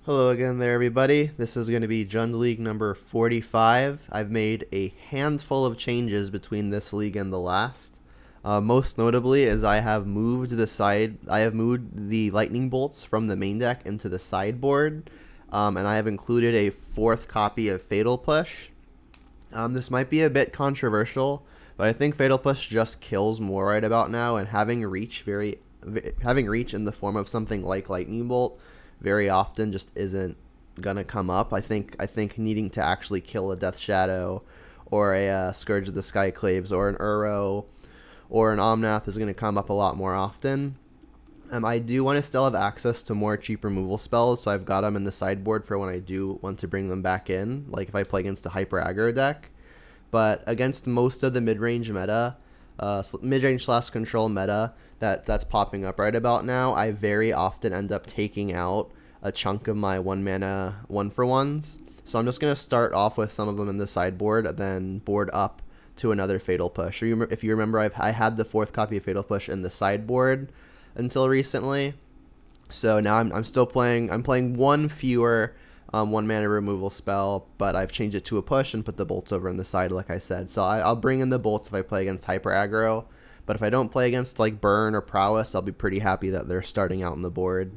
Hello again there, everybody. This is going to be Jund League number 45. I've made a handful of changes between this league and the last. Most notably is I have moved the lightning bolts from the main deck into the sideboard, and I have included a fourth copy of Fatal Push. This might be a bit controversial, but I think Fatal Push just kills more right about now, and having reach in the form of something like Lightning Bolt very often just isn't gonna come up. I think needing to actually kill a Death Shadow or a Scourge of the Skyclaves or an Uro or an Omnath is gonna come up a lot more often. I do want to still have access to more cheap removal spells, so I've got them in the sideboard for when I do want to bring them back in, like if I play against a hyper aggro deck. But against most of the mid-range meta, mid-range/control meta that's popping up right about now, I very often end up taking out a chunk of my 1-mana 1-for-1s. So I'm just going to start off with some of them in the sideboard, and then board up to another Fatal Push. If you remember, I had the fourth copy of Fatal Push in the sideboard until recently. So now I'm still playing. I'm playing one fewer 1-mana removal spell, but I've changed it to a push and put the bolts over on the side, like I said. So I'll bring in the bolts if I play against hyper aggro, but if I don't play against like burn or prowess, I'll be pretty happy that they're starting out on the board.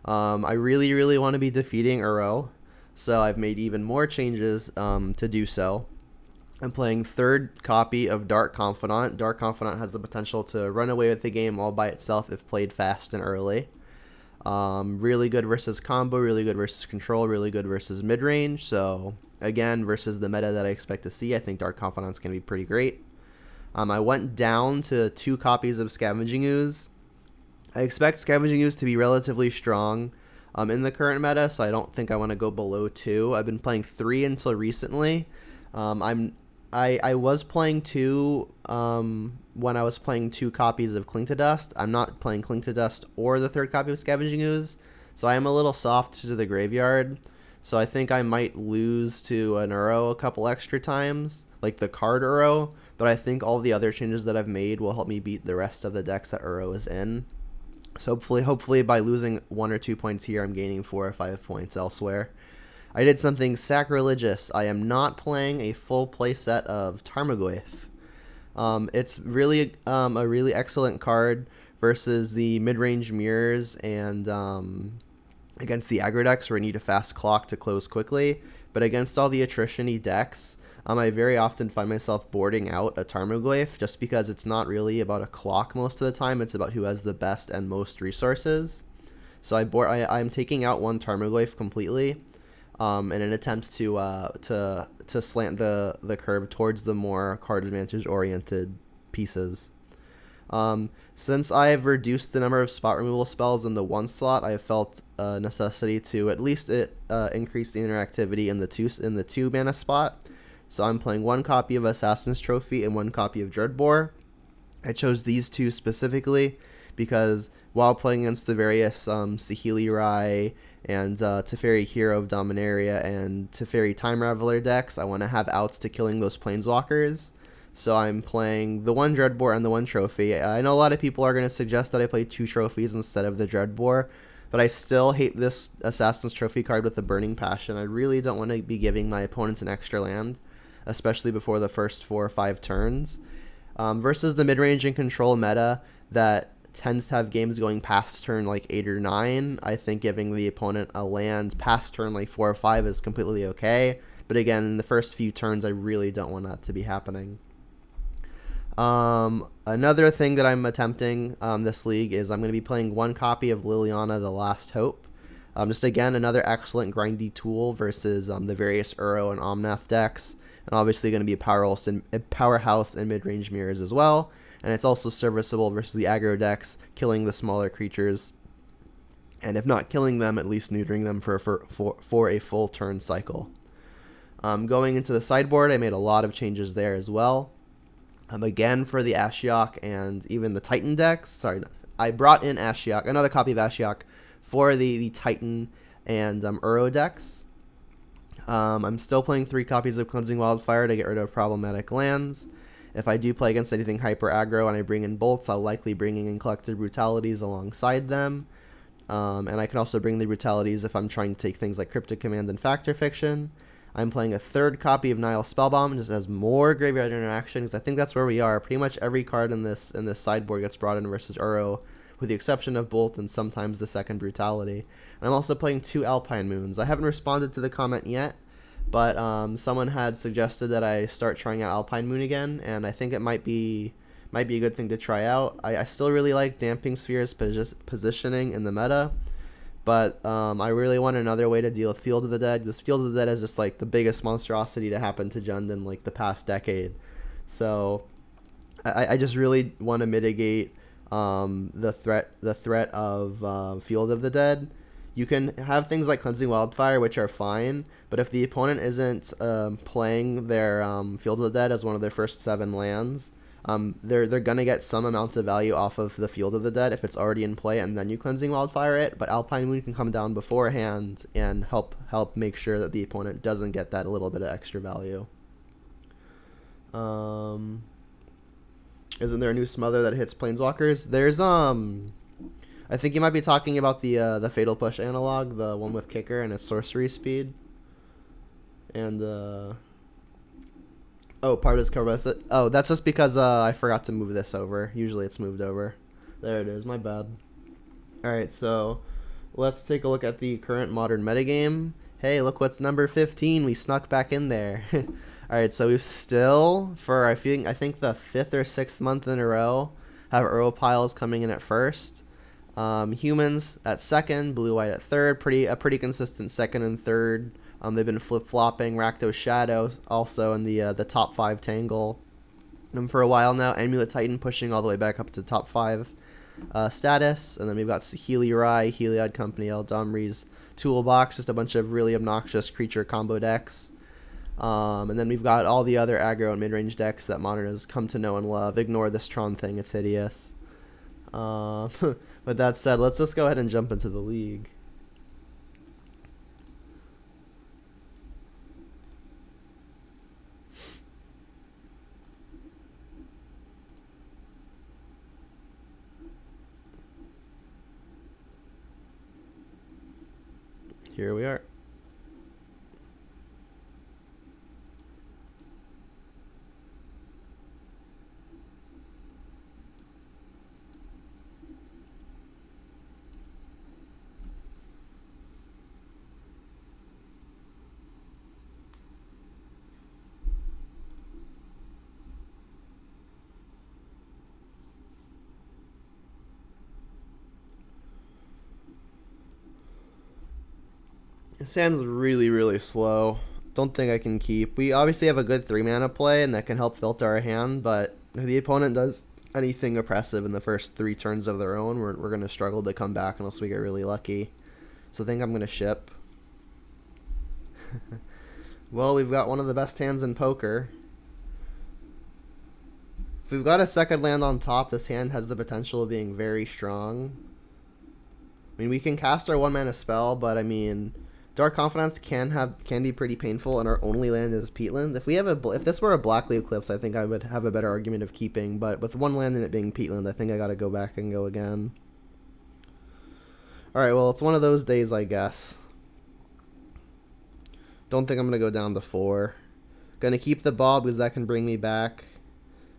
I really want to be defeating Uro, so I've made even more changes to do so. I'm playing third copy of Dark Confidant. Dark Confidant has the potential to run away with the game all by itself if played fast and early. Really good versus combo, really good versus control, really good versus mid-range. So again, versus the meta that I expect to see, I think Dark Confidant's going to be pretty great. I went down to 2 copies of Scavenging Ooze. I expect Scavenging Ooze to be relatively strong in the current meta, so I don't think I want to go below 2. I've been playing 3 until recently. I was playing 2 when I was playing 2 copies of Cling to Dust. I'm not playing Cling to Dust or the third copy of Scavenging Ooze, so I am a little soft to the graveyard. So I think I might lose to an Uro a couple extra times, like the card Uro, but I think all the other changes that I've made will help me beat the rest of the decks that Uro is in. So hopefully by losing 1 or 2 points here, I'm gaining 4 or 5 points elsewhere. I did something sacrilegious. I am not playing a full playset of Tarmogoyf. It's really a really excellent card versus the mid-range mirrors and against the aggro decks where I need a fast clock to close quickly. But against all the attrition-y decks, I very often find myself boarding out a Tarmogoyf just because it's not really about a clock most of the time. It's about who has the best and most resources. So I'm taking out one Tarmogoyf completely in an attempt to slant the curve towards the more card advantage oriented pieces. Since I've reduced the number of spot removal spells in the 1 slot, I have felt a necessity to at least increase the interactivity in the 2 mana spot. So I'm playing 1 copy of Assassin's Trophy and 1 copy of Dreadbore. I chose these 2 specifically because while playing against the various Saheeli Rai and Teferi Hero of Dominaria and Teferi Time Raveler decks, I want to have outs to killing those Planeswalkers. So I'm playing the 1 Dreadbore and the 1 Trophy. I know a lot of people are going to suggest that I play 2 trophies instead of the Dreadbore, but I still hate this Assassin's Trophy card with a burning passion. I really don't want to be giving my opponents an extra land, especially before the first 4 or 5 turns. Versus the mid-range and control meta that tends to have games going past turn like 8 or 9, I think giving the opponent a land past turn like 4 or 5 is completely okay. But again, in the first few turns, I really don't want that to be happening. Another thing that I'm attempting this league is I'm going to be playing 1 copy of Liliana the Last Hope. Just again, another excellent grindy tool versus the various Uro and Omnath decks. And obviously going to be a powerhouse in mid-range mirrors as well. And it's also serviceable versus the aggro decks, killing the smaller creatures. And if not killing them, at least neutering them for a full turn cycle. Going into the sideboard, I made a lot of changes there as well. Again, for the Ashiok and even the Titan decks. Sorry, I brought in Ashiok, another copy of Ashiok, for the Titan and Uro decks. I'm still playing 3 copies of Cleansing Wildfire to get rid of problematic lands. If I do play against anything hyper aggro and I bring in bolts, I'll likely bring in Collected Brutalities alongside them. And I can also bring the brutalities if I'm trying to take things like Cryptic Command and Factor Fiction. I'm playing a third copy of Nihil Spellbomb, just has more graveyard interaction, because I think that's where we are. Pretty much every card in this sideboard gets brought in versus Uro, with the exception of Bolt and sometimes the second Brutality. And I'm also playing 2 Alpine Moons. I haven't responded to the comment yet, but someone had suggested that I start trying out Alpine Moon again, and I think it might be a good thing to try out. I still really like Damping Sphere's positioning in the meta, but I really want another way to deal with Field of the Dead. This Field of the Dead is just like the biggest monstrosity to happen to Jund in like the past decade. So I just really want to mitigate the threat of Field of the Dead. You can have things like Cleansing Wildfire, which are fine, but if the opponent isn't playing their Field of the Dead as one of their first 7 lands, they're gonna get some amount of value off of the Field of the Dead if it's already in play, and then you Cleansing Wildfire it. But Alpine Moon can come down beforehand and help make sure that the opponent doesn't get that little bit of extra value. Isn't there a new Smother that hits Planeswalkers? There's I think you might be talking about the Fatal Push analog, the one with Kicker and its sorcery speed. And oh, part is covered. Oh, that's just because I forgot to move this over. Usually it's moved over. There it is, my bad. Alright, so let's take a look at the current Modern metagame. Hey, look what's number 15. We snuck back in there. Alright, so we still, for I think the 5th or 6th month in a row, have Uro piles coming in at first. Humans at second, blue-white at third, a pretty consistent second and third. They've been flip-flopping. Rakdos Shadow also in the top 5 tangle for a while now. Amulet Titan pushing all the way back up to top 5 status. And then we've got Heliori, Heliod Company, Eldamri's Toolbox, just a bunch of really obnoxious creature combo decks. And then we've got all the other aggro and mid-range decks that Modern has come to know and love. Ignore this Tron thing, it's hideous. With that said, let's just go ahead and jump into the league. Here we are. This hand's really, really slow. Don't think I can keep. We obviously have a good 3 mana play, and that can help filter our hand, but if the opponent does anything oppressive in the first 3 turns of their own, we're going to struggle to come back unless we get really lucky. So I think I'm going to ship. Well, we've got one of the best hands in poker. If we've got a second land on top, this hand has the potential of being very strong. I mean, we can cast our 1 mana spell, but I mean, Dark Confidence can be pretty painful, and our only land is Peatland. If this were a Blackleaf Cliffs, I think I would have a better argument of keeping, but with 1 land and it being Peatland, I think I gotta go back and go again. Alright, well, it's one of those days, I guess. Don't think I'm gonna go down to 4. Gonna keep the Bob because that can bring me back.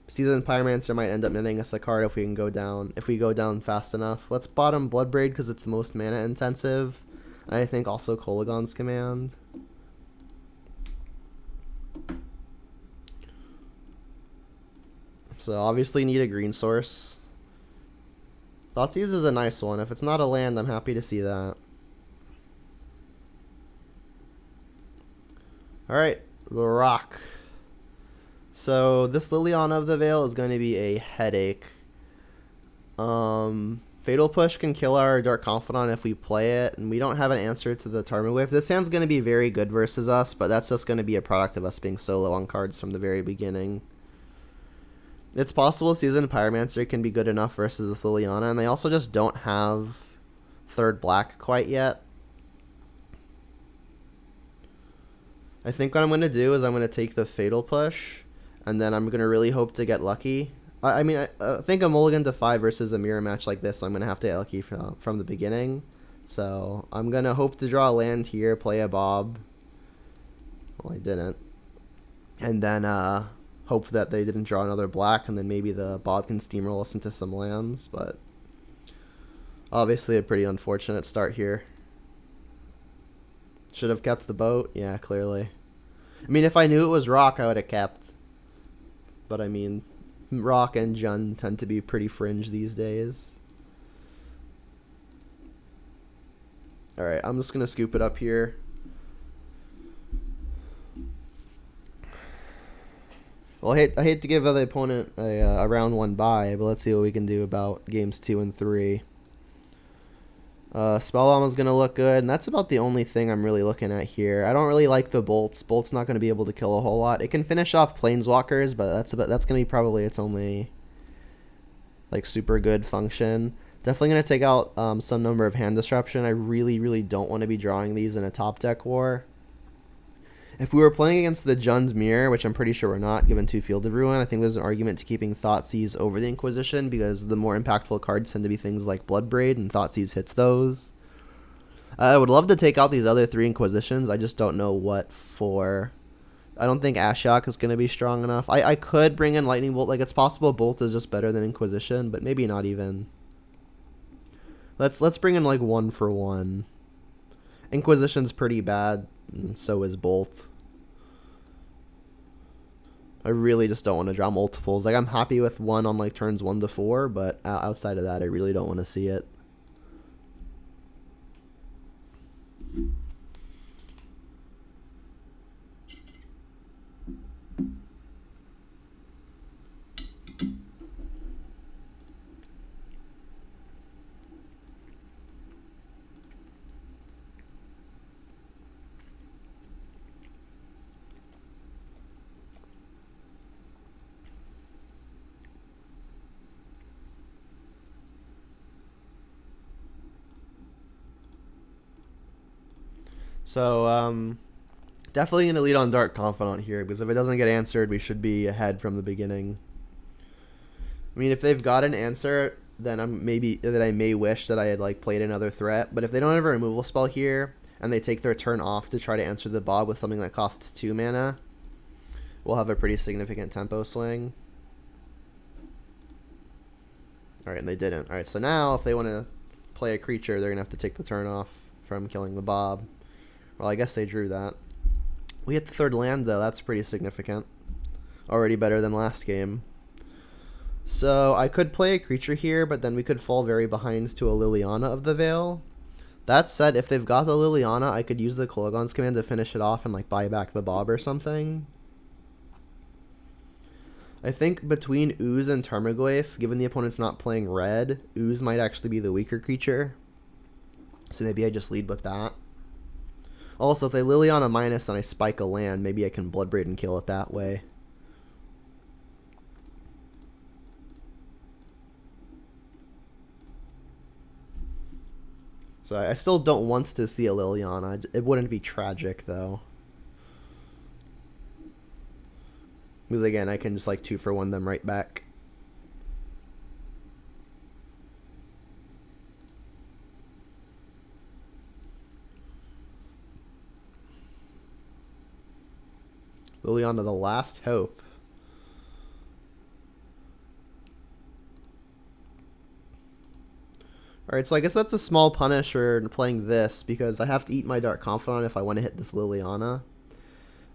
Seasoned Pyromancer might end up netting us a card if we go down fast enough. Let's bottom Bloodbraid because it's the most mana intensive. I think also Kolagon's Command. So obviously need a green source. Thoughtseize is a nice one. If it's not a land, I'm happy to see that. Alright, rock. So this Liliana of the Veil is going to be a headache. Fatal Push can kill our Dark Confidant if we play it, and we don't have an answer to the Tarmogoyf. This hand's going to be very good versus us, but that's just going to be a product of us being so low on cards from the very beginning. It's possible Seasoned Pyromancer can be good enough versus this Liliana, and they also just don't have third black quite yet. I think what I'm going to do is I'm going to take the Fatal Push, and then I'm going to really hope to get lucky. I mean, I think a mulligan to 5 versus a mirror match like this, I'm going to have to get lucky from the beginning. So I'm going to hope to draw a land here, play a Bob. Well, I didn't. And then hope that they didn't draw another black, and then maybe the Bob can steamroll us into some lands. But obviously a pretty unfortunate start here. Should have kept the boat. Yeah, clearly. I mean, if I knew it was rock, I would have kept. But I mean, rock and Jund tend to be pretty fringe these days. Alright, I'm just going to scoop it up here. Well, I hate to give the opponent a round 1 bye, but let's see what we can do about games 2 and 3. Spellbomb is going to look good, and that's about the only thing I'm really looking at here. I don't really like the bolts. Bolt's not going to be able to kill a whole lot. It can finish off planeswalkers, but that's going to be probably its only like super good function. Definitely going to take out some number of hand disruption. I really, really don't want to be drawing these in a top deck war. If we were playing against the Jund's Mirror, which I'm pretty sure we're not, given 2 Fielded Ruin, I think there's an argument to keeping Thoughtseize over the Inquisition, because the more impactful cards tend to be things like Bloodbraid, and Thoughtseize hits those. I would love to take out these other 3 Inquisitions. I just don't know what for. I don't think Ashiok is going to be strong enough. I could bring in Lightning Bolt. Like, it's possible Bolt is just better than Inquisition, but maybe not even. Let's bring in, like, 1 for 1. Inquisition's pretty bad. So is Bolt. I really just don't want to draw multiples. Like, I'm happy with 1 on like turns 1 to 4, but outside of that, I really don't want to see it. So, definitely going to lead on Dark Confidant here, because if it doesn't get answered, we should be ahead from the beginning. I mean, if they've got an answer, then I may wish that I had like played another threat. But if they don't have a removal spell here, and they take their turn off to try to answer the Bob with something that costs 2 mana, we'll have a pretty significant tempo swing. Alright, and they didn't. Alright, so now if they want to play a creature, they're going to have to take the turn off from killing the Bob. Well, I guess they drew that. We hit the 3rd land, though. That's pretty significant. Already better than last game. So I could play a creature here, but then we could fall very behind to a Liliana of the Veil. That said, if they've got the Liliana, I could use the Kolaghan's Command to finish it off and like buy back the Bob or something. I think between Ooze and Tarmogoyf, given the opponent's not playing red, Ooze might actually be the weaker creature. So maybe I just lead with that. Also, if they Liliana minus and I spike a land, maybe I can Bloodbraid and kill it that way. So I still don't want to see a Liliana. It wouldn't be tragic, though. Because again, I can just like 2 for 1 them right back. Liliana, the last hope. Alright, so I guess that's a small punish for playing this, because I have to eat my Dark Confidant if I want to hit this Liliana.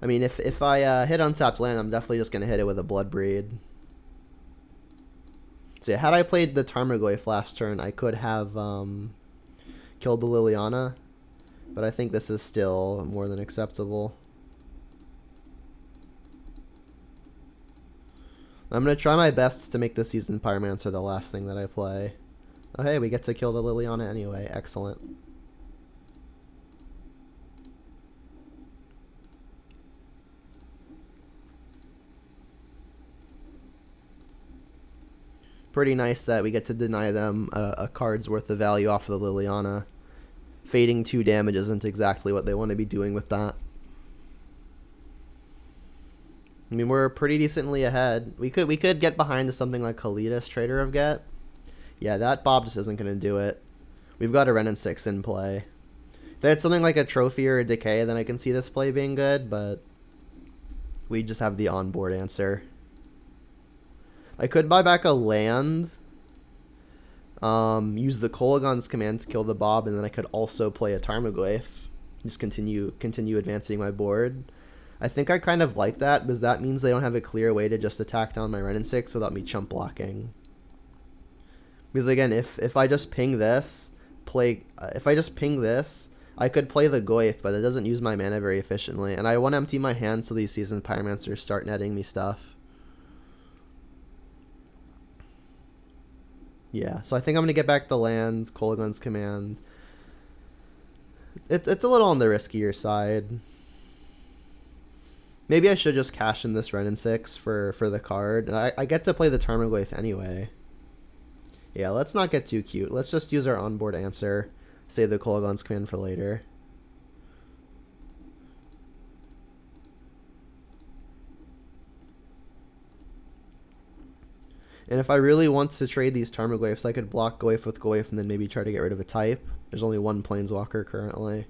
I mean, if I hit untapped land, I'm definitely just going to hit it with a Bloodbraid. So yeah, had I played the Tarmogoyf last turn, I could have killed the Liliana, but I think this is still more than acceptable. I'm going to try my best to make the Seasoned Pyromancer the last thing that I play. Oh hey, we get to kill the Liliana anyway. Excellent. Pretty nice that we get to deny them a card's worth of value off of the Liliana. Fading 2 damage isn't exactly what they want to be doing with that. I mean, we're pretty decently ahead. We could get behind to something like Kalidas, Trader of Get. Yeah, that Bob just isn't going to do it. We've got a Ren and 6 in play. If they had something like a Trophy or a Decay, then I can see this play being good, but we just have the onboard answer. I could buy back a land, use the Kolaghan's command to kill the Bob, and then I could also play a Tarmogoyf. Just continue advancing my board. I think I kind of like that, because that means they don't have a clear way to just attack down my Ren and 6 without me chump blocking. Because again, if I just ping this, I could play the Goyf, but it doesn't use my mana very efficiently. And I want to empty my hand so these Seasoned Pyromancers start netting me stuff. Yeah, so I think I'm going to get back the land, Kolaghan's command. It's a little on the riskier side. Maybe I should just cash in this Ren and 6 for the card. And I get to play the Tarmogoyf anyway. Yeah, let's not get too cute. Let's just use our onboard answer. Save the Kolaghan's command for later. And if I really want to trade these Tarmogoyfs, I could block Goyf with Goyf and then maybe try to get rid of a type. There's only one Planeswalker currently.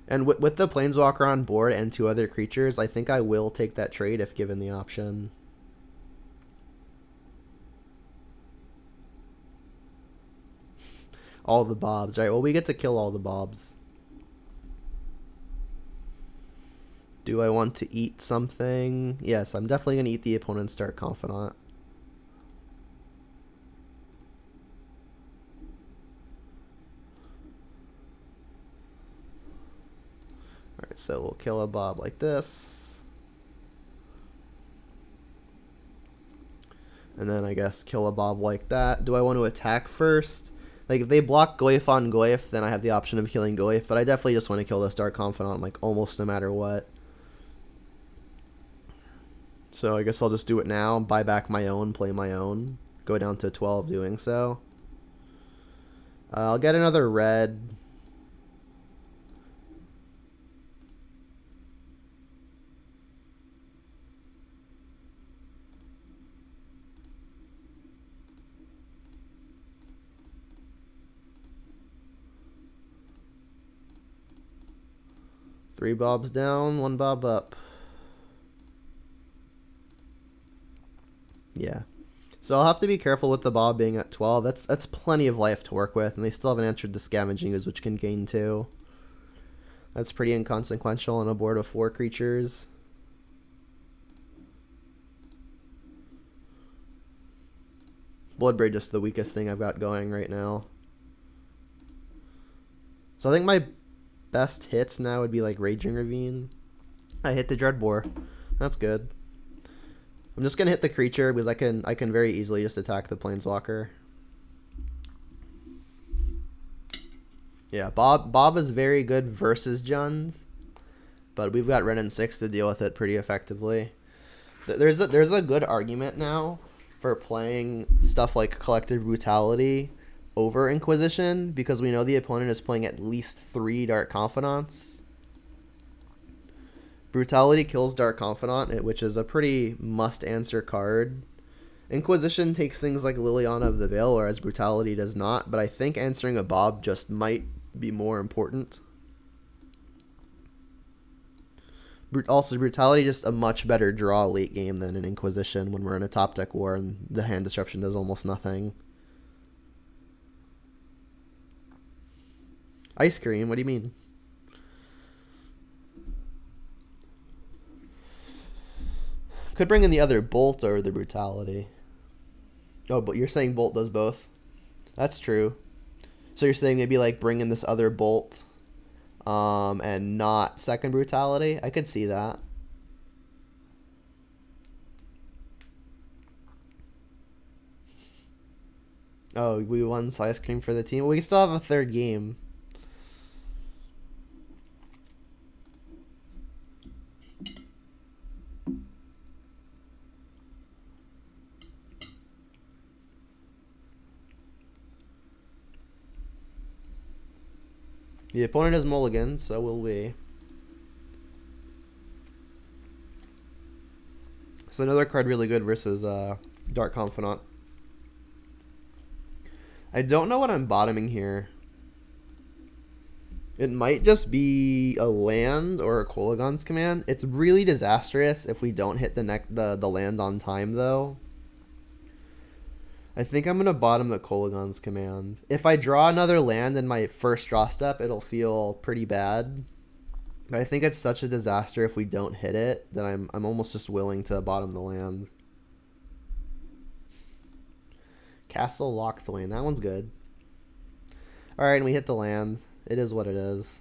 And with the Planeswalker on board and 2 other creatures, I think I will take that trade if given the option. All the Bobs. Right, well, we get to kill all the Bobs. Do I want to eat something? Yes, I'm definitely going to eat the opponent's Dark Confidant. Alright, so we'll kill a Bob like this. And then I guess kill a Bob like that. Do I want to attack first? Like, if they block Goyf on Goyf, then I have the option of killing Goyf, but I definitely just want to kill this Dark Confidant, like, almost no matter what. So I guess I'll just do it now, buy back my own, play my own, go down to 12 doing so. I'll get another red. Three Bobs down, 1 Bob up. Yeah. So I'll have to be careful with the Bob being at 12. That's plenty of life to work with, and they still haven't answered the Scavenging Ooze, which can gain 2. That's pretty inconsequential on a board of 4 creatures. Bloodbraid just the weakest thing I've got going right now. So I think my best hits now would be like Raging Ravine. I hit the Dreadbore. That's good. I'm just gonna hit the creature because I can very easily just attack the Planeswalker. Yeah, Bob is very good versus Jund, but we've got Ren and 6 to deal with it pretty effectively. There's a good argument now for playing stuff like Collective Brutality over Inquisition because we know the opponent is playing at least 3 Dark Confidants. Brutality kills Dark Confidant, which is a pretty must-answer card. Inquisition takes things like Liliana of the Veil, whereas Brutality does not, but I think answering a Bob just might be more important. Also, Brutality just a much better draw late game than an Inquisition when we're in a top deck war and the hand disruption does almost nothing. Ice Cream, what do you mean? Could bring in the other Bolt or the Brutality. Oh, but you're saying Bolt does both? That's true. So you're saying maybe like bring in this other Bolt and not second Brutality? I could see that. Oh, we won Ice Cream for the team. We still have a 3rd game. The opponent has mulligan, so will we. So another card really good versus Dark Confidant. I don't know what I'm bottoming here. It might just be a land or a Kolaghan's Command. It's really disastrous if we don't hit the land on time, though. I think I'm going to bottom the Kolaghan's Command. If I draw another land in my first draw step, it'll feel pretty bad. But I think it's such a disaster if we don't hit it that I'm almost just willing to bottom the land. Castle Lochthwain. That one's good. Alright, and we hit the land. It is what it is.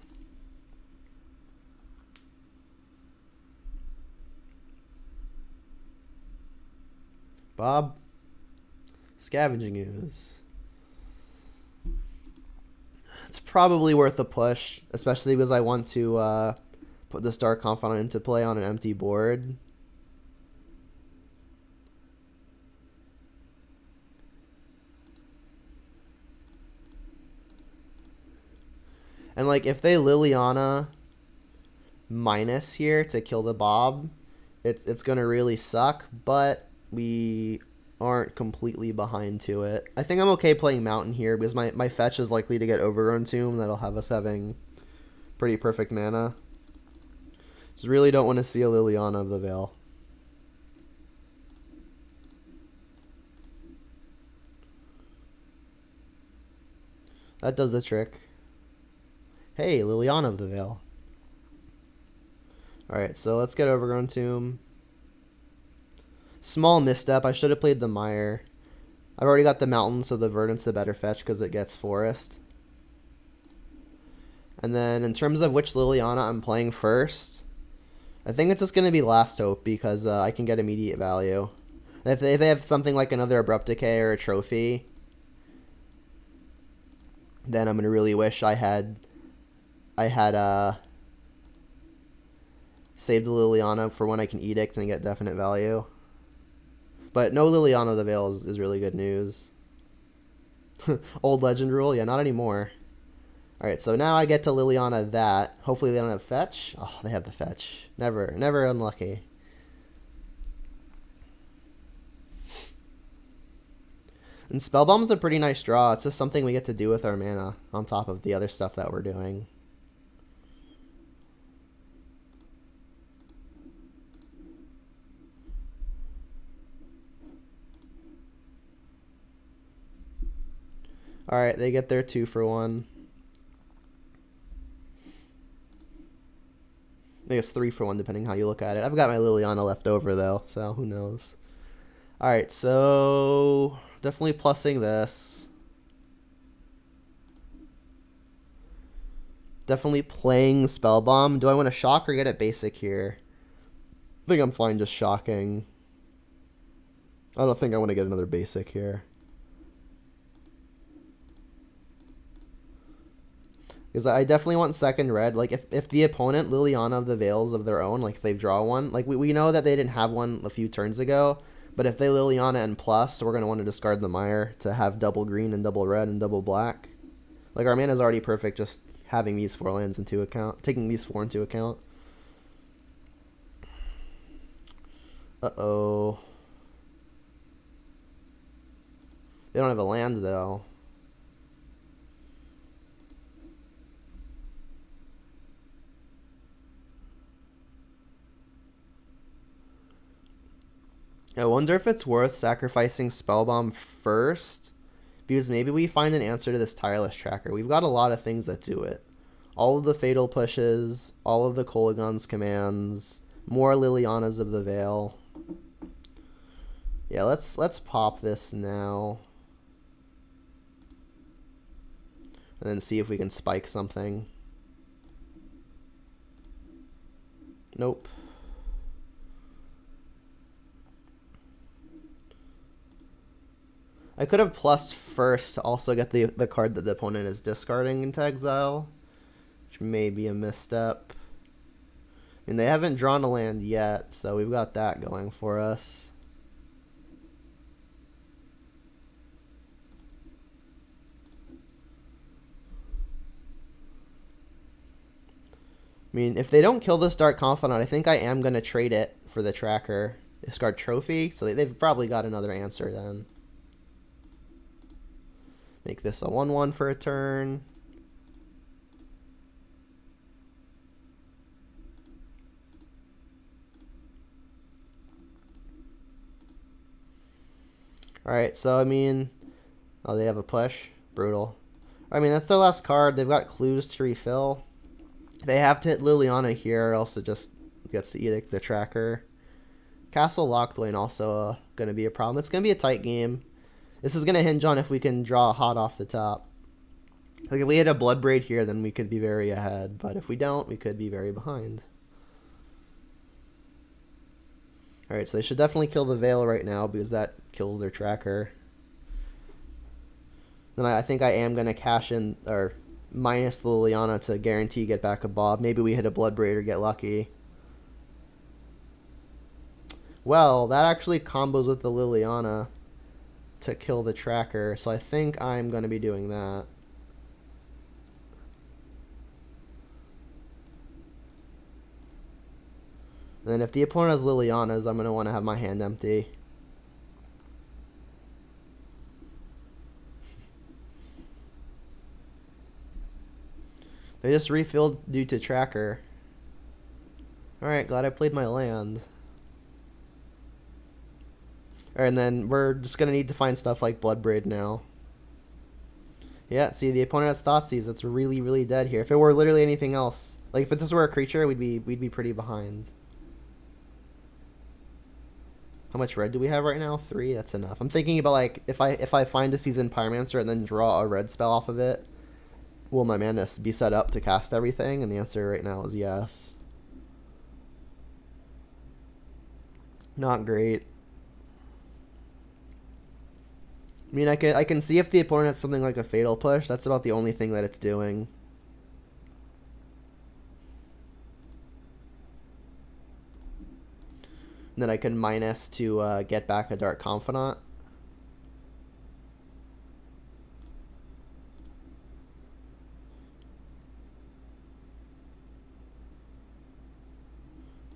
Bob. Scavenging Ooze. It's probably worth a push, especially because I want to put the Dark Confidant into play on an empty board. And like if they Liliana minus here to kill the Bob, it's gonna really suck, but we aren't completely behind to it. I think I'm okay playing Mountain here because my fetch is likely to get Overgrown Tomb. That'll have us having pretty perfect mana. Just really don't want to see a Liliana of the Veil. That does the trick. Hey, Liliana of the Veil. Alright, so let's get Overgrown Tomb. Small misstep. I should have played the Mire. I've already got the Mountain, so the Verdant's the better fetch because it gets Forest. And then in terms of which Liliana I'm playing first, I think it's just going to be Last Hope because I can get immediate value. If they have something like another Abrupt Decay or a Trophy, then I'm going to really wish I had saved the Liliana for when I can Edict and get definite value. But no Liliana of the Veil is really good news. Old Legend rule? Yeah, not anymore. Alright, so now I get to Liliana that. Hopefully they don't have fetch. Oh, they have the fetch. Never unlucky. And Spellbomb's a pretty nice draw. It's just something we get to do with our mana on top of the other stuff that we're doing. Alright, they get their 2-for-1. I guess 3-for-1 depending how you look at it. I've got my Liliana left over though, so who knows. Alright, so definitely plussing this. Definitely playing Spellbomb. Do I want to shock or get it basic here? I think I'm fine just shocking. I don't think I want to get another basic here. Because I definitely want second red. Like, if the opponent Liliana of the Veils of their own, like, if they draw one, like, we know that they didn't have one a few turns ago, but if they Liliana and plus, we're going to want to discard the Mire to have double green and double red and double black. Like, our mana is already perfect just having these 4 lands into account, taking these 4 into account. Uh-oh. They don't have a land, though. I wonder if it's worth sacrificing Spellbomb first, because maybe we find an answer to this Tireless Tracker. We've got a lot of things that do it. All of the Fatal Pushes, all of the Kolaghan's commands, more Lilianas of the Veil. Yeah, let's pop this now. And then see if we can spike something. Nope. I could have plussed first to also get the card that the opponent is discarding into exile, which may be a misstep. I mean, they haven't drawn a land yet, so we've got that going for us. I mean, if they don't kill this Dark Confidant, I think I am going to trade it for the tracker. Discard Trophy, so they've probably got another answer then. Make this a 1/1 for a turn. Alright, so I mean... Oh, they have a push? Brutal. I mean, that's their last card. They've got clues to refill. They have to hit Liliana here, or else it just gets to Edict the Tracker. Castle Locthwain also going to be a problem. It's going to be a tight game. This is going to hinge on if we can draw hot off the top. Like, if we hit a Bloodbraid here, then we could be very ahead. But if we don't, we could be very behind. Alright, so they should definitely kill the Veil right now, because that kills their Tracker. Then I think I am going to cash in, or minus the Liliana to guarantee get back a Bob. Maybe we hit a Bloodbraid or get lucky. Well, that actually combos with the Liliana to kill the Tracker, so I think I'm going to be doing that. And then if the opponent has Lilianas, I'm going to want to have my hand empty. They just refilled due to Tracker. Alright, glad I played my land. Alright, and then we're just going to need to find stuff like Bloodbraid now. Yeah, see, the opponent has Thoughtseize. That's really, really dead here. If it were literally anything else, like if this were a creature, we'd be pretty behind. How much red do we have right now? 3? That's enough. I'm thinking about, like, if I find a Seasoned Pyromancer and then draw a red spell off of it, will my mana be set up to cast everything? And the answer right now is yes. Not great. I mean, I can see if the opponent has something like a Fatal Push. That's about the only thing that it's doing. And then I can minus to get back a Dark Confidant.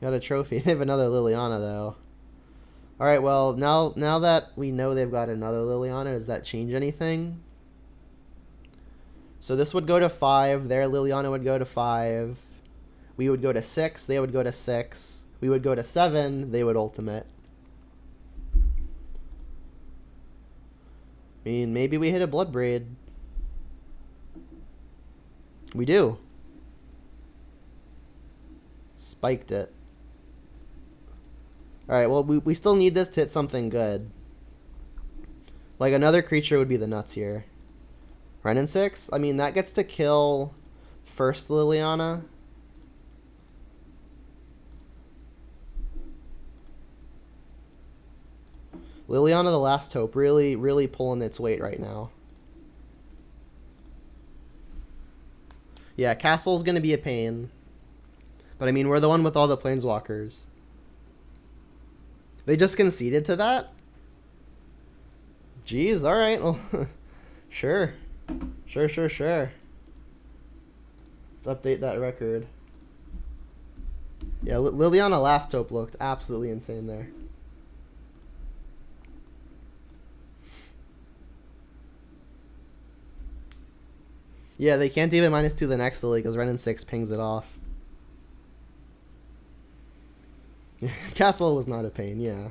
Got a trophy. They have another Liliana, though. Alright, well, now that we know they've got another Liliana, does that change anything? So this would go to 5. Their Liliana would go to 5. We would go to 6. They would go to 6. We would go to 7. They would ultimate. I mean, maybe we hit a Bloodbraid. We do. Spiked it. Alright, well, we still need this to hit something good. Like, another creature would be the nuts here. Renin 6? I mean, that gets to kill first Liliana. Liliana the Last Hope, really, really pulling its weight right now. Yeah, Castle's going to be a pain. But, I mean, we're the one with all the Planeswalkers. They just conceded to that? Jeez, alright. Well, sure. Sure. Let's update that record. Yeah, Liliana Last Hope looked absolutely insane there. Yeah, they can't even -2 the next Lily because Renin 6 pings it off. Castle was not a pain, yeah.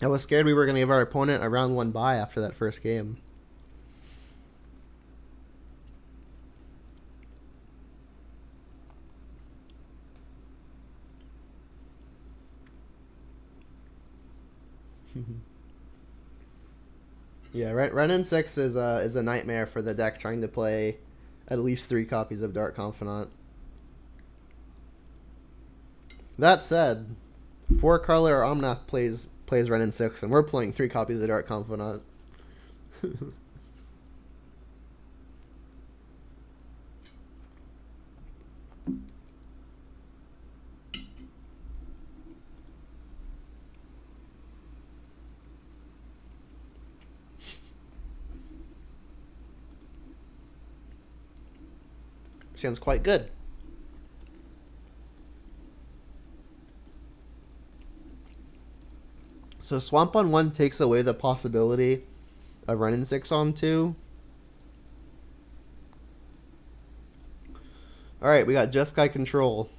I was scared we were going to give our opponent a round 1 bye after that first game. Yeah, Renin 6 is a nightmare for the deck trying to play at least 3 copies of Dark Confidant. That said, 4-color Omnath plays Renin 6, and we're playing 3 copies of Dark Confidant. hand's quite good. So Swamp on 1 takes away the possibility of running 6 on 2. Alright, we got Jeskai Control.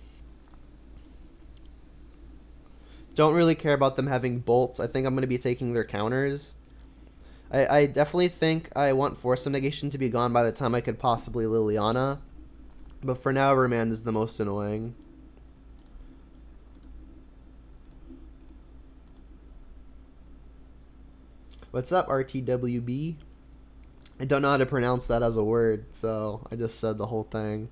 Don't really care about them having bolts. I think I'm going to be taking their counters. I definitely think I want Force of Negation to be gone by the time I could possibly Liliana. But for now, Remand is the most annoying. What's up, RTWB? I don't know how to pronounce that as a word, so I just said the whole thing.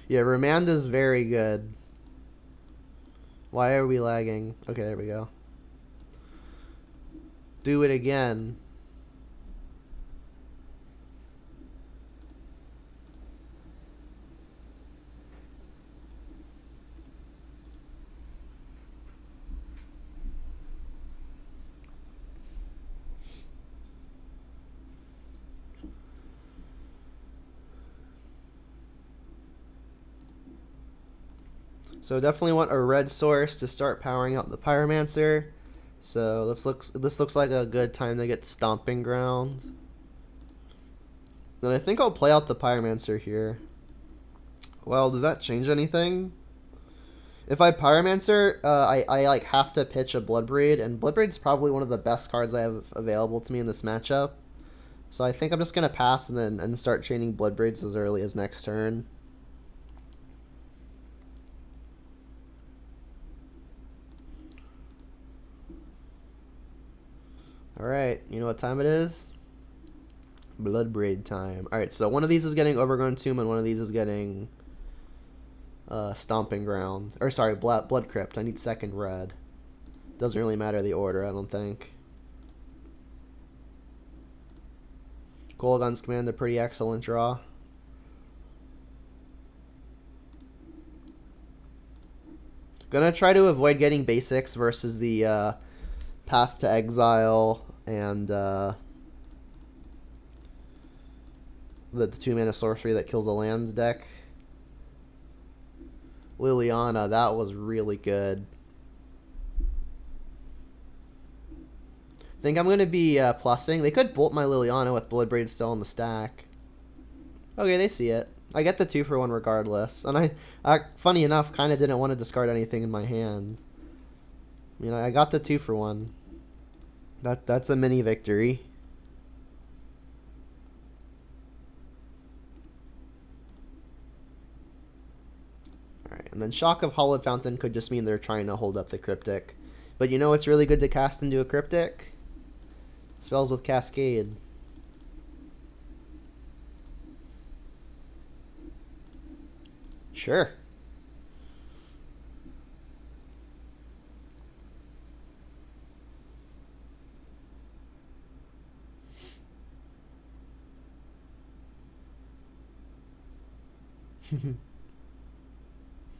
Yeah, Remand is very good. Why are we lagging? Okay, there we go. Do it again. So definitely want a red source to start powering out the Pyromancer. So this looks like a good time to get Stomping Ground. Then I think I'll play out the Pyromancer here. Well, does that change anything? If I Pyromancer, I like have to pitch a Bloodbraid, and Bloodbraid's probably one of the best cards I have available to me in this matchup. So I think I'm just gonna pass and start chaining Bloodbraids as early as next turn. Alright, you know what time it is? Bloodbraid time. Alright, so one of these is getting Overgrown Tomb and one of these is getting Stomping Ground. Or sorry, Blood Crypt. I need second red. Doesn't really matter the order, I don't think. Kolaghan's Command, a pretty excellent draw. Gonna try to avoid getting basics versus the Path to Exile and the 2-mana sorcery that kills a land deck. Liliana, that was really good. I think I'm going to be plussing. They could bolt my Liliana with Bloodbraid still in the stack. Okay, they see it. I get the 2-for-1 regardless. And I funny enough, kind of didn't want to discard anything in my hand. You know, I got the 2-for-1. That's a mini victory. Alright, and then Shock of Hollowed Fountain could just mean they're trying to hold up the Cryptic. But you know what's really good to cast into a Cryptic? Spells with Cascade. Sure.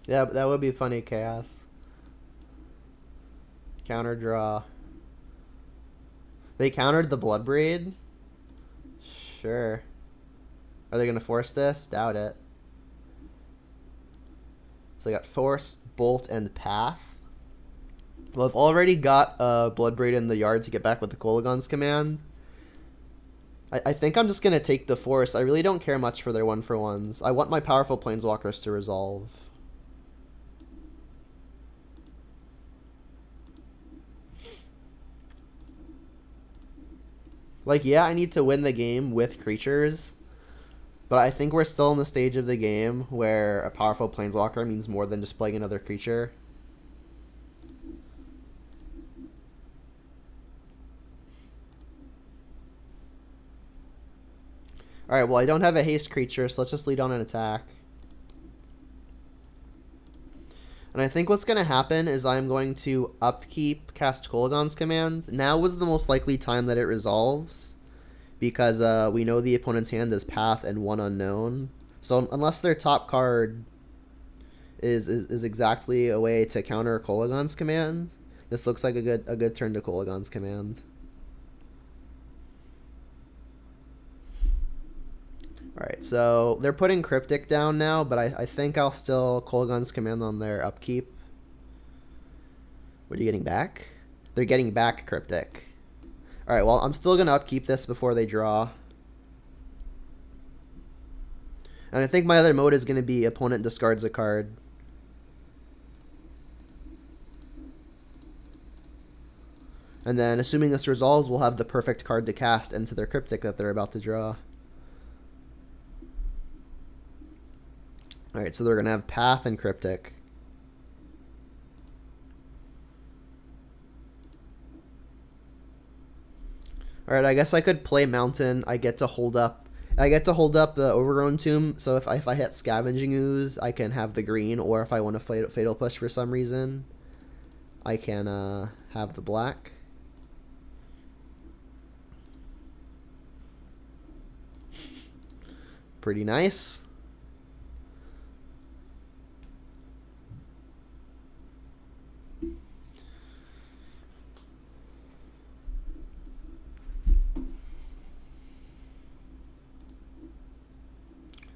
Yeah, that would be funny, Chaos. Counter draw. They countered the Bloodbraid? Sure. Are they going to force this? Doubt it. So they got Force, Bolt, and Path. Well, I've already got a Bloodbraid in the yard to get back with the Kolaghan's Command. I think I'm just going to take the Force. I really don't care much for their 1-for-1s. I want my powerful Planeswalkers to resolve. Like, yeah, I need to win the game with creatures, but I think we're still in the stage of the game where a powerful Planeswalker means more than just playing another creature. Alright, well, I don't have a haste creature, so let's just lead on an attack. And I think what's going to happen is I'm going to upkeep cast Kolaghan's Command. Now is the most likely time that it resolves, because we know the opponent's hand is Path and 1 unknown. So unless their top card is exactly a way to counter Kolaghan's Command, this looks like a good turn to Kolaghan's Command. Alright, so they're putting Cryptic down now, but I think I'll still Kolaghan's Command on their upkeep. What are you getting back? They're getting back Cryptic. Alright, well, I'm still going to upkeep this before they draw. And I think my other mode is going to be opponent discards a card. And then, assuming this resolves, we'll have the perfect card to cast into their Cryptic that they're about to draw. Alright, so they're going to have Path and Cryptic. Alright, I guess I could play Mountain. I get to hold up the Overgrown Tomb, so if I hit Scavenging Ooze, I can have the green, or if I want to Fatal Push for some reason, I can have the black. Pretty nice.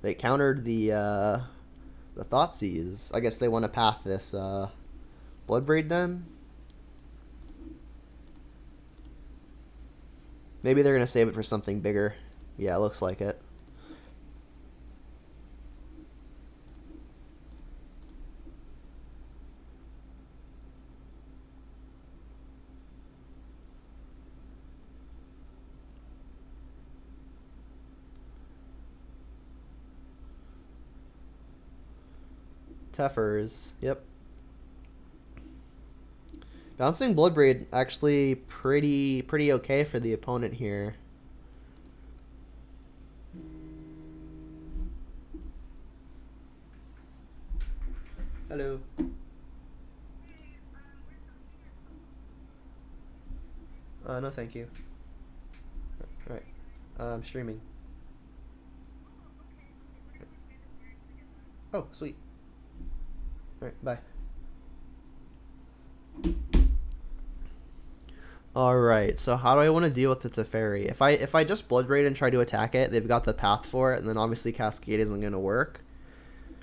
They countered the Thoughtseize. I guess they want to path this Bloodbraid then. Maybe they're going to save it for something bigger. Yeah, it looks like it. Teffers, yep. Bouncing Bloodbraid actually pretty okay for the opponent here. Hello. No, thank you. All right. I'm streaming. Oh, sweet. Alright, bye. Alright, so how do I want to deal with the Teferi? If I just Bloodbraid and try to attack it, they've got the path for it, and then obviously Cascade isn't going to work.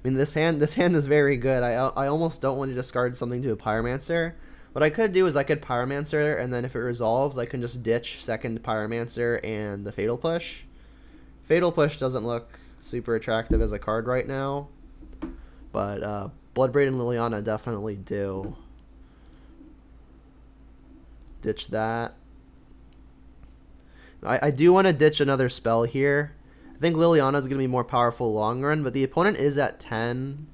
I mean, this hand is very good. I almost don't want to discard something to a Pyromancer. What I could do is I could Pyromancer, and then if it resolves, I can just ditch second Pyromancer and the Fatal Push. Fatal Push doesn't look super attractive as a card right now, but Bloodbraid and Liliana definitely do. Ditch that. I do want to ditch another spell here. I think Liliana is going to be more powerful long run, but the opponent is at 10.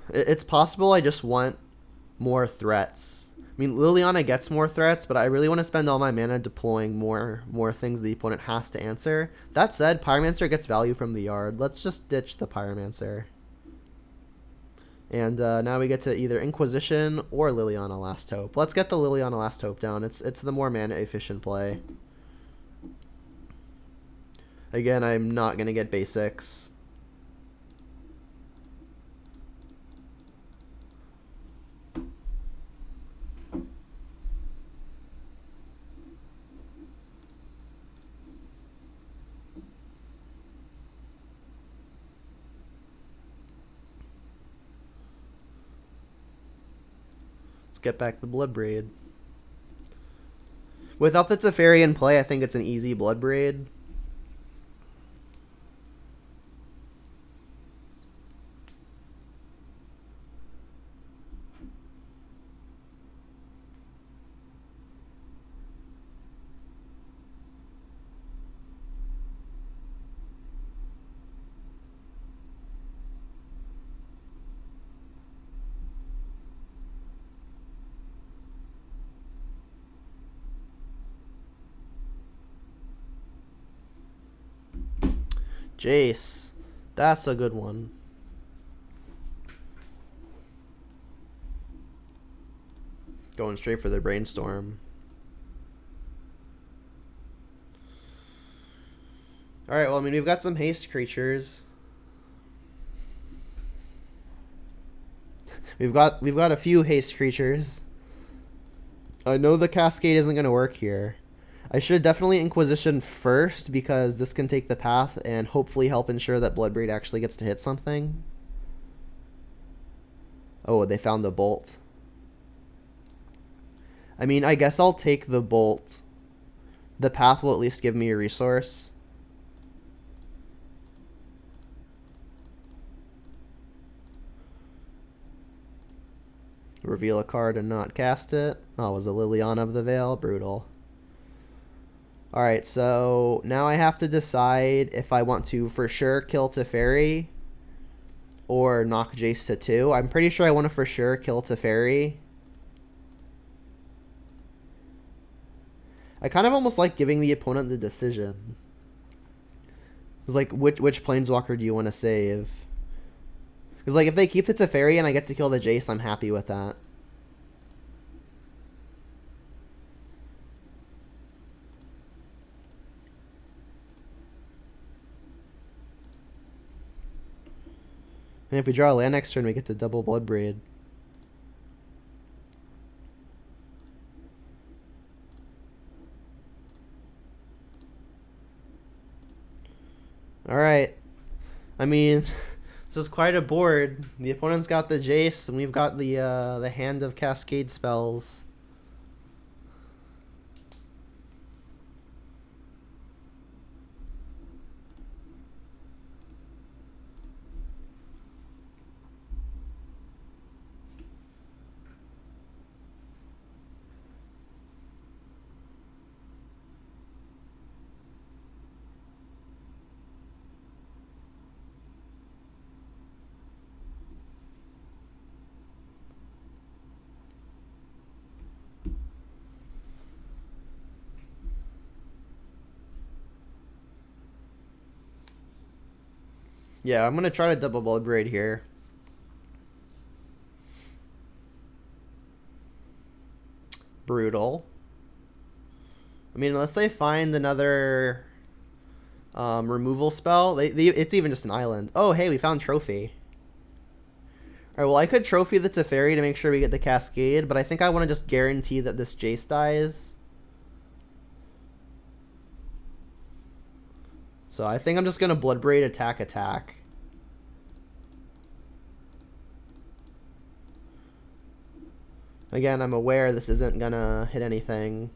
It's possible I just want more threats. I mean, Liliana gets more threats, but I really want to spend all my mana deploying more things the opponent has to answer. That said, Pyromancer gets value from the yard. Let's just ditch the Pyromancer. And now we get to either Inquisition or Liliana Last Hope. Let's get the Liliana Last Hope down. It's the more mana efficient play. Again, I'm not going to get basics. Get back the Bloodbraid. Without the Teferi in play, I think it's an easy Bloodbraid. Jace. That's a good one. Going straight for the Brainstorm. Alright, well, I mean, we've got some haste creatures. We've got a few haste creatures. I know the Cascade isn't going to work here. I should definitely Inquisition first because this can take the path and hopefully help ensure that Bloodbraid actually gets to hit something. Oh, they found the bolt. I mean, I guess I'll take the bolt. The path will at least give me a resource. Reveal a card and not cast it. Oh, it was a Liliana of the Veil. Brutal. Alright, so now I have to decide if I want to for sure kill Teferi or knock Jace to 2. I'm pretty sure I want to for sure kill Teferi. I kind of almost like giving the opponent the decision. It's like, which Planeswalker do you want to save? Because like, if they keep the Teferi and I get to kill the Jace, I'm happy with that. And if we draw a land next turn, we get the double Bloodbraid. Alright. I mean, this is quite a board. The opponent's got the Jace, and we've got the hand of Cascade spells. Yeah, I'm going to try to double Bloodbraid here. Brutal. I mean, unless they find another removal spell, it's even just an island. Oh, hey, we found Trophy. Alright, well, I could Trophy the Teferi to make sure we get the Cascade, but I think I want to just guarantee that this Jace dies. So I think I'm just going to Bloodbraid attack. Again, I'm aware this isn't going to hit anything.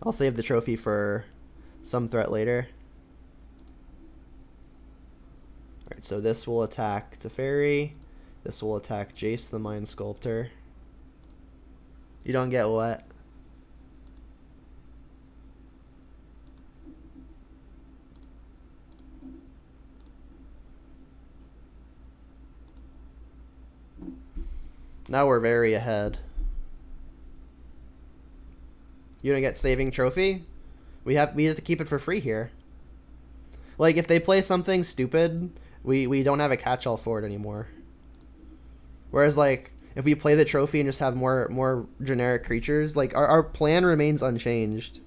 I'll save the Trophy for some threat later. Alright, so this will attack Teferi. This will attack Jace the Mind Sculptor. You don't get what? Now we're very ahead. You don't get Saving Trophy? We have to keep it for free here. Like, if they play something stupid, we don't have a catch-all for it anymore. Whereas, like, if we play the Trophy and just have more generic creatures, like, our plan remains unchanged.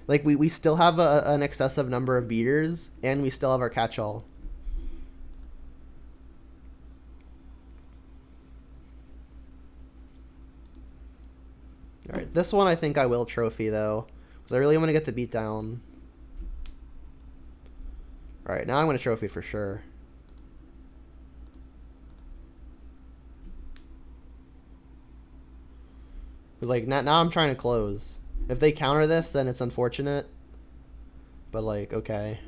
Like, we still have an excessive number of beaters, and we still have our catch-all. Alright, this one I think I will Trophy, though. Because I really want to get the beat down. Alright, now I'm going to Trophy for sure. Because, like, now I'm trying to close. If they counter this, then it's unfortunate. But, like, okay.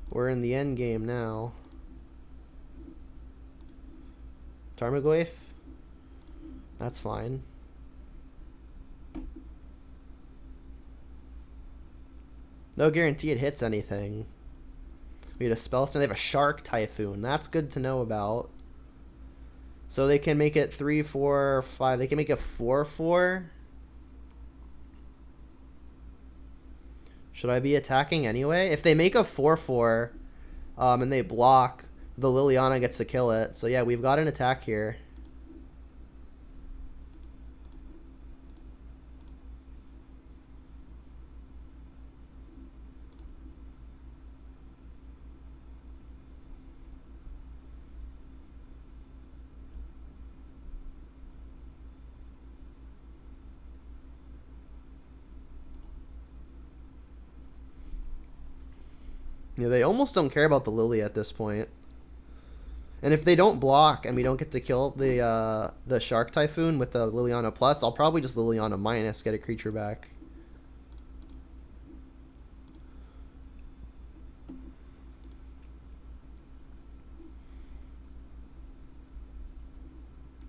We're in the end game now. Tarmogoyf? That's fine. No guarantee it hits anything. We had a Spell Stone. They have a Shark Typhoon. That's good to know about. So they can make it 3, 4, 5. They can make it 4/4. Should I be attacking anyway? If they make a 4/4 and they block, the Liliana gets to kill it. So yeah, we've got an attack here. Yeah, they almost don't care about the Lily at this point. And if they don't block and we don't get to kill the Shark Typhoon with the Liliana Plus, I'll probably just Liliana Minus, get a creature back.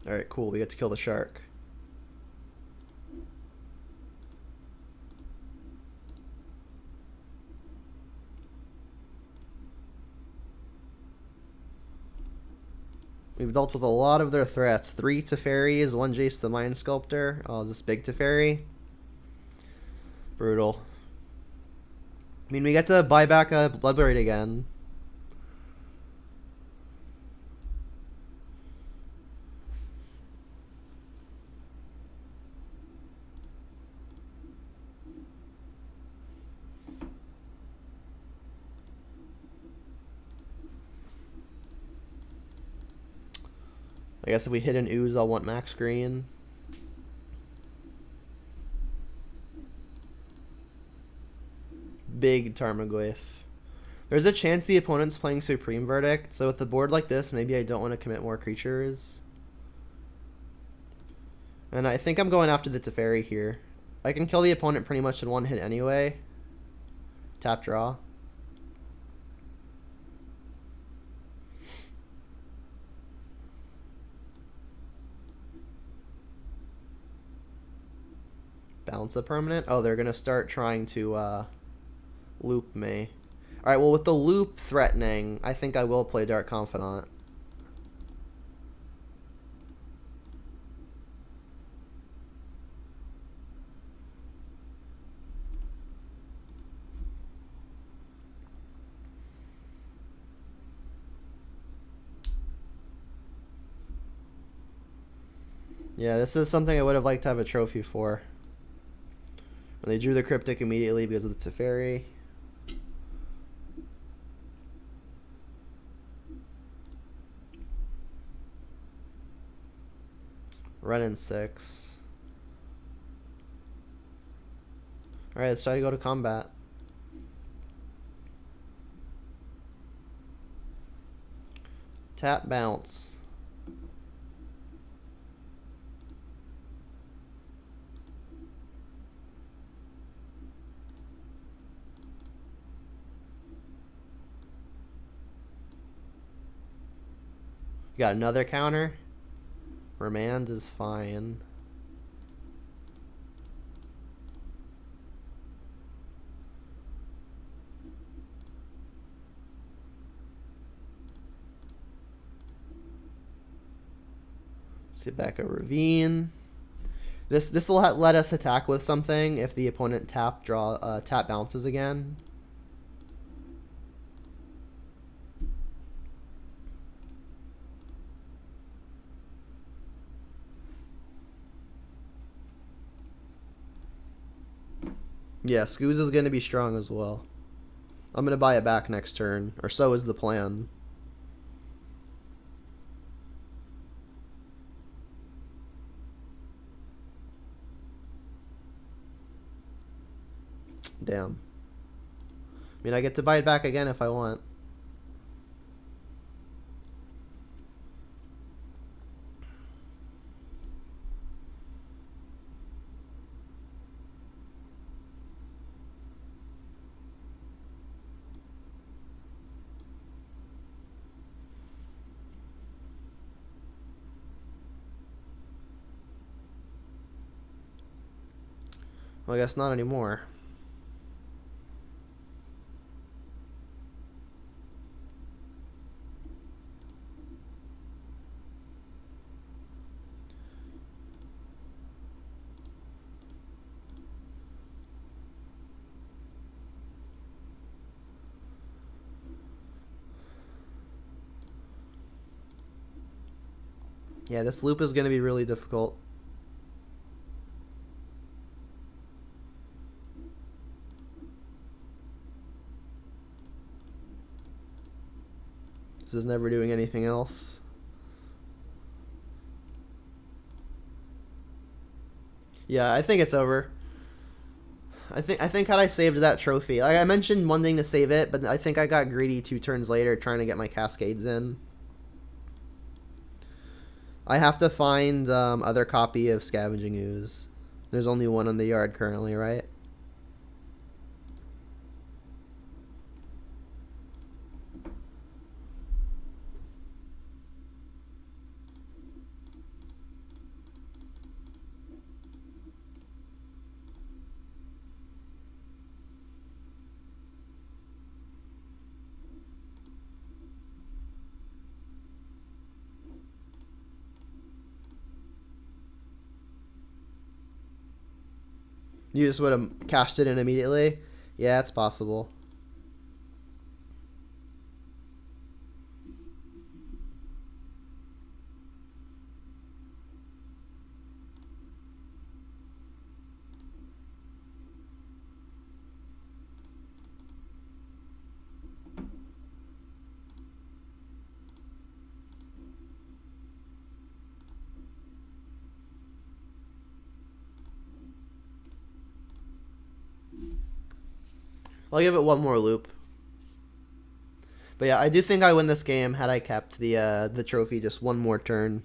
Alright, cool. We get to kill the shark. We've dealt with a lot of their threats. 3 Teferis, 1 Jace the Mind Sculptor. Oh, is this big Teferi? Brutal. I mean, we get to buy back a Bloodbraid again. I guess if we hit an ooze, I'll want max green. Big Tarmogoyf. There's a chance the opponent's playing Supreme Verdict, so with a board like this, maybe I don't want to commit more creatures. And I think I'm going after the Teferi here. I can kill the opponent pretty much in one hit anyway. Tap draw. Bounce a permanent? Oh, they're going to start trying to loop me. Alright, well with the loop threatening, I think I will play Dark Confidant. Yeah, this is something I would have liked to have a trophy for. And they drew the Cryptic immediately because of the Teferi. Run in 6. Alright, let's try to go to combat. Tap bounce. Got another counter. Remand is fine. Let's get back a Ravine. This will let us attack with something if the opponent tap bounces again. Yeah, Scooz is going to be strong as well. I'm going to buy it back next turn, or so is the plan. Damn. I mean, I get to buy it back again if I want. Well, I guess not anymore. Yeah, this loop is going to be really difficult. This is never doing anything else. Yeah, I think it's over. I think had I saved that trophy, like I mentioned wanting to save it, but I think I got greedy 2 turns later trying to get my cascades in. I have to find other copy of Scavenging Ooze. There's only one in the yard currently, right? You just would have cashed it in immediately? Yeah, it's possible. I'll give it one more loop. But yeah, I do think I win this game had I kept the trophy just one more turn.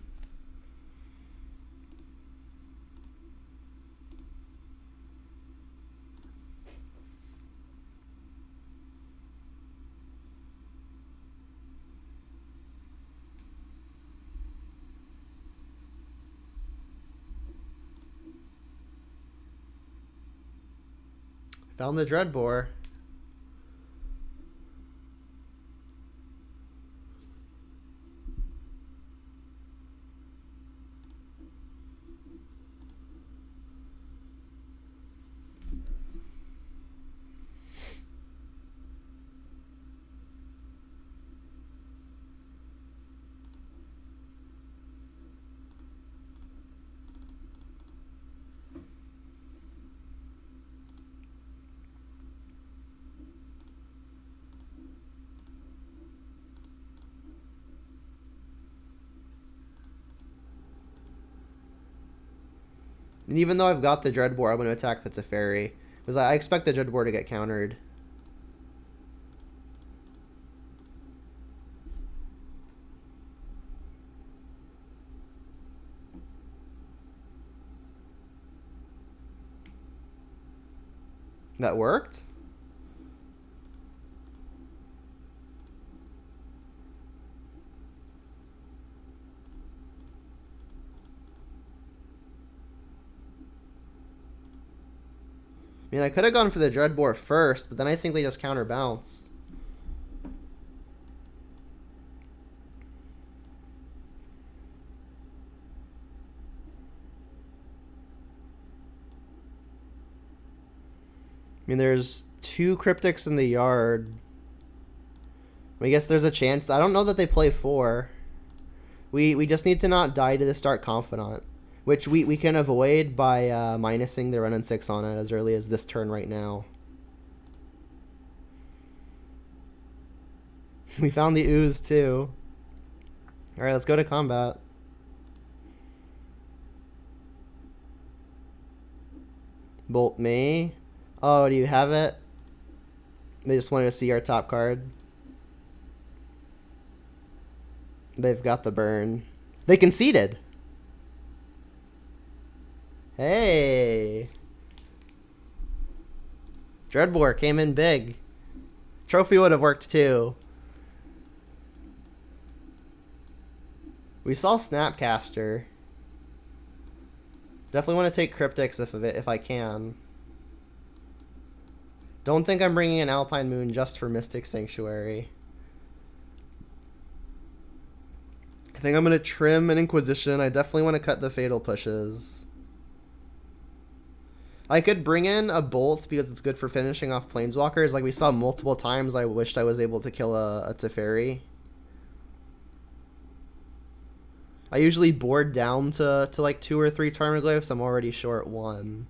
Found the Dreadbore. And even though I've got the Dreadbore, I'm going to attack the Teferi. Because I expect the Dreadbore to get countered. That worked? I mean, I could have gone for the Dreadbore first, but then I think they just counterbounce. I mean, there's 2 Cryptics in the yard. I guess there's a chance. I don't know that they play 4. We just need to not die to the Stark Confidant, which we can avoid by minusing the run and 6 on it as early as this turn right now. We found the Ooze too. Alright, let's go to combat. Bolt me. Oh, do you have it? They just wanted to see our top card. They've got the burn. They conceded. Hey. Dreadbore came in big. Trophy would have worked too. We saw Snapcaster. Definitely want to take Cryptics if I can. Don't think I'm bringing an Alpine Moon just for Mystic Sanctuary. I think I'm going to trim an Inquisition. I definitely want to cut the Fatal Pushes. I could bring in a Bolt because it's good for finishing off Planeswalkers. Like we saw multiple times, I wished I was able to kill a Teferi. I usually board down to like 2 or 3 Tarmogoyfs. I'm already short 1.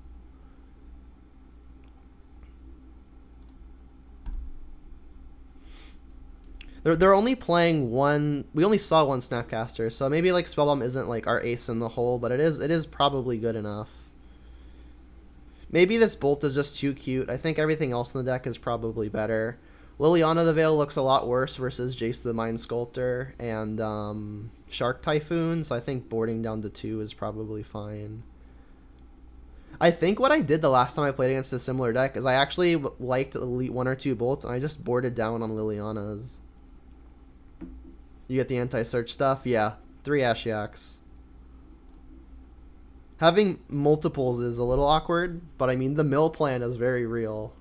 They're only playing 1. We only saw 1 Snapcaster, so maybe like Spellbomb isn't like our ace in the hole, but it is probably good enough. Maybe this Bolt is just too cute. I think everything else in the deck is probably better. Liliana the Veil looks a lot worse versus Jace the Mind Sculptor and Shark Typhoon, so I think boarding down to 2 is probably fine. I think what I did the last time I played against a similar deck is I actually liked Elite 1 or 2 Bolts, and I just boarded down on Liliana's. You get the anti-search stuff? Yeah, 3 Ashiaks. Having multiples is a little awkward, but I mean, the mill plan is very real.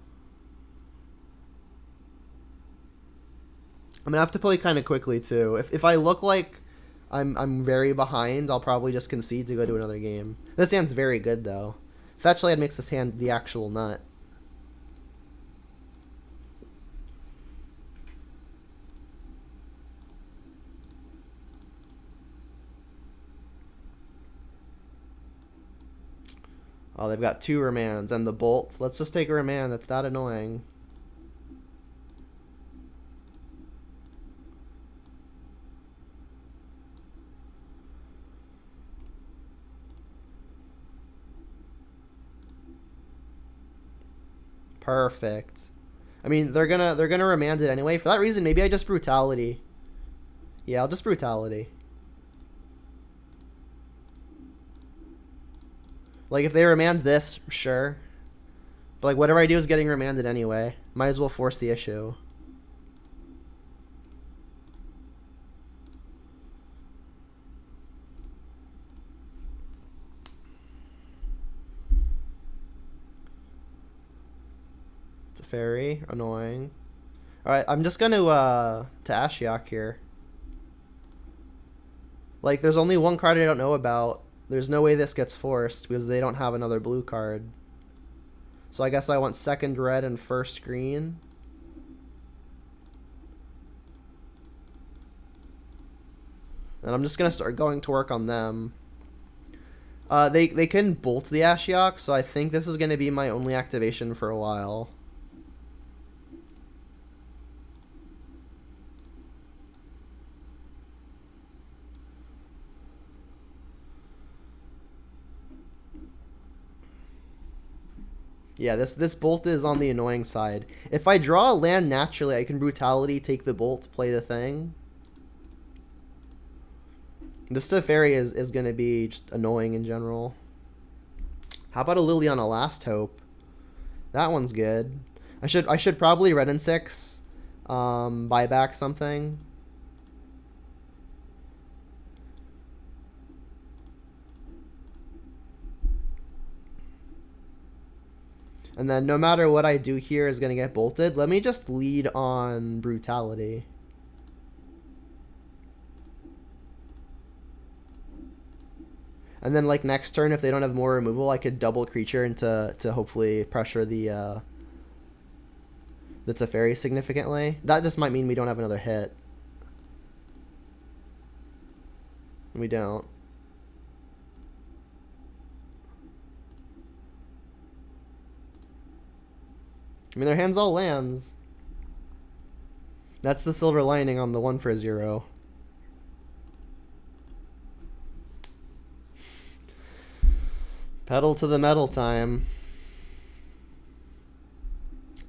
I'm gonna have to play kind of quickly too. If I look like I'm very behind, I'll probably just concede to go to another game. This hand's very good though. Fetch Land makes this hand the actual nut. Oh, they've got 2 Remands and the Bolt. Let's just take a Remand. That's that annoying. Perfect. I mean, they're gonna remand it anyway. For that reason, maybe I just Brutality. Yeah, I'll just Brutality. Like, if they remand this, sure. But, like, whatever I do is getting remanded anyway. Might as well force the issue. It's a fairy. Annoying. Alright, I'm just going to Ashiok here. Like, there's only one card I don't know about. There's no way this gets forced because they don't have another blue card. So I guess I want second red and first green. And I'm just going to start going to work on them. They can bolt the Ashiok, so I think this is going to be my only activation for a while. Yeah, this Bolt is on the annoying side. If I draw a land naturally, I can Brutality, take the Bolt, play the thing. This Teferi is going to be just annoying in general. How about a Liliana Last Hope? That one's good. I should probably red and 6, buy back something. And then no matter what I do here is going to get bolted. Let me just lead on Brutality. And then, like, next turn, if they don't have more removal, I could double creature into to hopefully pressure the Teferi significantly. That just might mean we don't have another hit. We don't. I mean, their hand's all lands. That's the silver lining on the 1 for 0. Pedal to the metal time.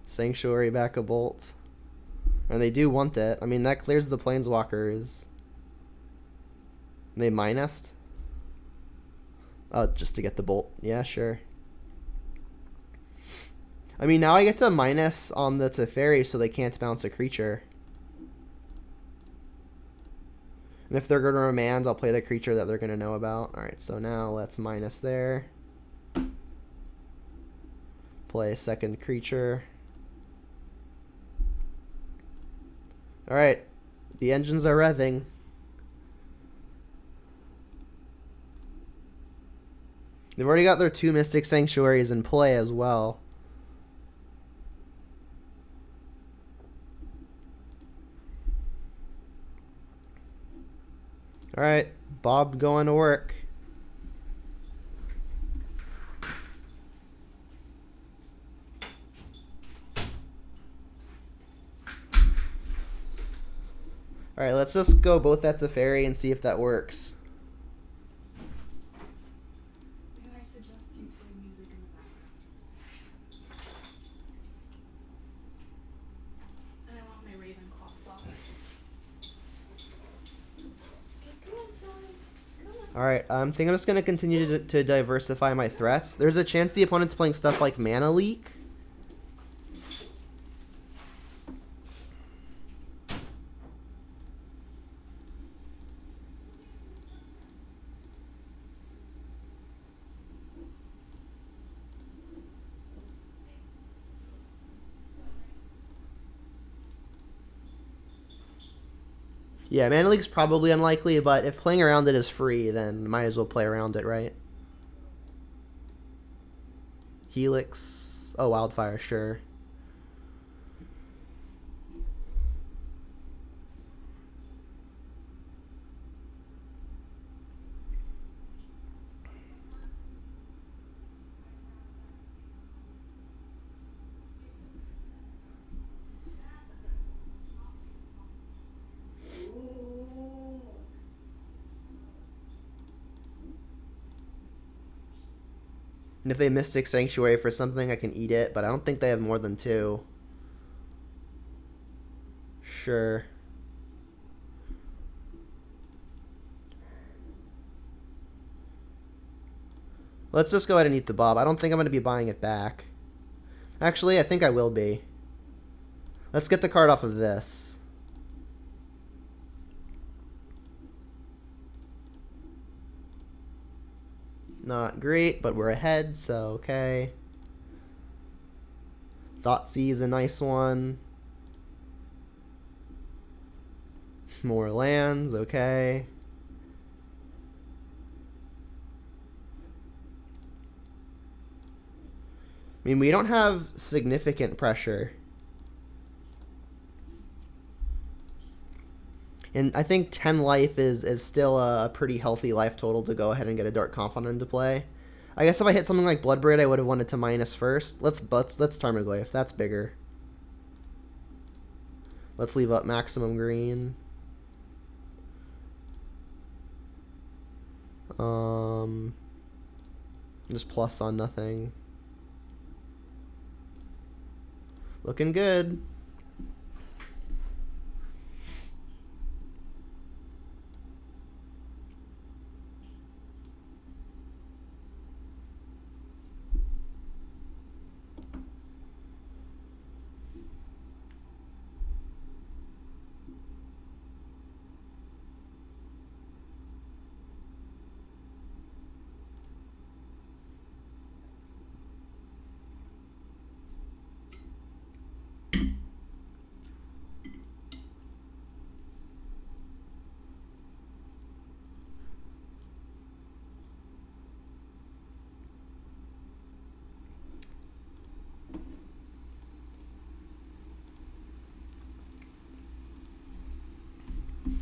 Sanctuary back a Bolt. And they do want it. I mean, that clears the Planeswalkers. They minused? Oh, just to get the Bolt. Yeah, sure. I mean, now I get to minus on the Teferi so they can't bounce a creature. And if they're going to remand, I'll play the creature that they're going to know about. Alright, so now let's minus there. Play a second creature. Alright, the engines are revving. They've already got their 2 Mystic Sanctuaries in play as well. Alright, Bob going to work. Alright, let's just go both at Teferi and see if that works. Can I suggest you play music in the background? Alright, I think I'm just going to continue to diversify my threats. There's a chance the opponent's playing stuff like Mana Leak. Yeah, Mana Leak's probably unlikely, but if playing around it is free, then might as well play around it, right? Helix. Oh, Wildfire, sure. And if they Mystic Sanctuary for something, I can eat it, but I don't think they have more than 2. Sure. Let's just go ahead and eat the Bob. I don't think I'm going to be buying it back. Actually, I think I will be. Let's get the card off of this. Not great, but we're ahead, so okay. Thoughtseize is a nice one. More lands, okay. I mean, we don't have significant pressure. And I think 10 life is still a pretty healthy life total to go ahead and get a Dark Confidant into play. I guess if I hit something like Bloodbraid, I would have wanted to minus first. Let's Tarmogoyf. That's bigger. Let's leave up maximum green. Just plus on nothing. Looking good.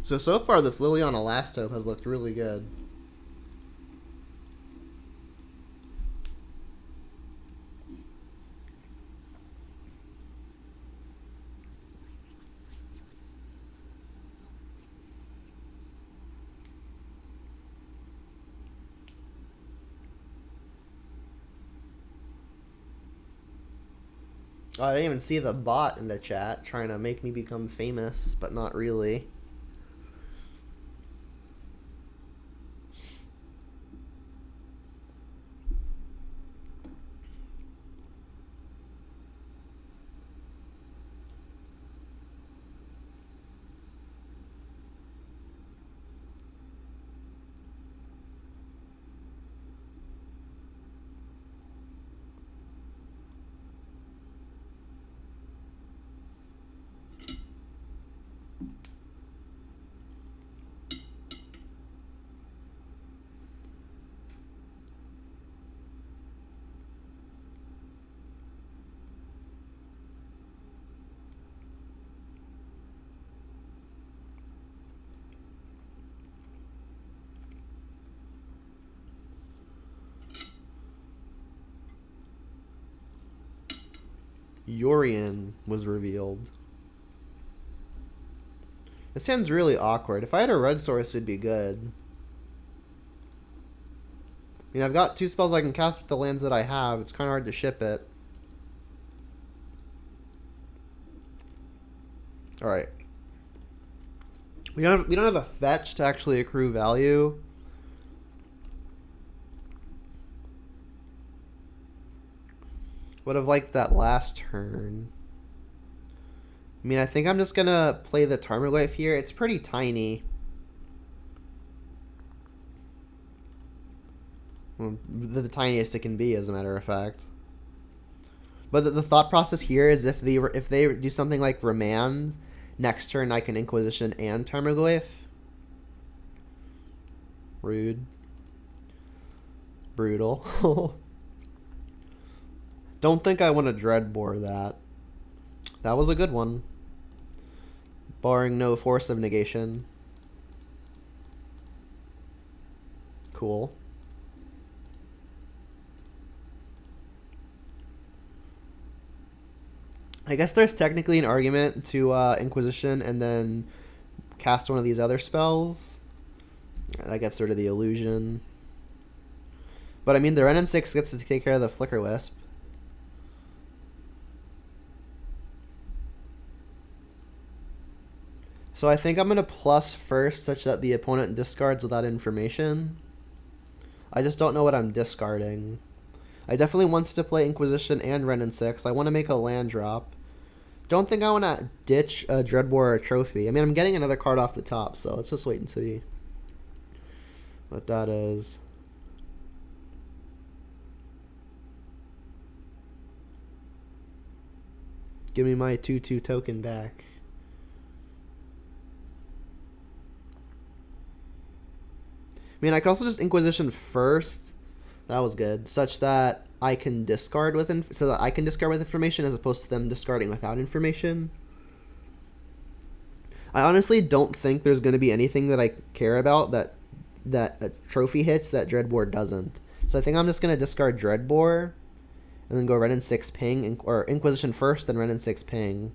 So far this Liliana Lasthope has looked really good. Oh, I didn't even see the bot in the chat trying to make me become famous, but not really. Yorion was revealed. This hand's really awkward. If I had a red source, it'd be good. I mean, I've got 2 spells I can cast with the lands that I have. It's kind of hard to ship it. Alright. We don't have a fetch to actually accrue value. Would have liked that last turn. I mean, I think I'm just gonna play the Tarmogoyf here. It's pretty tiny. Well, the tiniest it can be, as a matter of fact. But the thought process here is if they do something like Remand, next turn I can Inquisition and Tarmogoyf. Rude. Brutal. Don't think I want to Dreadbore that. That was a good one. Barring no Force of Negation. Cool. I guess there's technically an argument to Inquisition and then cast one of these other spells. That gets rid of the illusion. But I mean, the Wrenn and 6 gets to take care of the Flicker Wisp. So I think I'm going to plus first such that the opponent discards without information. I just don't know what I'm discarding. I definitely want to play Inquisition and Wrenn and 6. I want to make a land drop. Don't think I want to ditch a Dreadbore or a Trophy. I mean, I'm getting another card off the top, so let's just wait and see what that is. Give me my 2/2 token back. I mean, I could also just Inquisition first. That was good. Such that I can discard with information as opposed to them discarding without information. I honestly don't think there's going to be anything that I care about that a Trophy hits that Dreadbore doesn't. So I think I'm just going to discard Dreadbore and then go Wrenn and 6 ping, or Inquisition first, then Wrenn and 6 ping.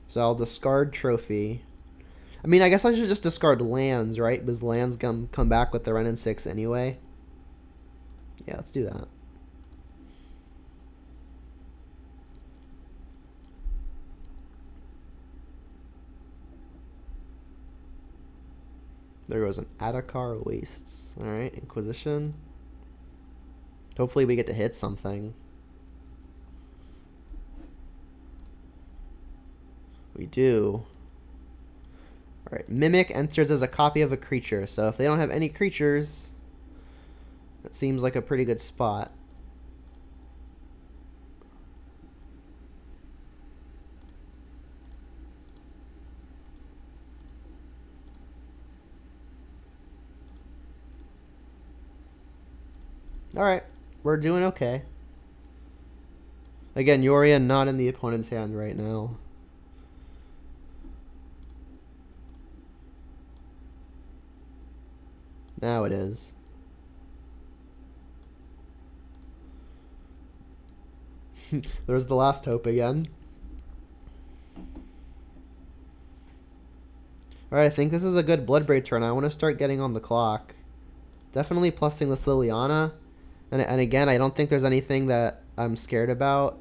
So I'll discard Trophy. I mean, I guess I should just discard lands, right? Because lands come back with the Wrenn and 6 anyway. Yeah, let's do that. There goes an Adakar Wastes. Alright, Inquisition. Hopefully we get to hit something. We do. Alright, Mimic enters as a copy of a creature. So if they don't have any creatures, that seems like a pretty good spot. Alright, we're doing okay. Again, Yorion not in the opponent's hand right now. Now it is. There's the last hope again. Alright, I think this is a good Bloodbraid turn. I want to start getting on the clock. Definitely plussing this Liliana. And again, I don't think there's anything that I'm scared about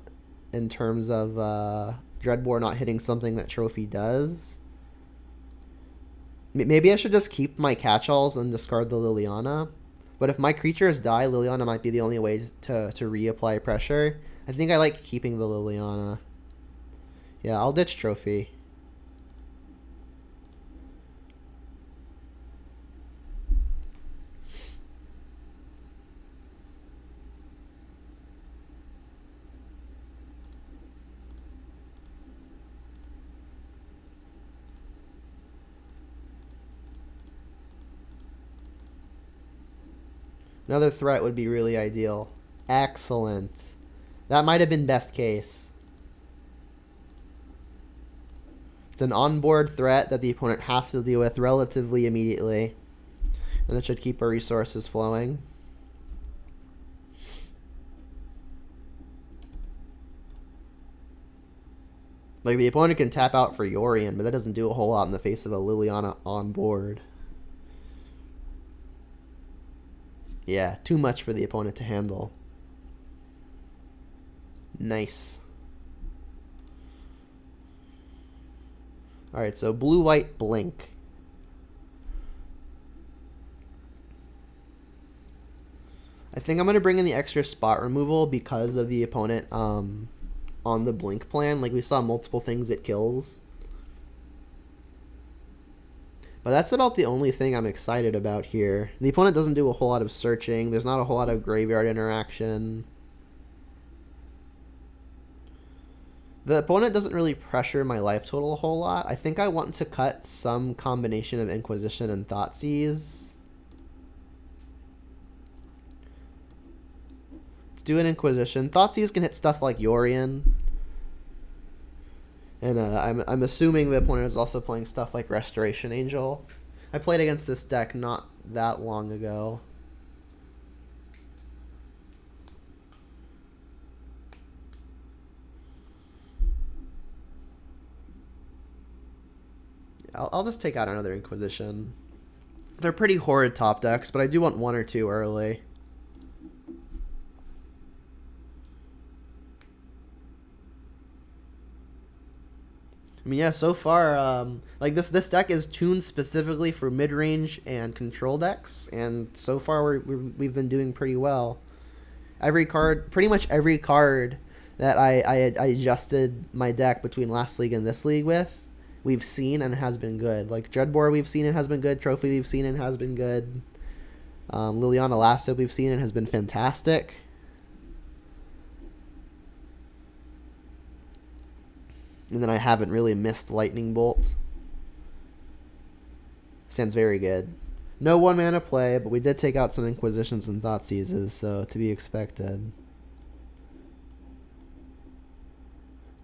in terms of Dreadbore not hitting something that Trophy does. Maybe I should just keep my catch-alls and discard the Liliana. But if my creatures die, Liliana might be the only way to reapply pressure. I think I like keeping the Liliana. Yeah, I'll ditch Trophy. Another threat would be really ideal. Excellent. That might have been best case. It's an onboard threat that the opponent has to deal with relatively immediately. And it should keep our resources flowing. Like, the opponent can tap out for Yorion, but that doesn't do a whole lot in the face of a Liliana on board. Yeah, too much for the opponent to handle. Nice. Alright, so blue-white blink. I think I'm going to bring in the extra spot removal because of the opponent on the blink plan. Like, we saw multiple things it kills. But that's about the only thing I'm excited about here. The opponent doesn't do a whole lot of searching. There's not a whole lot of graveyard interaction. The opponent doesn't really pressure my life total a whole lot. I think I want to cut some combination of Inquisition and Thoughtseize. Let's do an Inquisition. Thoughtseize can hit stuff like Yorion. And I'm assuming the opponent is also playing stuff like Restoration Angel. I played against this deck not that long ago. I'll just take out another Inquisition. They're pretty horrid top decks, but I do want one or two early. I mean, yeah, so far, like this deck is tuned specifically for mid-range and control decks, and so far we've been doing pretty well. Every card, pretty much every card that I adjusted my deck between last league and this league with, we've seen and has been good. Like Dreadbore we've seen and has been good. Trophy we've seen and has been good. Liliana Lasso we've seen and has been fantastic. And then I haven't really missed Lightning Bolt. Stands very good. No 1-mana play, but we did take out some Inquisitions and Thoughtseizes, so to be expected.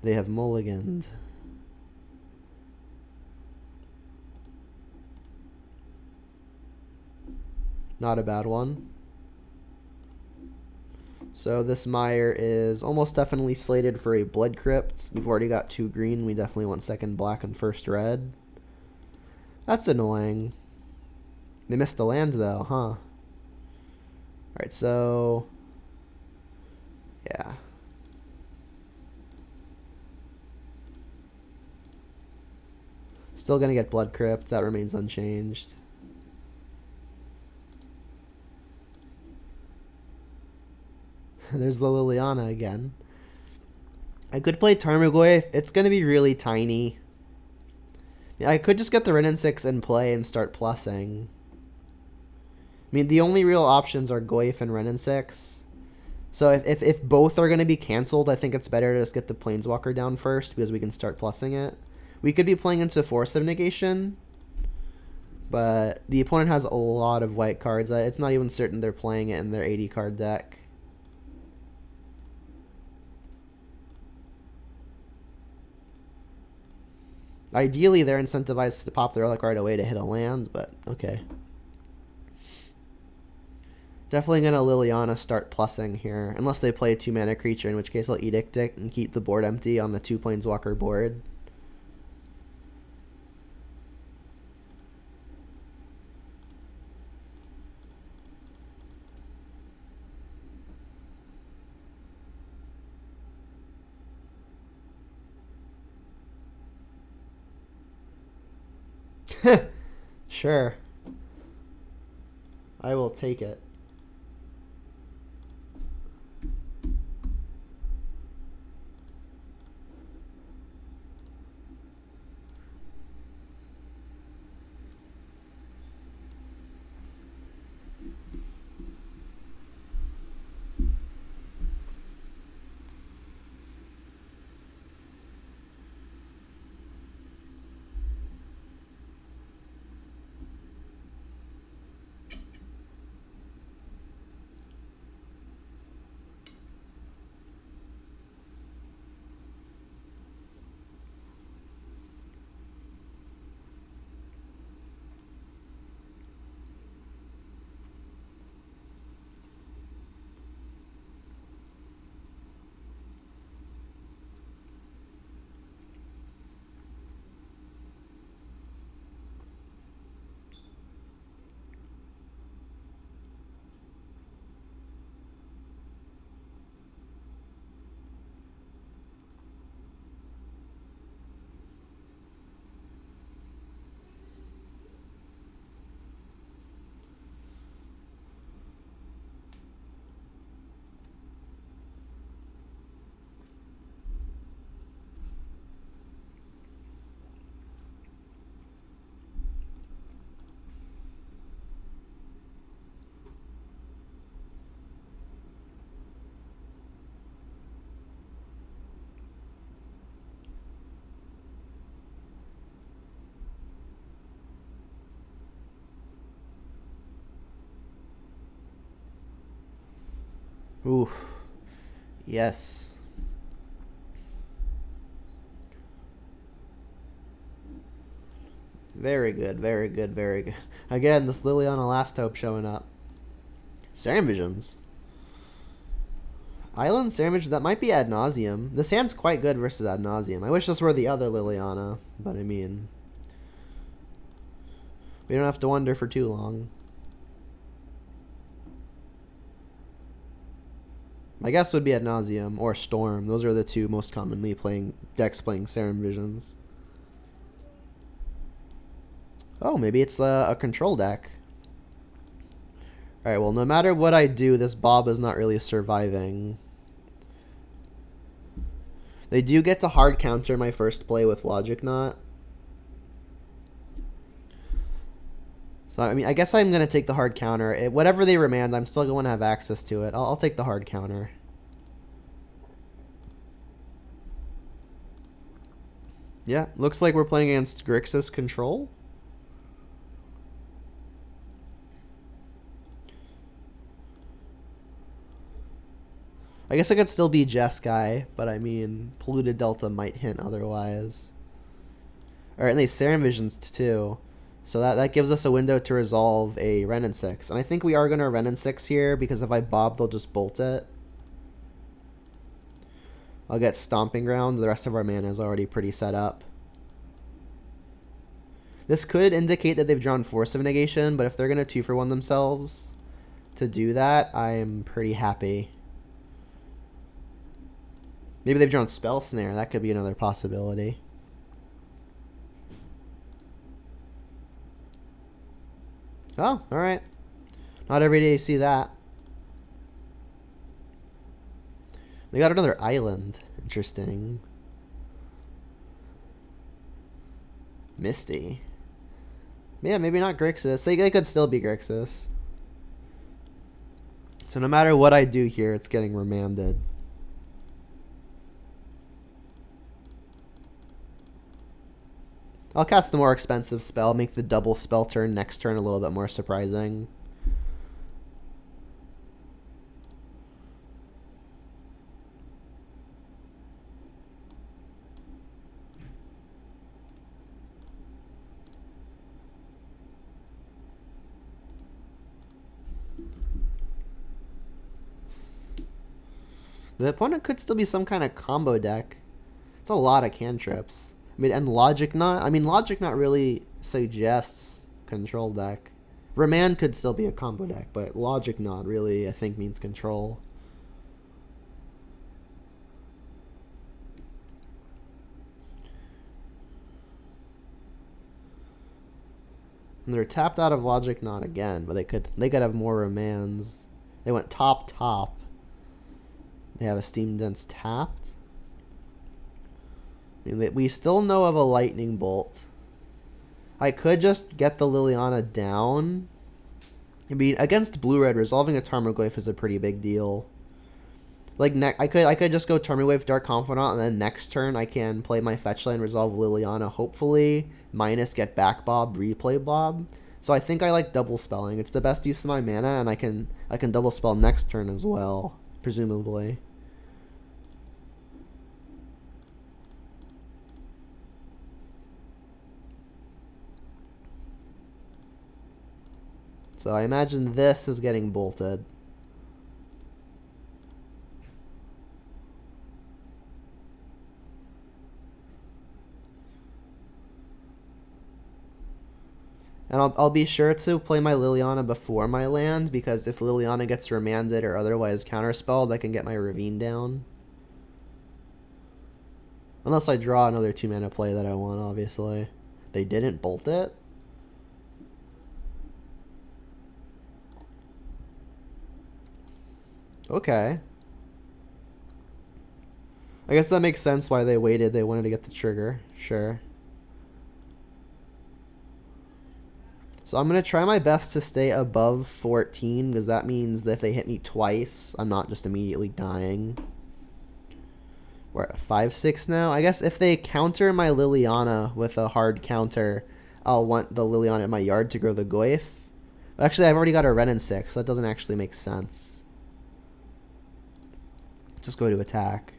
They have mulliganed. Not a bad one. So this Mire is almost definitely slated for a Blood Crypt. We've already got 2 green. We definitely want second black and first red. That's annoying. They missed the land though, huh? Alright, so... yeah. Still gonna get Blood Crypt. That remains unchanged. There's the Liliana again. I could play Tarmogoyf. It's going to be really tiny. I could just get the Renin 6 in play and start plussing. I mean, the only real options are Goyf and Renin 6. So if both are going to be cancelled, I think it's better to just get the Planeswalker down first because we can start plussing it. We could be playing into Force of Negation, but the opponent has a lot of white cards. It's not even certain they're playing it in their 80-card deck. Ideally, they're incentivized to pop the relic right away to hit a land, but okay. Definitely going to Liliana start plussing here, unless they play a 2-mana creature, in which case I'll Edict it and keep the board empty on the 2 Planeswalker board. Sure. I will take it. Ooh. Yes. Very good, very good, very good. Again, this Liliana Last Hope showing up. Serum Visions. Island Serum Visions, that might be Ad Nauseam. This hand's quite good versus Ad Nauseam. I wish this were the other Liliana, but I mean, we don't have to wonder for too long. My guess would be Ad Nauseam or Storm. Those are the two most commonly playing decks playing Serum Visions. Oh, maybe it's a control deck. Alright, well, no matter what I do, this Bob is not really surviving. They do get to hard counter my first play with Logic Knot. So, I mean, I guess I'm going to take the hard counter. Whatever they remand, I'm still going to have access to it. I'll take the hard counter. Yeah, looks like we're playing against Grixis Control. I guess I could still be Jeskai, but I mean, Polluted Delta might hint otherwise. Alright, and they Serum Visions too. So that gives us a window to resolve a Wrenn and 6. And I think we are going to Wrenn and 6 here, because if I Bob, they'll just bolt it. I'll get Stomping Ground. The rest of our mana is already pretty set up. This could indicate that they've drawn Force of Negation, but if they're going to 2-for-1 themselves to do that, I'm pretty happy. Maybe they've drawn Spell Snare. That could be another possibility. Oh, alright. Not every day you see that. They got another island. Interesting. Misty. Yeah, maybe not Grixis. They could still be Grixis. So no matter what I do here, it's getting remanded. I'll cast the more expensive spell, make the double spell turn next turn a little bit more surprising. The opponent could still be some kind of combo deck. It's a lot of cantrips. I mean, and Logic Knot. I mean, Logic Knot really suggests control deck. Remand could still be a combo deck, but Logic Knot really, I think, means control. And they're tapped out of Logic Knot again, but they could have more remands. They went top. They have a Steam Dense tapped. I mean, we still know of a Lightning Bolt. I could just get the Liliana down. I mean, against Blue-Red, resolving a Tarmogoyf is a pretty big deal. Like, I could just go Tarmogoyf, Dark Confidant, and then next turn I can play my fetch land, resolve Liliana, hopefully, minus get back Bob, replay Bob. So I think I like double spelling. It's the best use of my mana, and I can double spell next turn as well, presumably. So I imagine this is getting bolted. And I'll be sure to play my Liliana before my land, because if Liliana gets remanded or otherwise counterspelled, I can get my Ravine down. Unless I draw another 2-mana play that I want, obviously. They didn't bolt it? Okay. I guess that makes sense why they waited. They wanted to get the trigger. Sure. So I'm going to try my best to stay above 14, because that means that if they hit me twice, I'm not just immediately dying. We're at 5-6 now. I guess if they counter my Liliana with a hard counter, I'll want the Liliana in my yard to grow the Goyf. Actually, I've already got a Wrenn and 6. So that doesn't actually make sense. Just go to attack.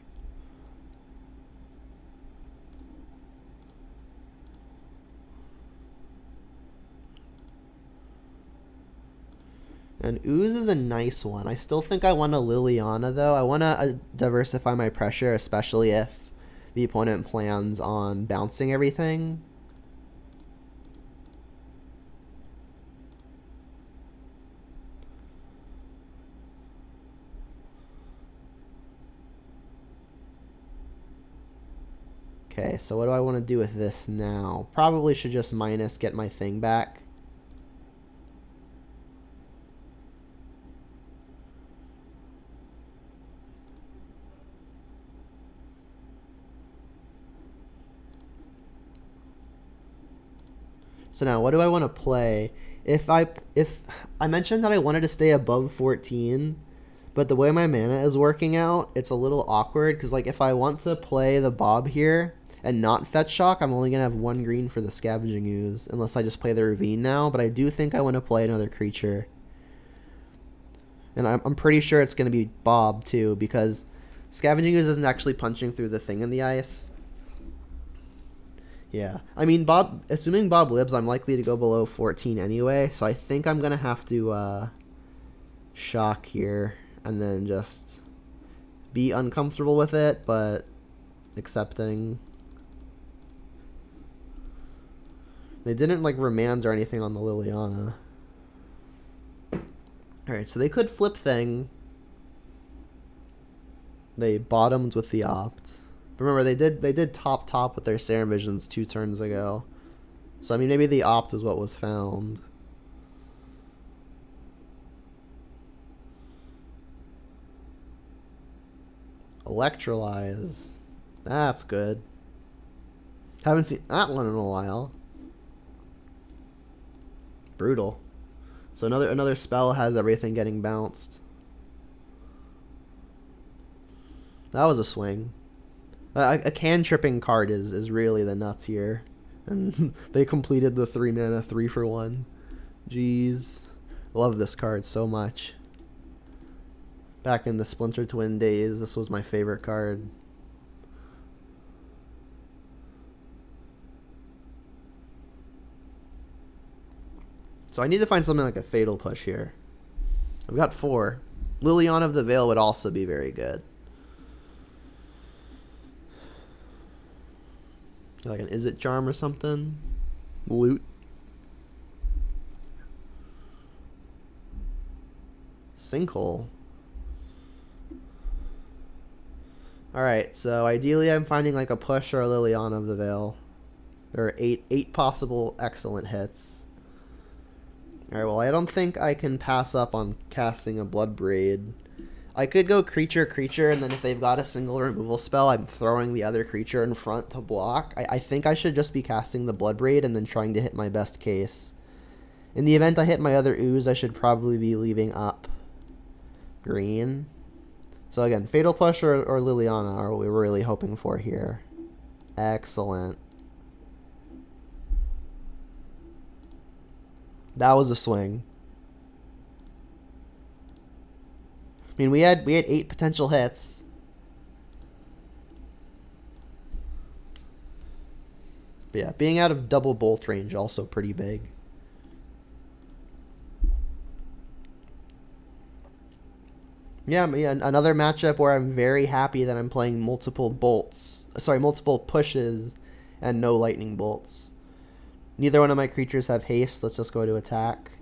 And Ooze is a nice one. I still think I want a Liliana, though. I want to diversify my pressure, especially if the opponent plans on bouncing everything. Okay, so what do I want to do with this now? Probably should just minus, get my thing back. So now, what do I want to play? If I mentioned that I wanted to stay above 14, but the way my mana is working out, it's a little awkward because like if I want to play the Bob here and not fetch shock, I'm only gonna have 1 green for the Scavenging Ooze unless I just play the Ravine now. But I do think I want to play another creature, and I'm pretty sure it's gonna be Bob too because Scavenging Ooze isn't actually punching through the thing in the ice. Yeah, I mean, Bob, assuming Bob lives, I'm likely to go below 14 anyway, so I think I'm going to have to shock here and then just be uncomfortable with it, but accepting. They didn't, like, remand or anything on the Liliana. Alright, so they could flip thing. They bottomed with the opt. Remember, they did top with their Serum Visions 2 turns ago. So, I mean, maybe the opt is what was found. Electrolyze. That's good. Haven't seen that one in a while. Brutal. So another spell has everything getting bounced. That was a swing. A can-tripping card is really the nuts here. And they completed the 3 mana 3-for-1. Jeez. Love this card so much. Back in the Splinter Twin days, this was my favorite card. So I need to find something like a Fatal Push here. I've got 4. Liliana of the Veil would also be very good. Like an Izzet Charm or something. Loot. Sinkhole. Alright, so ideally I'm finding like a push or a Liliana of the Veil. There are 8 possible excellent hits. Alright, well I don't think I can pass up on casting a Bloodbraid. I could go creature, and then if they've got a single removal spell, I'm throwing the other creature in front to block. I think I should just be casting the Bloodbraid and then trying to hit my best case. In the event I hit my other Ooze, I should probably be leaving up green. So again, Fatal Push or Liliana are what we were really hoping for here. Excellent. That was a swing. I mean, we had 8 potential hits. But yeah, being out of double bolt range also pretty big. Yeah, another matchup where I'm very happy that I'm playing multiple pushes and no lightning bolts. Neither one of my creatures have haste. Let's just go to attack.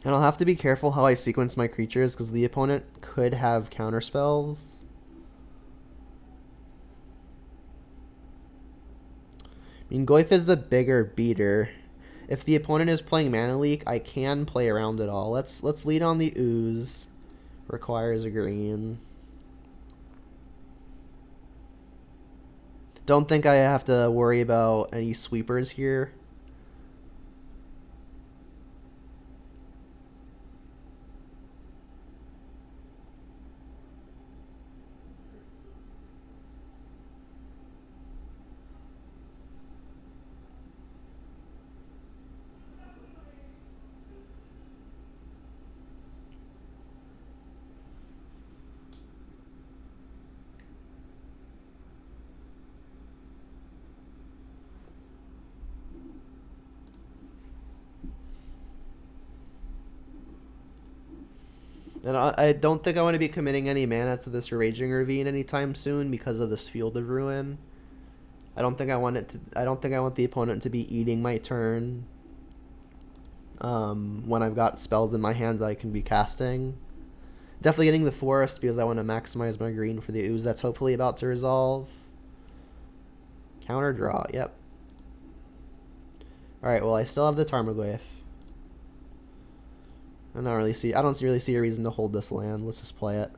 And I'll have to be careful how I sequence my creatures because the opponent could have counter spells. I mean, Goyf is the bigger beater. If the opponent is playing Mana Leak, I can play around it all. Let's lead on the Ooze. Requires a green. Don't think I have to worry about any sweepers here. And I don't think I want to be committing any mana to this Raging Ravine anytime soon because of this Field of Ruin. I don't think I want it to. I don't think I want the opponent to be eating my turn. When I've got spells in my hand that I can be casting. Definitely getting the Forest because I want to maximize my green for the ooze that's hopefully about to resolve. Counter draw. Yep. All right. Well, I still have the Tarmogoyf. I don't really see a reason to hold this land. Let's just play it.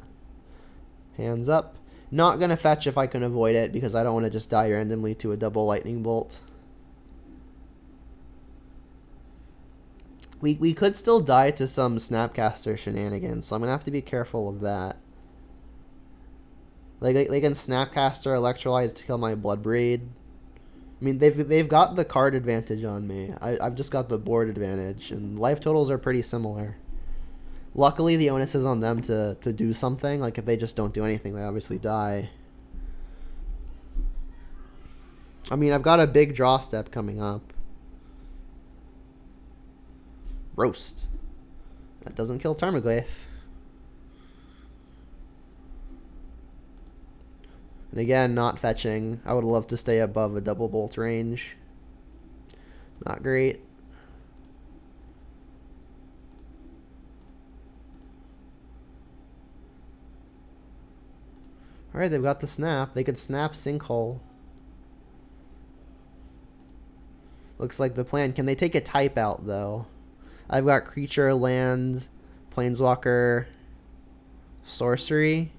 Hands up. Not gonna fetch if I can avoid it because I don't want to just die randomly to a double lightning bolt. We could still die to some Snapcaster shenanigans, so I'm gonna have to be careful of that. Like they can Snapcaster Electrolyze to kill my Bloodbraid. I mean they've got the card advantage on me. I've just got the board advantage, and life totals are pretty similar. Luckily, the onus is on them to do something. Like, if they just don't do anything, they obviously die. I mean, I've got a big draw step coming up. Roast. That doesn't kill Tarmogoyf. And again, not fetching. I would love to stay above a double bolt range. Not great. Alright, they've got the snap. They could snap Sinkhole. Looks like the plan. Can they take a type out, though? I've got creature, land, planeswalker, sorcery.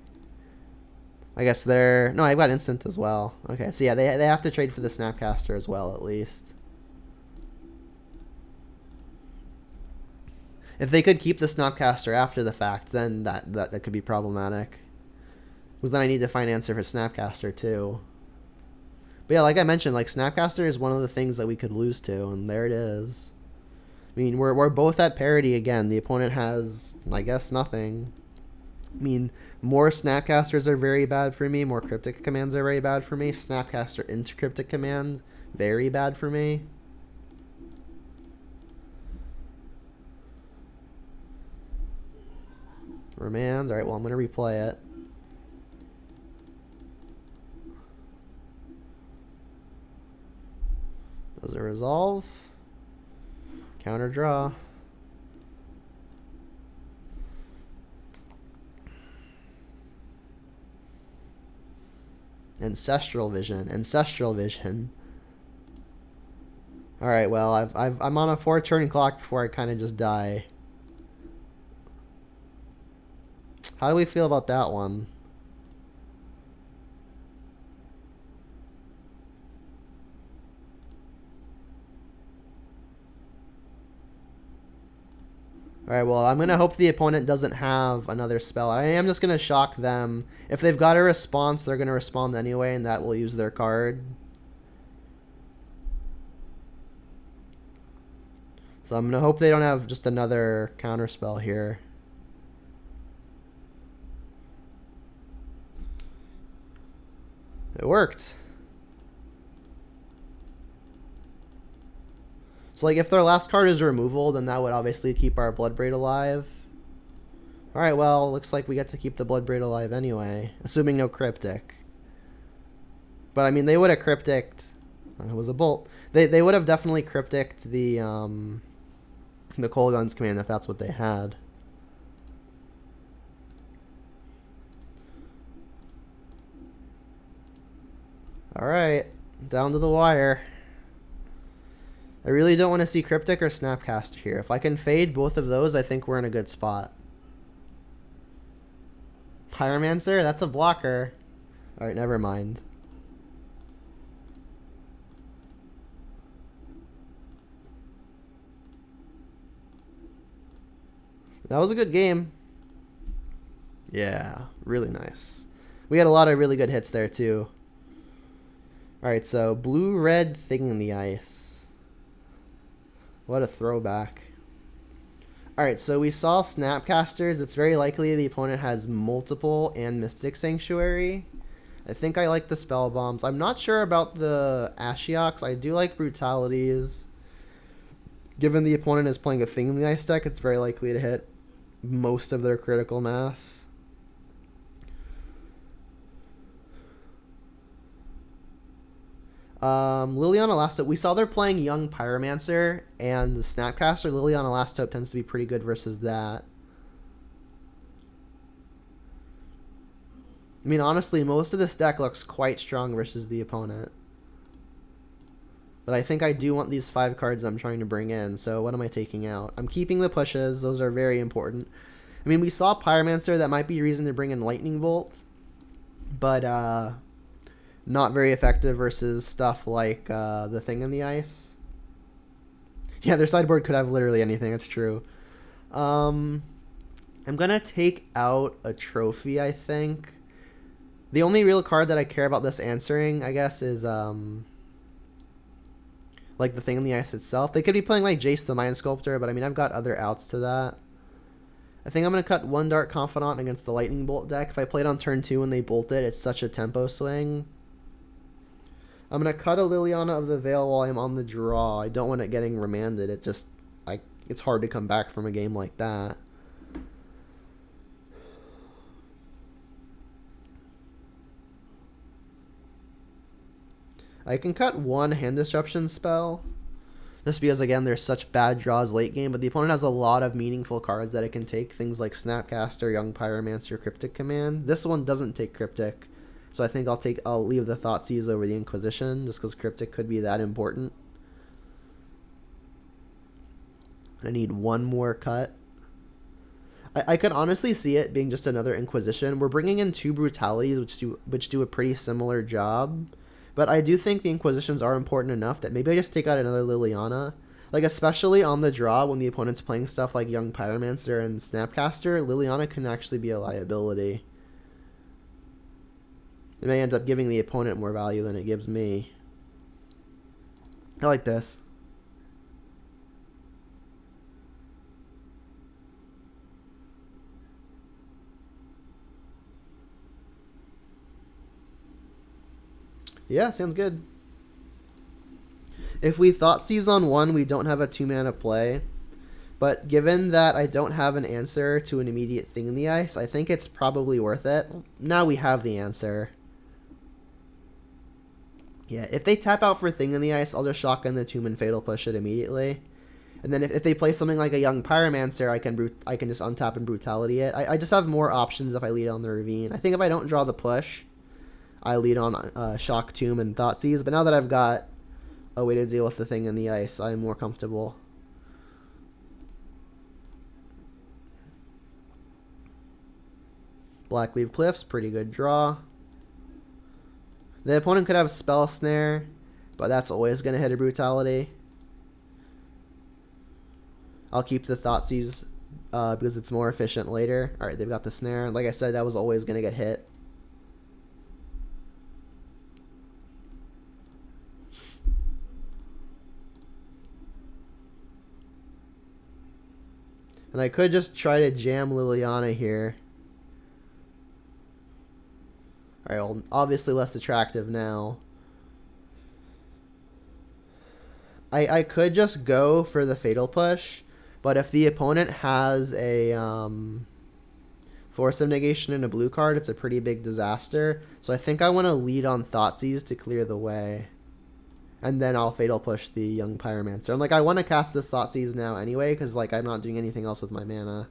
I guess they're... No, I've got instant as well. Okay, so yeah, they have to trade for the Snapcaster as well, at least. If they could keep the Snapcaster after the fact, then that could be problematic. Because then I need to find an answer for Snapcaster too. But yeah, like I mentioned, like Snapcaster is one of the things that we could lose to, and there it is. I mean, we're both at parity again. The opponent has, I guess, nothing. I mean, more Snapcasters are very bad for me. More Cryptic Commands are very bad for me. Snapcaster into Cryptic Command, very bad for me. Remand. Alright, well, I'm going to replay it. Does it resolve? Counter draw. Ancestral Vision. Ancestral Vision. Alright, well, I'm on a 4-turn clock before I kind of just die. How do we feel about that one? Alright, well, I'm going to hope the opponent doesn't have another spell. I am just going to shock them. If they've got a response, they're going to respond anyway, and that will use their card. So I'm going to hope they don't have just another counter spell here. It worked. So, like, if their last card is removal, then that would obviously keep our Bloodbraid alive. Alright, well, looks like we get to keep the Bloodbraid alive anyway. Assuming no Cryptic. But, I mean, they would have Crypticed... It was a Bolt. They would have definitely Crypticed the Cold Guns command if that's what they had. Alright, down to the wire. I really don't want to see Cryptic or Snapcaster here. If I can fade both of those, I think we're in a good spot. Pyromancer? That's a blocker. Alright, never mind. That was a good game. Yeah, really nice. We had a lot of really good hits there, too. Alright, so blue-red Thing in the Ice. What a throwback. Alright, so we saw Snapcasters. It's very likely the opponent has multiple and Mystic Sanctuary. I think I like the Spell Bombs. I'm not sure about the Ashioks. I do like Brutalities. Given the opponent is playing a Thing in the Ice deck, it's very likely to hit. most of their critical mass. Liliana Last Hope. We saw they're playing Young Pyromancer and the Snapcaster. Liliana Last Hope tends to be pretty good versus that. I mean, honestly, most of this deck looks quite strong versus the opponent. But I think I do want these 5 cards I'm trying to bring in, so what am I taking out? I'm keeping the pushes. Those are very important. I mean, we saw Pyromancer. That might be a reason to bring in Lightning Bolt. But, not very effective versus stuff like the Thing in the Ice. Yeah, their sideboard could have literally anything. That's true. I'm going to take out a trophy, I think. The only real card that I care about this answering, I guess, is like the Thing in the Ice itself. They could be playing like Jace the Mind Sculptor, but I mean, I've got other outs to that. I think I'm going to cut 1 Dark Confidant against the Lightning Bolt deck. If I played on turn 2 and they bolted, it's such a tempo swing. I'm going to cut a Liliana of the Veil while I'm on the draw. I don't want it getting remanded. It's hard to come back from a game like that. I can cut 1 Hand Disruption spell, just because, again, there's such bad draws late game, but the opponent has a lot of meaningful cards that it can take, things like Snapcaster, Young Pyromancer, Cryptic Command. This one doesn't take Cryptic, so I think I'll leave the Thoughtseize over the Inquisition, just because Cryptic could be that important. I need 1 more cut. I could honestly see it being just another Inquisition. We're bringing in 2 Brutalities, which do a pretty similar job. But I do think the Inquisitions are important enough that maybe I just take out another Liliana. Like, especially on the draw when the opponent's playing stuff like Young Pyromancer and Snapcaster, Liliana can actually be a liability. It may end up giving the opponent more value than it gives me. I like this. Yeah, sounds good. If we Thoughtseize on 1, we don't have a 2-mana play. But given that I don't have an answer to an immediate Thing in the Ice, I think it's probably worth it. Now we have the answer. Yeah, if they tap out for Thing in the Ice, I'll just shotgun the Tomb and Fatal Push it immediately. And then if they play something like a Young Pyromancer, I can just untap and Brutality it. I just have more options if I lead on the Ravine. I think if I don't draw the push, I lead on Shock Tomb and Thoughtseize, but now that I've got a way to deal with the Thing in the Ice, I'm more comfortable. Blackleaf Cliffs, pretty good draw. The opponent could have Spell Snare, but that's always going to hit a Brutality. I'll keep the Thoughtseize because it's more efficient later. Alright, they've got the Snare. Like I said, that was always going to get hit. And I could just try to jam Liliana here. Alright, well, obviously less attractive now. I could just go for the Fatal Push, but if the opponent has a Force of Negation and a blue card, it's a pretty big disaster. So I think I want to lead on Thoughtseize to clear the way. And then I'll Fatal Push the Young Pyromancer. I'm like, I want to cast this Thoughtseize now anyway, because like I'm not doing anything else with my mana.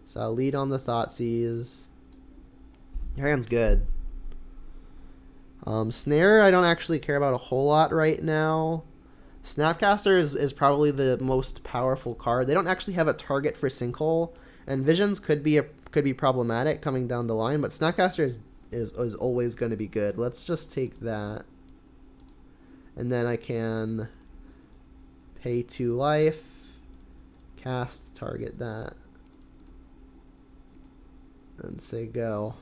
So I'll lead on the Thoughtseize. Your hand's good. Snare, I don't actually care about a whole lot right now. Snapcaster is probably the most powerful card. They don't actually have a target for Sinkhole, and Visions could be problematic coming down the line, but Snapcaster is always going to be good. Let's just take that. And then I can pay 2 life, cast, target that, and say go.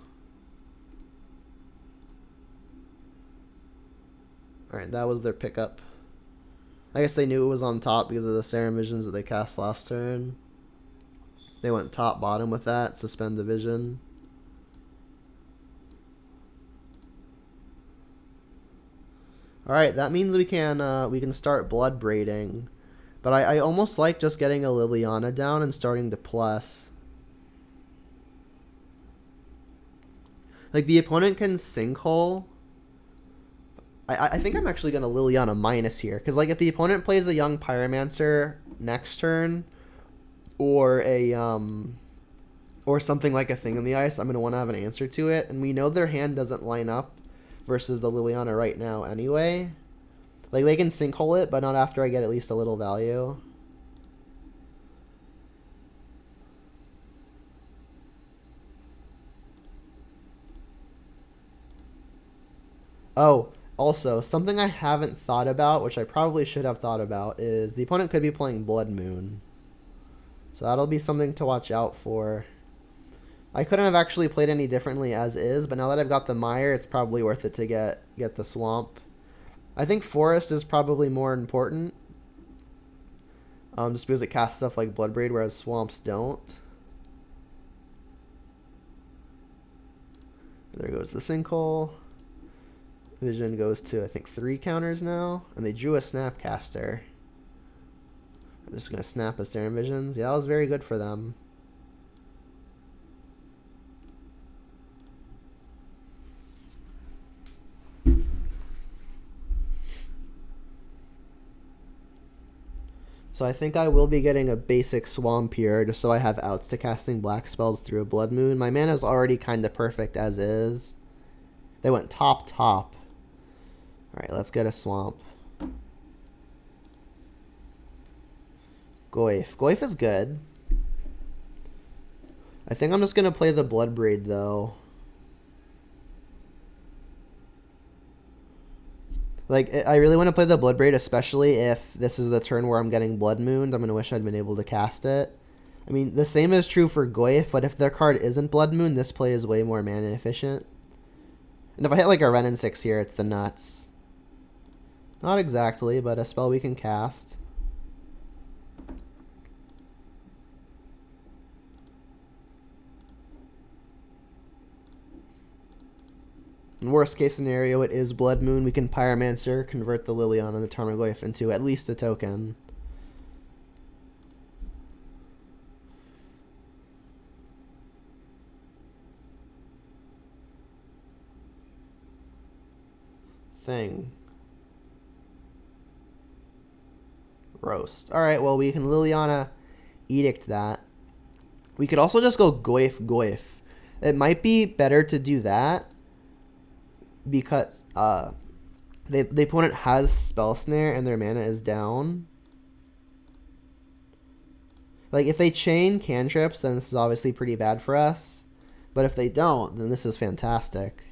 Alright, that was their pickup. I guess they knew it was on top because of the Serum Visions that they cast last turn. They went top bottom with that, suspend the vision. Alright, that means we can start Blood Braiding. But I almost like just getting a Liliana down and starting to plus. Like, the opponent can sinkhole. I think I'm actually going to Liliana minus here. Because, like, if the opponent plays a young Pyromancer next turn, or a, or something like a Thing in the Ice, I'm going to want to have an answer to it. And we know their hand doesn't line up versus the Liliana right now anyway. Like, they can sinkhole it, but not after I get at least a little value. Oh, also, something I haven't thought about, which I probably should have thought about, is the opponent could be playing Blood Moon. So that'll be something to watch out for. I couldn't have actually played any differently as is, but now that I've got the Mire, it's probably worth it to get the Swamp. I think Forest is probably more important. Just because it casts stuff like Bloodbraid, whereas Swamps don't. There goes the Sinkhole. Vision goes to, I think, 3 counters now. And they drew a Snapcaster. They're just going to snap a Serum Visions. Yeah, that was very good for them. So I think I will be getting a basic Swamp here, just so I have outs to casting black spells through a Blood Moon. My mana is already kind of perfect as is. They went top. Alright, let's get a Swamp. Goyf. Goyf is good. I think I'm just going to play the Bloodbraid, though. Like, I really want to play the Bloodbraid, especially if this is the turn where I'm getting Blood Mooned. I'm going to wish I'd been able to cast it. I mean, the same is true for Goyf, but if their card isn't Blood Moon, this play is way more mana efficient. And if I hit like a Wrenn and 6 here, it's the nuts. Not exactly, but a spell we can cast. In worst case scenario, it is Blood Moon. We can Pyromancer, convert the Liliana and the Tarmogoyf into at least a token. Thing. Roast. Alright, well, we can Liliana Edict that. We could also just go Goyf. It might be better to do that because the opponent has Spell Snare and their mana is down. Like, if they chain cantrips, then this is obviously pretty bad for us. But if they don't, then this is fantastic.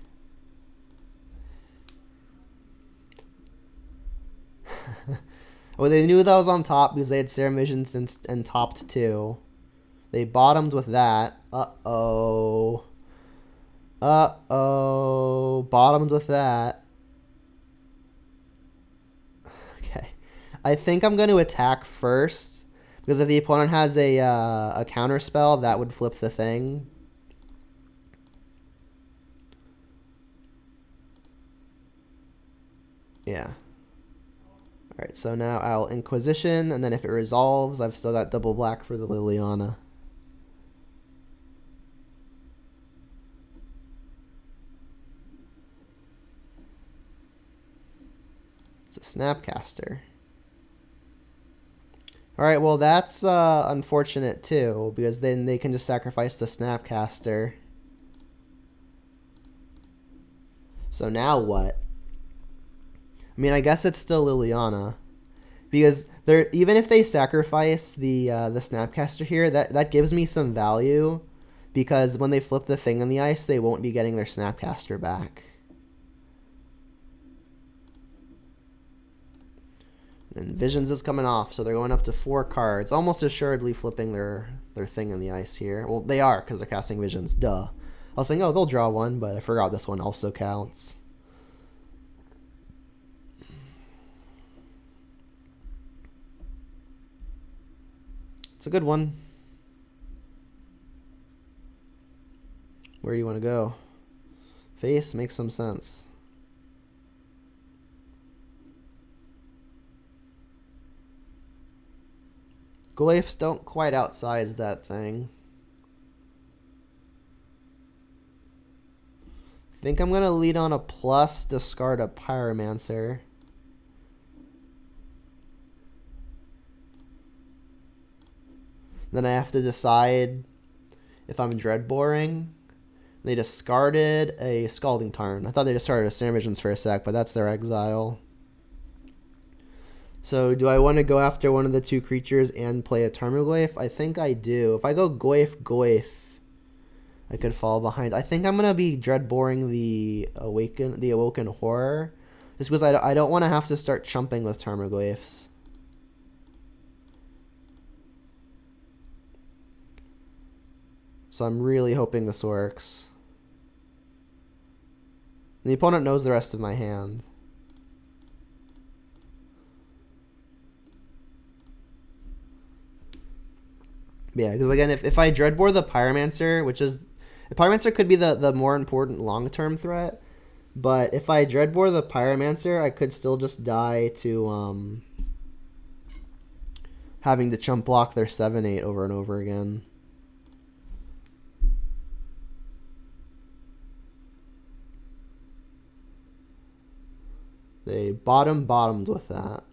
Well, they knew that was on top because they had Serum Visions and topped 2. They bottomed with that. Uh-oh. Bottomed with that. Okay. I think I'm going to attack first. Because if the opponent has a counter spell, that would flip the thing. Yeah. Alright, so now I'll Inquisition, and then if it resolves, I've still got double black for the Liliana. It's a Snapcaster. Alright, well that's unfortunate too, because then they can just sacrifice the Snapcaster. So now what? I mean, I guess it's still Liliana, because they're, even if they sacrifice the Snapcaster here, that gives me some value, because when they flip the Thing in the Ice, they won't be getting their Snapcaster back. And Visions is coming off, so they're going up to 4 cards, almost assuredly flipping their Thing in the Ice here. Well, they are, because they're casting Visions. Duh. I was thinking, oh, they'll draw one, but I forgot this one also counts. It's a good one. Where do you want to go? Face makes some sense. Goyfs don't quite outsize that thing. I think I'm going to lead on a plus, discard a Pyromancer. Then I have to decide if I'm Dreadboring. They discarded a Scalding Tarn. I thought they discarded a Snare Visions for a sec, but that's their exile. So do I want to go after one of the two creatures and play a Tarmogoyf? I think I do. If I go Goyf, I could fall behind. I think I'm going to be Dreadboring the Awoken Horror. Just because I don't want to have to start chumping with Tarmogoyfs. So I'm really hoping this works. And the opponent knows the rest of my hand. Yeah, because again, if I Dreadbore the Pyromancer, which is... The Pyromancer could be the more important long-term threat. But if I Dreadbore the Pyromancer, I could still just die to having to chump block their 7/8 over and over again. They bottomed with that.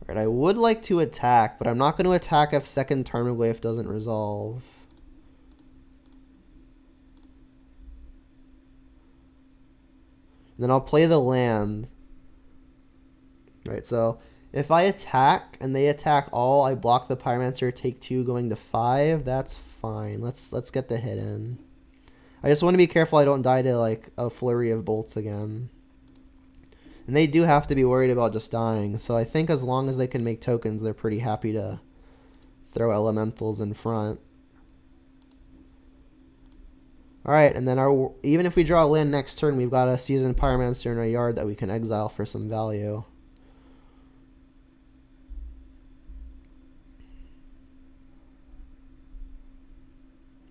Alright, I would like to attack, but I'm not going to attack if second Tarmogoyf doesn't resolve. And then I'll play the land. Alright, so if I attack and they attack all, I block the Pyromancer, take 2 going to 5. That's fine. Let's get the hit in. I just want to be careful I don't die to like a flurry of bolts again. And they do have to be worried about just dying. So I think as long as they can make tokens, they're pretty happy to throw elementals in front. Alright, and then even if we draw a land next turn, we've got a Seasoned Pyromancer in our yard that we can exile for some value.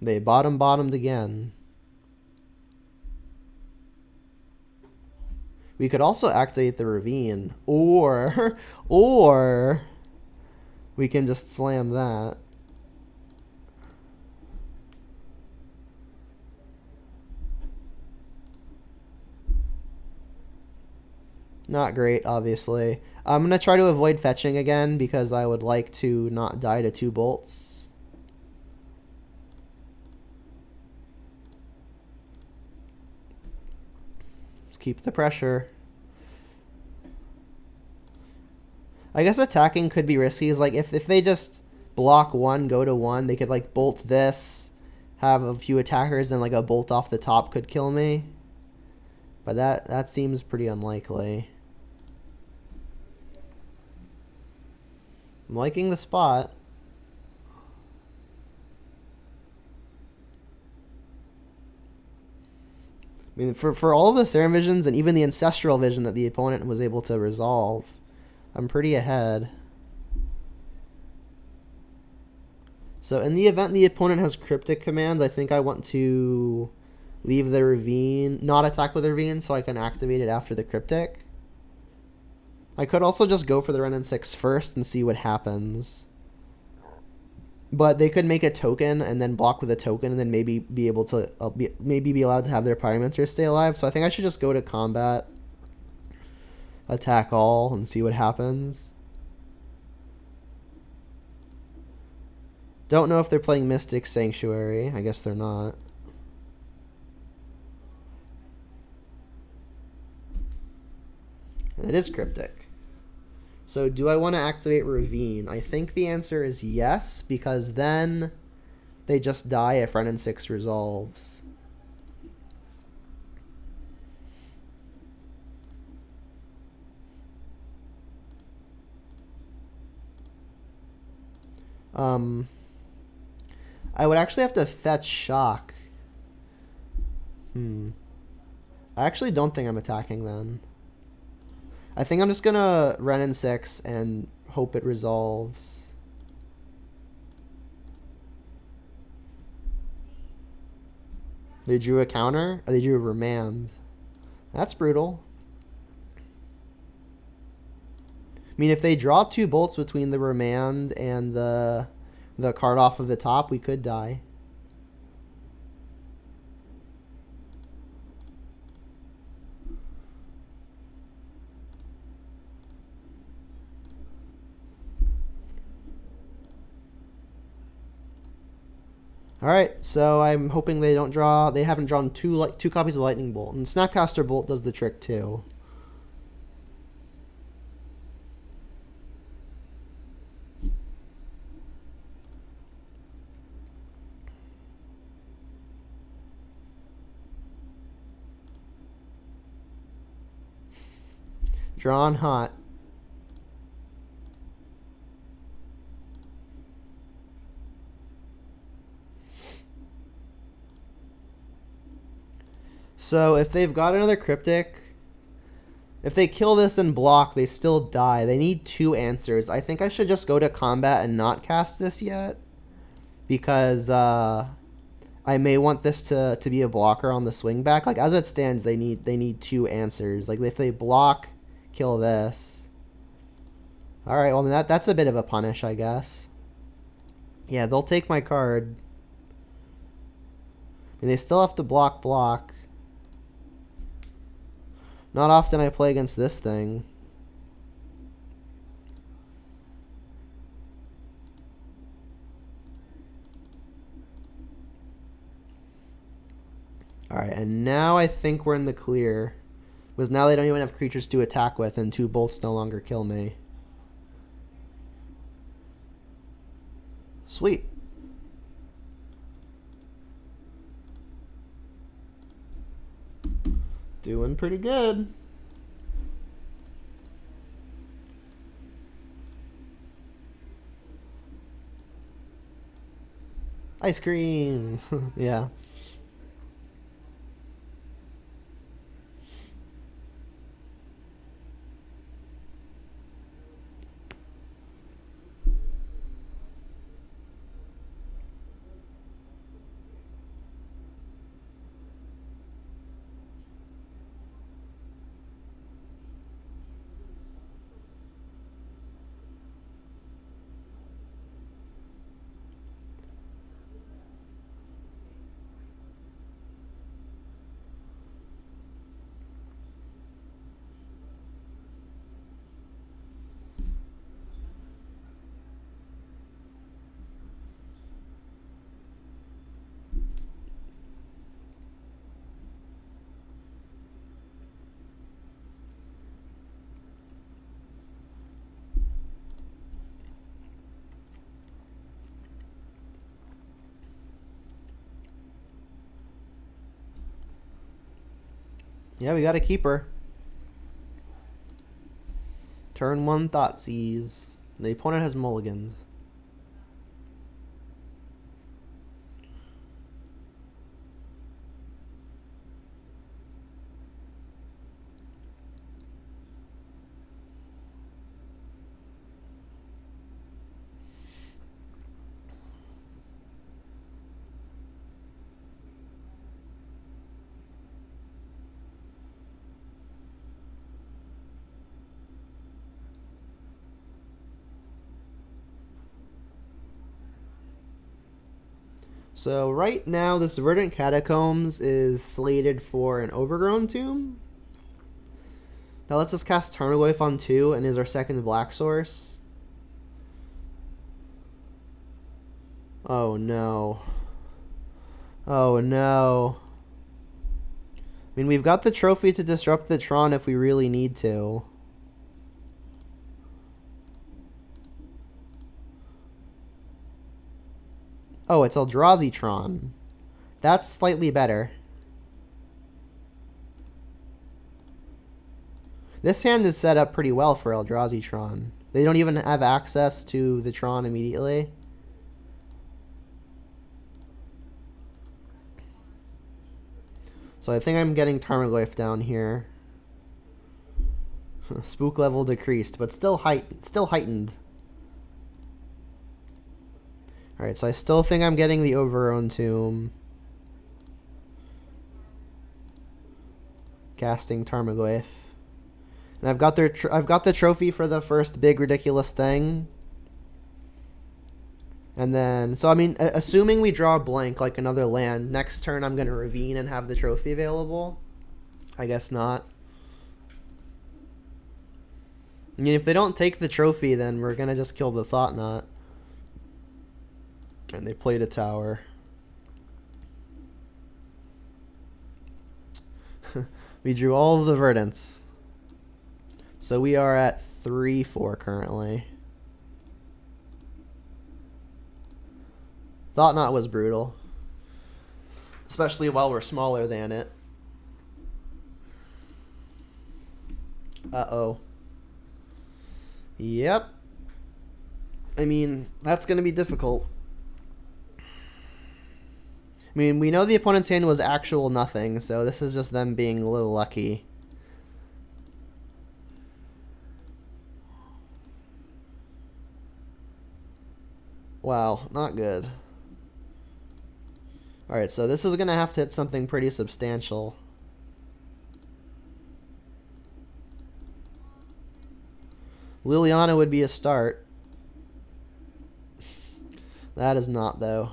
They bottomed again. We could also activate the Ravine, or we can just slam that. Not great, obviously. I'm going to try to avoid fetching again because I would like to not die to 2 bolts. Keep the pressure. I guess attacking could be risky. Is like if they just block 1, go to 1, they could like bolt this, have a few attackers, and like a bolt off the top could kill me. But that seems pretty unlikely. I'm liking the spot. I mean, for all of the Serum Visions and even the Ancestral Vision that the opponent was able to resolve, I'm pretty ahead. So in the event the opponent has Cryptic commands, I think I want to leave the Ravine, not attack with the Ravine, so I can activate it after the Cryptic. I could also just go for the Renin 6 first and see what happens. But they could make a token and then block with a token and then maybe be able to maybe be allowed to have their Pyromancer stay alive. So I think I should just go to combat, attack all, and see what happens. Don't know if they're playing Mystic Sanctuary. I guess they're not. And it is Cryptic. So do I want to activate Ravine? I think the answer is yes, because then they just die if Renin 6 resolves. I would actually have to fetch Shock. I actually don't think I'm attacking then. I think I'm just gonna Renin 6 and hope it resolves. They drew a counter? Or they drew a Remand. That's brutal. I mean, if they draw 2 bolts between the Remand and the the card off of the top, we could die. Alright, so I'm hoping they don't draw... They haven't drawn two copies of Lightning Bolt. And Snapcaster Bolt does the trick too. Drawn hot. So if they've got another Cryptic, if they kill this and block, they still die. They need 2 answers. I think I should just go to combat and not cast this yet, because I may want this to be a blocker on the swing back. Like as it stands, they need 2 answers. Like if they block, kill this. All right, well that's a bit of a punish, I guess. Yeah, they'll take my card. I mean, they still have to block. Not often I play against this thing. Alright, and now I think we're in the clear. Because now they don't even have creatures to attack with, and 2 bolts no longer kill me. Sweet. Doing pretty good. Ice cream. Yeah. Yeah, we got a keeper. Turn 1 Thoughtseize. The opponent has mulligans. So right now, this Verdant Catacombs is slated for an Overgrown Tomb. That lets us cast Tarmogoyf on 2 and is our second black source. Oh no. Oh no. I mean, we've got the trophy to disrupt the Tron if we really need to. Oh, it's Eldrazi Tron. That's slightly better. This hand is set up pretty well for Eldrazi Tron. They don't even have access to the Tron immediately. So I think I'm getting Tarmogoyf down here. Spook level decreased, but still heightened. Alright, so I still think I'm getting the Overgrown Tomb. Casting Tarmogoyf. And I've got the trophy for the first big ridiculous thing. And then, so I mean, assuming we draw a blank, like another land, next turn I'm going to Ravine and have the trophy available. I guess not. I mean, if they don't take the trophy, then we're going to just kill the Thought Knot. And they played a tower. We drew all of the Verdants. So we are at 3-4 currently. Thought Knot was brutal. Especially while we're smaller than it. Uh-oh. Yep. I mean, that's going to be difficult. I mean, we know the opponent's hand was actual nothing, so this is just them being a little lucky. Wow, not good. Alright, so this is going to have to hit something pretty substantial. Liliana would be a start. That is not, though.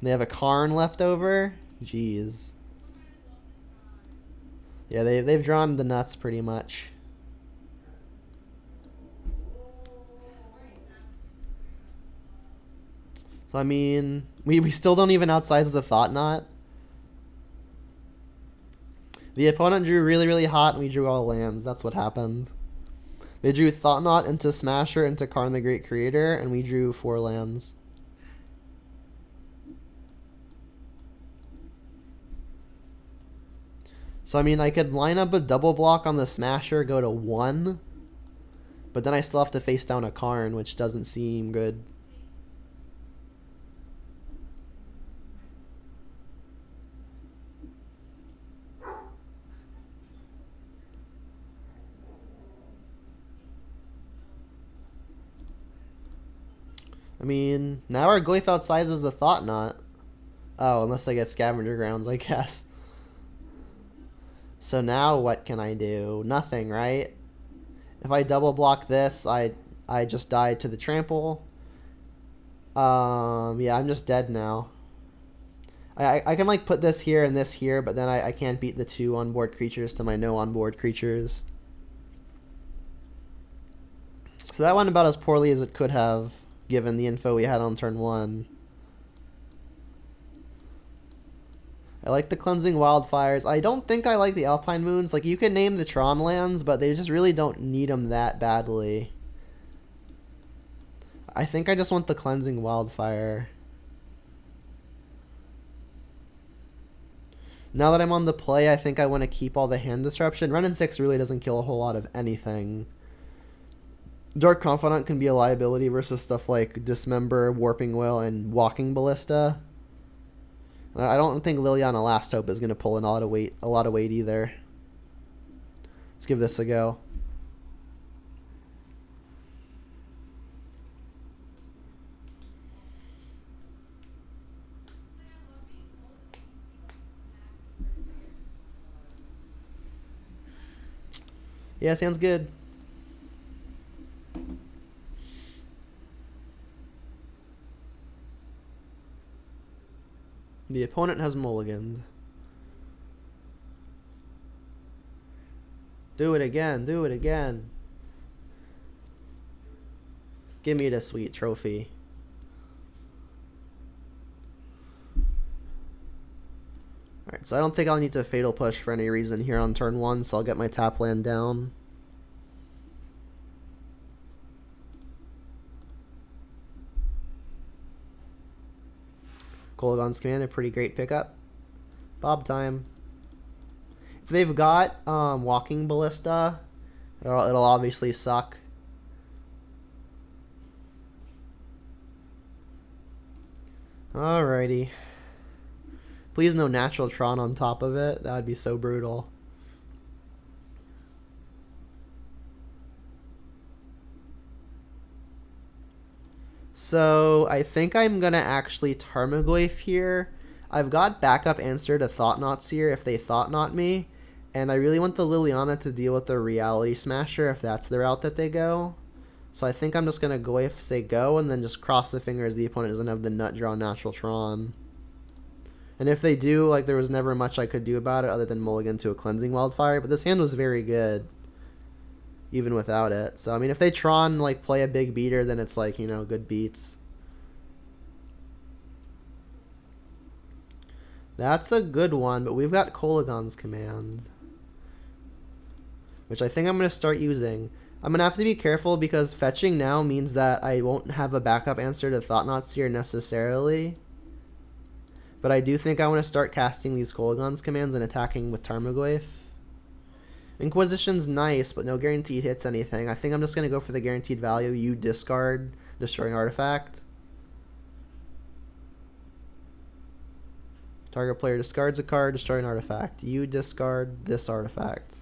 They have a Karn left over? Jeez. Yeah, they've drawn the nuts pretty much. So, I mean, we still don't even outsize the Thought Knot. The opponent drew really, really hot and we drew all lands. That's what happened. They drew Thought Knot into Smasher into Karn the Great Creator, and we drew 4 lands. So, I mean, I could line up a double block on the Smasher, go to 1, but then I still have to face down a Karn, which doesn't seem good. I mean, now our Goyf outsizes the Thought Knot. Oh, unless they get Scavenger Grounds, I guess. So now what can I do? Nothing, right? If I double block this, I just die to the trample. Yeah, I'm just dead now. I can like put this here and this here, but then I can't beat the 2 onboard creatures to my no onboard creatures. So that went about as poorly as it could have, given the info we had on turn 1. I like the Cleansing Wildfires. I don't think I like the Alpine Moons. Like, you can name the Tron lands, but they just really don't need them that badly. I think I just want the Cleansing Wildfire. Now that I'm on the play, I think I want to keep all the hand disruption. Renin 6 really doesn't kill a whole lot of anything. Dark Confidant can be a liability versus stuff like Dismember, Warping Will, and Walking Ballista. I don't think Liliana Last Hope is going to pull a lot of weight either. Let's give this a go. Yeah, sounds good. The opponent has mulliganed. Do it again. Do it again. Give me the sweet trophy. Alright, so I don't think I'll need to Fatal Push for any reason here on turn 1, so I'll get my tap land down. Kolaghan's Command, a pretty great pickup. Bob time. If they've got Walking Ballista, it'll obviously suck. Alrighty. Please no Natural Tron on top of it. That would be so brutal. So I think I'm going to actually Tarmogoyf here. I've got backup answer to Thought Knots here if they Thought Knot me. And I really want the Liliana to deal with the Reality Smasher if that's the route that they go. So I think I'm just going to go if say go and then just cross the fingers the opponent doesn't have the nut draw natural Tron. And if they do, like, there was never much I could do about it other than mulligan to a Cleansing Wildfire. But this hand was very good, even without it. So, I mean, if they Tron, like, play a big beater, then it's, like, you know, good beats. That's a good one, but we've got Kolaghan's Command, which I think I'm going to start using. I'm going to have to be careful because fetching now means that I won't have a backup answer to Thought-Knot Seer necessarily. But I do think I want to start casting these Kolaghan's commands and attacking with Tarmogoyf. Inquisition's nice, but no guaranteed hits anything. I think I'm just going to go for the guaranteed value. You discard Destroying Artifact. Target player discards a card, destroy an artifact. You discard this artifact.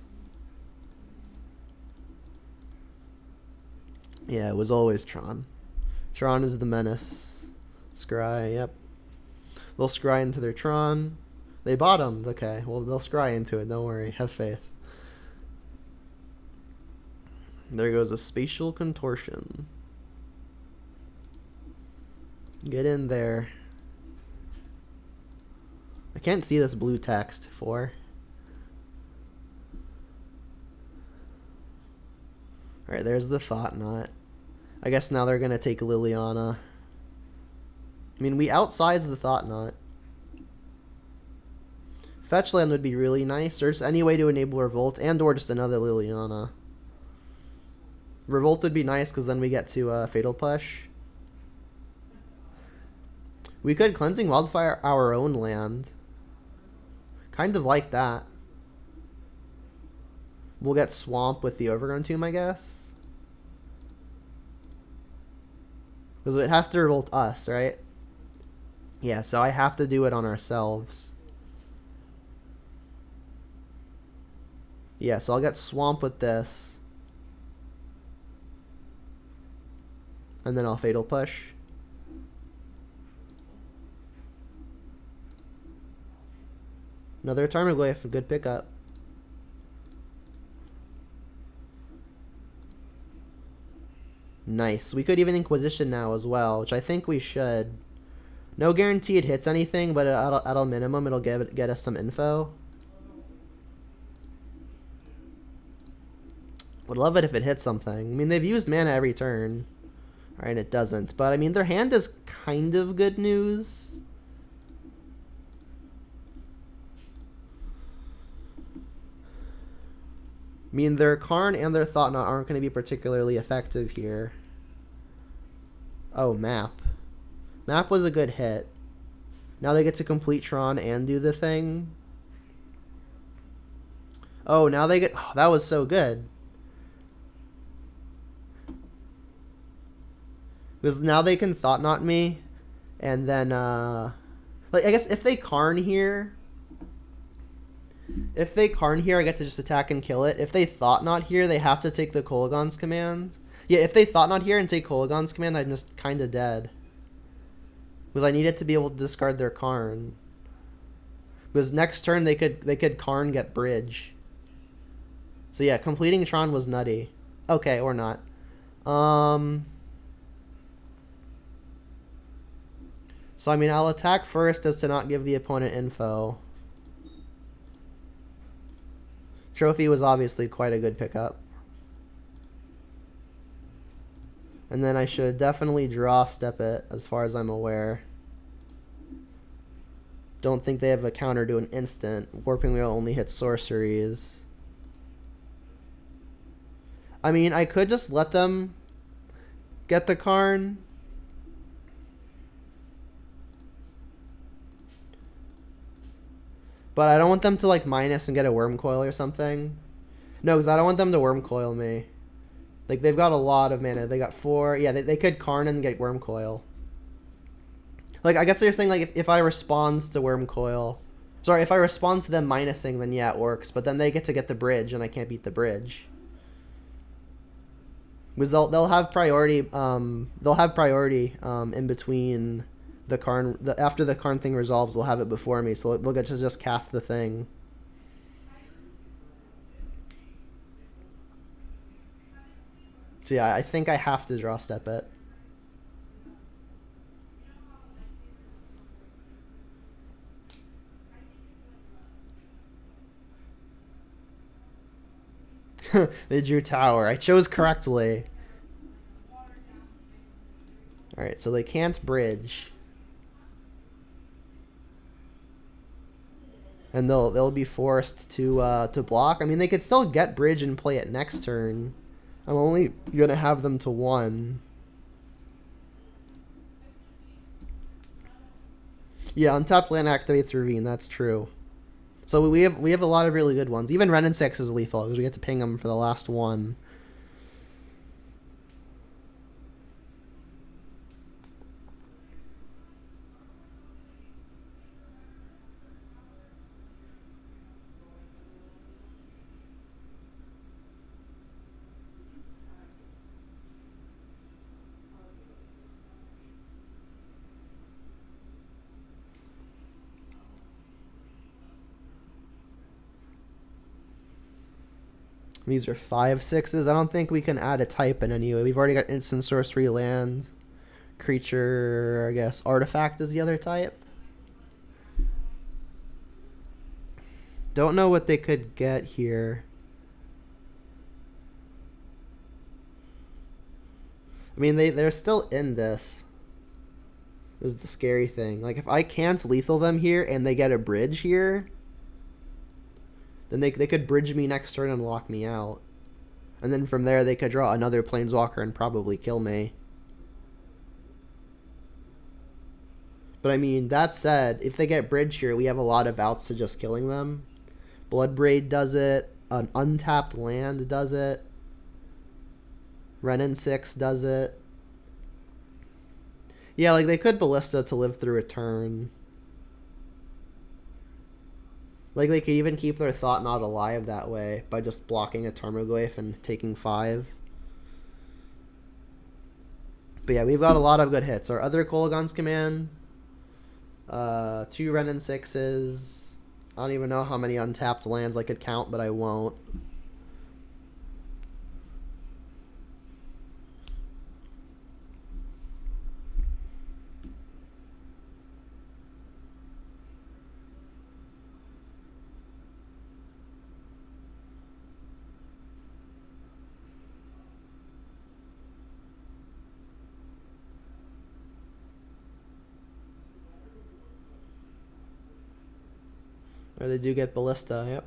Yeah, it was always Tron. Tron is the menace. Scry, yep. They'll scry into their Tron. They bottomed. Okay, well, they'll scry into it. Don't worry. Have faith. There goes a Spatial Contortion. Get in there. I can't see this blue text for. Alright, there's the Thought-Knot. I guess now they're going to take Liliana. I mean, we outsized the Thought-Knot. Fetch land would be really nice, or just any way to enable Revolt, and or just another Liliana. Revolt would be nice, because then we get to Fatal Push. We could Cleansing Wildfire our own land. Kind of like that. We'll get Swamp with the Overgrown Tomb, I guess. Because it has to revolt us, right? Yeah, so I have to do it on ourselves. Yeah, so I'll get Swamp with this. And then I'll Fatal Push. Another Tarmogoyf, a good pickup. Nice. We could even Inquisition now as well, which I think we should. No guarantee it hits anything, but at a minimum it'll get us some info. Would love it if it hits something. I mean, they've used mana every turn. Alright, it doesn't. But, I mean, their hand is kind of good news. I mean, their Karn and their Thought-Knot aren't going to be particularly effective here. Oh, Map. Map was a good hit. Now they get to complete Tron and do the thing. Oh, now they get... Oh, that was so good. Because now they can Thought-Knot me. And then, like, I guess if they Karn here... If they Karn here, I get to just attack and kill it. If they Thought-Knot here, they have to take the Kolaghan's command. Yeah, if they Thought-Knot here and take Kolaghan's command, I'm just kind of dead. Because I needed to be able to discard their Karn. Because next turn they could Karn get Bridge. So yeah, completing Tron was nutty. Okay, or not. So I mean, I'll attack first as to not give the opponent info. Trophy was obviously quite a good pickup. And then I should definitely draw step it, as far as I'm aware. Don't think they have a counter to an instant. Warping Wheel only hits sorceries. I mean, I could just let them get the Karn. But I don't want them to, like, minus and get a Worm Coil or something. No, because I don't want them to Worm Coil me. Like, they've got a lot of mana. They got 4. Yeah, they could Karn and get Worm Coil. Like, I guess they're saying, like, if I respond to Worm Coil... Sorry, if I respond to them minusing, then yeah, it works. But then they get to get the bridge, and I can't beat the bridge. Because they'll have priority, in between... The Karn, after the Karn thing resolves, they'll have it before me, so they'll get to just cast the thing. So yeah, I think I have to draw step it. They drew tower. I chose correctly. Alright, so they can't bridge. And they'll be forced to block. I mean, they could still get bridge and play it next turn. I'm only gonna have them to 1. Yeah, untapped land activates Ravine. That's true. So we have a lot of really good ones. Even Ren and 6 is lethal because we get to ping them for the last one. These are 5/6s. I don't think we can add a type in any way. We've already got instant sorcery land. Creature, I guess. Artifact is the other type. Don't know what they could get here. I mean, they're still in this. This is the scary thing. Like, if I can't lethal them here and they get a bridge here, then they could bridge me next turn and lock me out. And then from there, they could draw another Planeswalker and probably kill me. But I mean, that said, if they get bridge here, we have a lot of outs to just killing them. Bloodbraid does it. An untapped land does it. Renin 6 does it. Yeah, like they could Ballista to live through a turn. Like they could even keep their Thought Knot alive that way by just blocking a Tarmogoyf and taking 5. But yeah, we've got a lot of good hits. Our other Kolaghan's Command, 2 Renin 6s. I don't even know how many untapped lands I could count, but I won't. Or they do get Ballista, yep.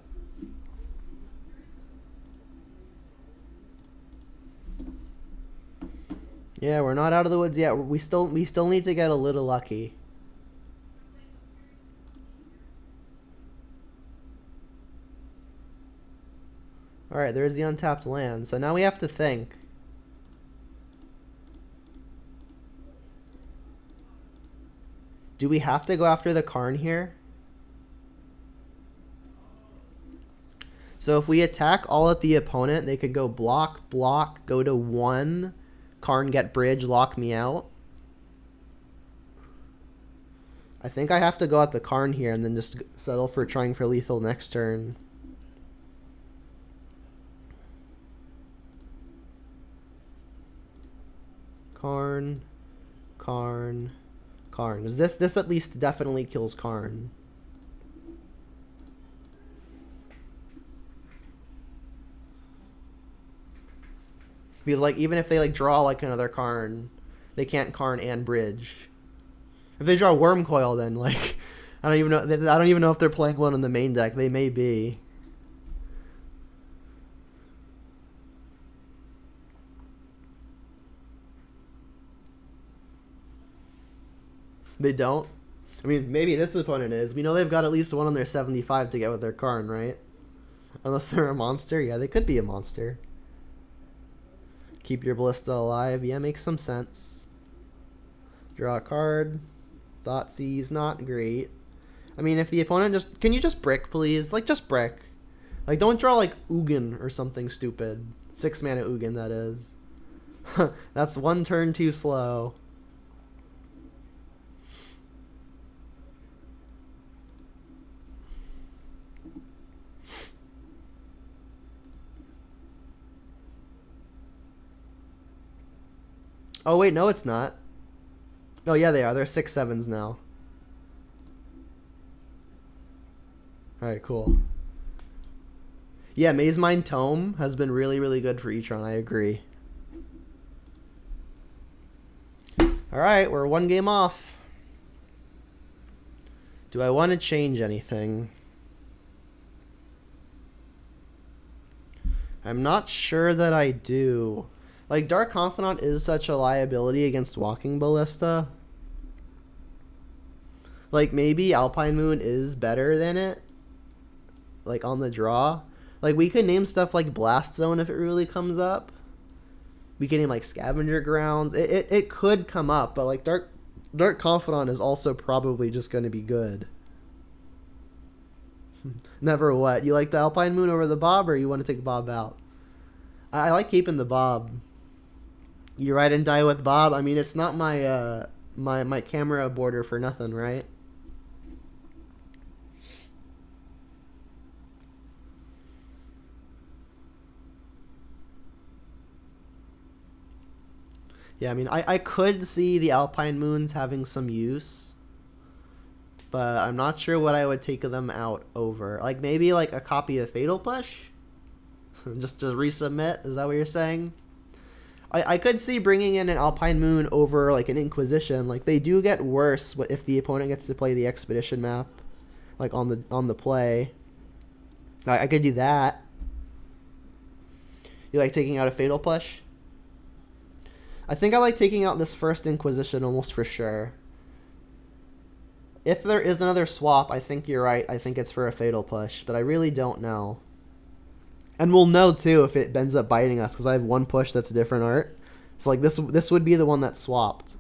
Yeah, we're not out of the woods yet. We still need to get a little lucky. Alright, there's the untapped land. So now we have to think. Do we have to go after the Karn here? So if we attack all at the opponent, they could go block, block, go to 1, Karn get bridge, lock me out. I think I have to go at the Karn here and then just settle for trying for lethal next turn. Karn, Karn, Karn. Because this at least definitely kills Karn. Because like even if they like draw like another Karn, they can't Karn and bridge. If they draw Worm Coil, then like I don't even know if they're playing one in the main deck. They may be. They don't? I mean, maybe this opponent is. We know they've got at least one on their 75 to get with their Karn, right? Unless they're a monster. Yeah, they could be a monster. Keep your Ballista alive. Yeah, makes some sense. Draw a card. Thoughtseize, not great. I mean, if the opponent just... Can you just brick, please? Like, just brick. Like, don't draw, like, Ugin or something stupid. 6 mana Ugin, that is. That's 1 turn too slow. Oh, wait, no, it's not. Oh, yeah, they are. They're 6/7s now. Alright, cool. Yeah, Maze Mine Tome has been really, really good for Etron. I agree. Alright, we're one game off. Do I want to change anything? I'm not sure that I do. Like, Dark Confidant is such a liability against Walking Ballista. Like, maybe Alpine Moon is better than it. Like, on the draw. Like, we could name stuff like Blast Zone if it really comes up. We can name, like, Scavenger Grounds. It could come up, but, like, Dark Confidant is also probably just going to be good. Never what? You like the Alpine Moon over the Bob, or you want to take Bob out? I like keeping the Bob. You ride and die with Bob? I mean, it's not my my camera border for nothing, right? Yeah, I mean, I could see the Alpine Moons having some use, but I'm not sure what I would take them out over. Like, maybe, like, a copy of Fatal Push? just to resubmit? Is that what you're saying? I could see bringing in an Alpine Moon over, like, an Inquisition. Like, they do get worse if the opponent gets to play the Expedition map, like, on the play. I could do that. You like taking out a Fatal Push? I think I like taking out this first Inquisition almost for sure. If there is another swap, I think you're right. I think it's for a Fatal Push, but I really don't know. And we'll know, too, if it ends up biting us, because I have one push that's different art. So, like, this would be the one that swapped.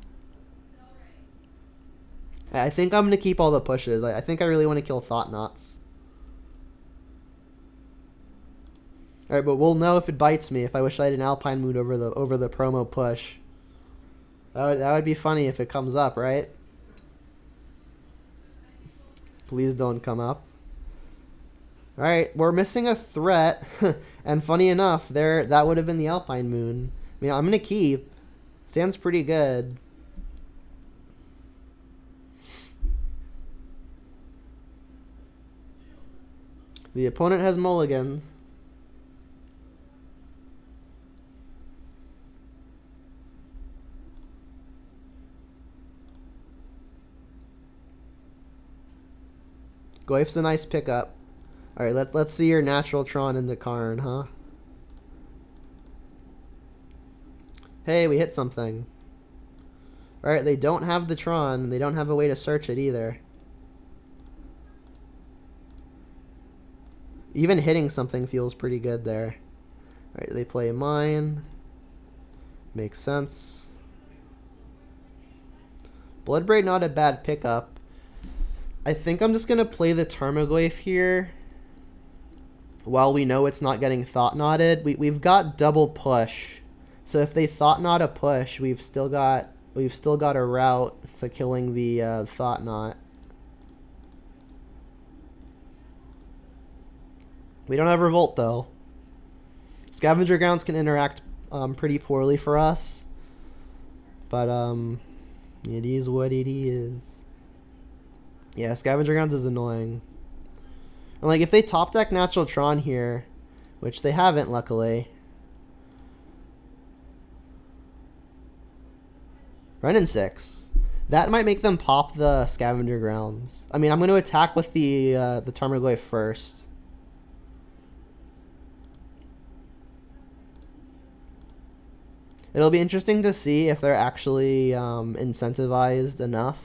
I think I'm going to keep all the pushes. I think I really want to kill Thought Knots. Alright, but we'll know if it bites me, if I wish I had an Alpine Moon over the promo push. That would be funny if it comes up, right? Please don't come up. Alright, we're missing a threat. And funny enough, that would have been the Alpine Moon. I mean, I'm going to keep. Stands pretty good. The opponent has mulligans. Goif's a nice pickup. Alright, let's see your natural Tron into Karn, huh? Hey, we hit something. Alright, they don't have the Tron, and they don't have a way to search it either. Even hitting something feels pretty good there. Alright, they play mine. Makes sense. Bloodbraid, not a bad pickup. I think I'm just going to play the Tarmogoyf here. While we know it's not getting Thought Knotted. We've got double push. So if they Thought Knot a push, we've still got a route to killing the Thought Knot. We don't have Revolt though. Scavenger Grounds can interact pretty poorly for us. But it is what it is. Yeah, Scavenger Grounds is annoying. And like if they top deck Natural Tron here, which they haven't luckily. Renin 6. That might make them pop the Scavenger Grounds. I mean, I'm going to attack with the Tarmogoyf first. It'll be interesting to see if they're actually incentivized enough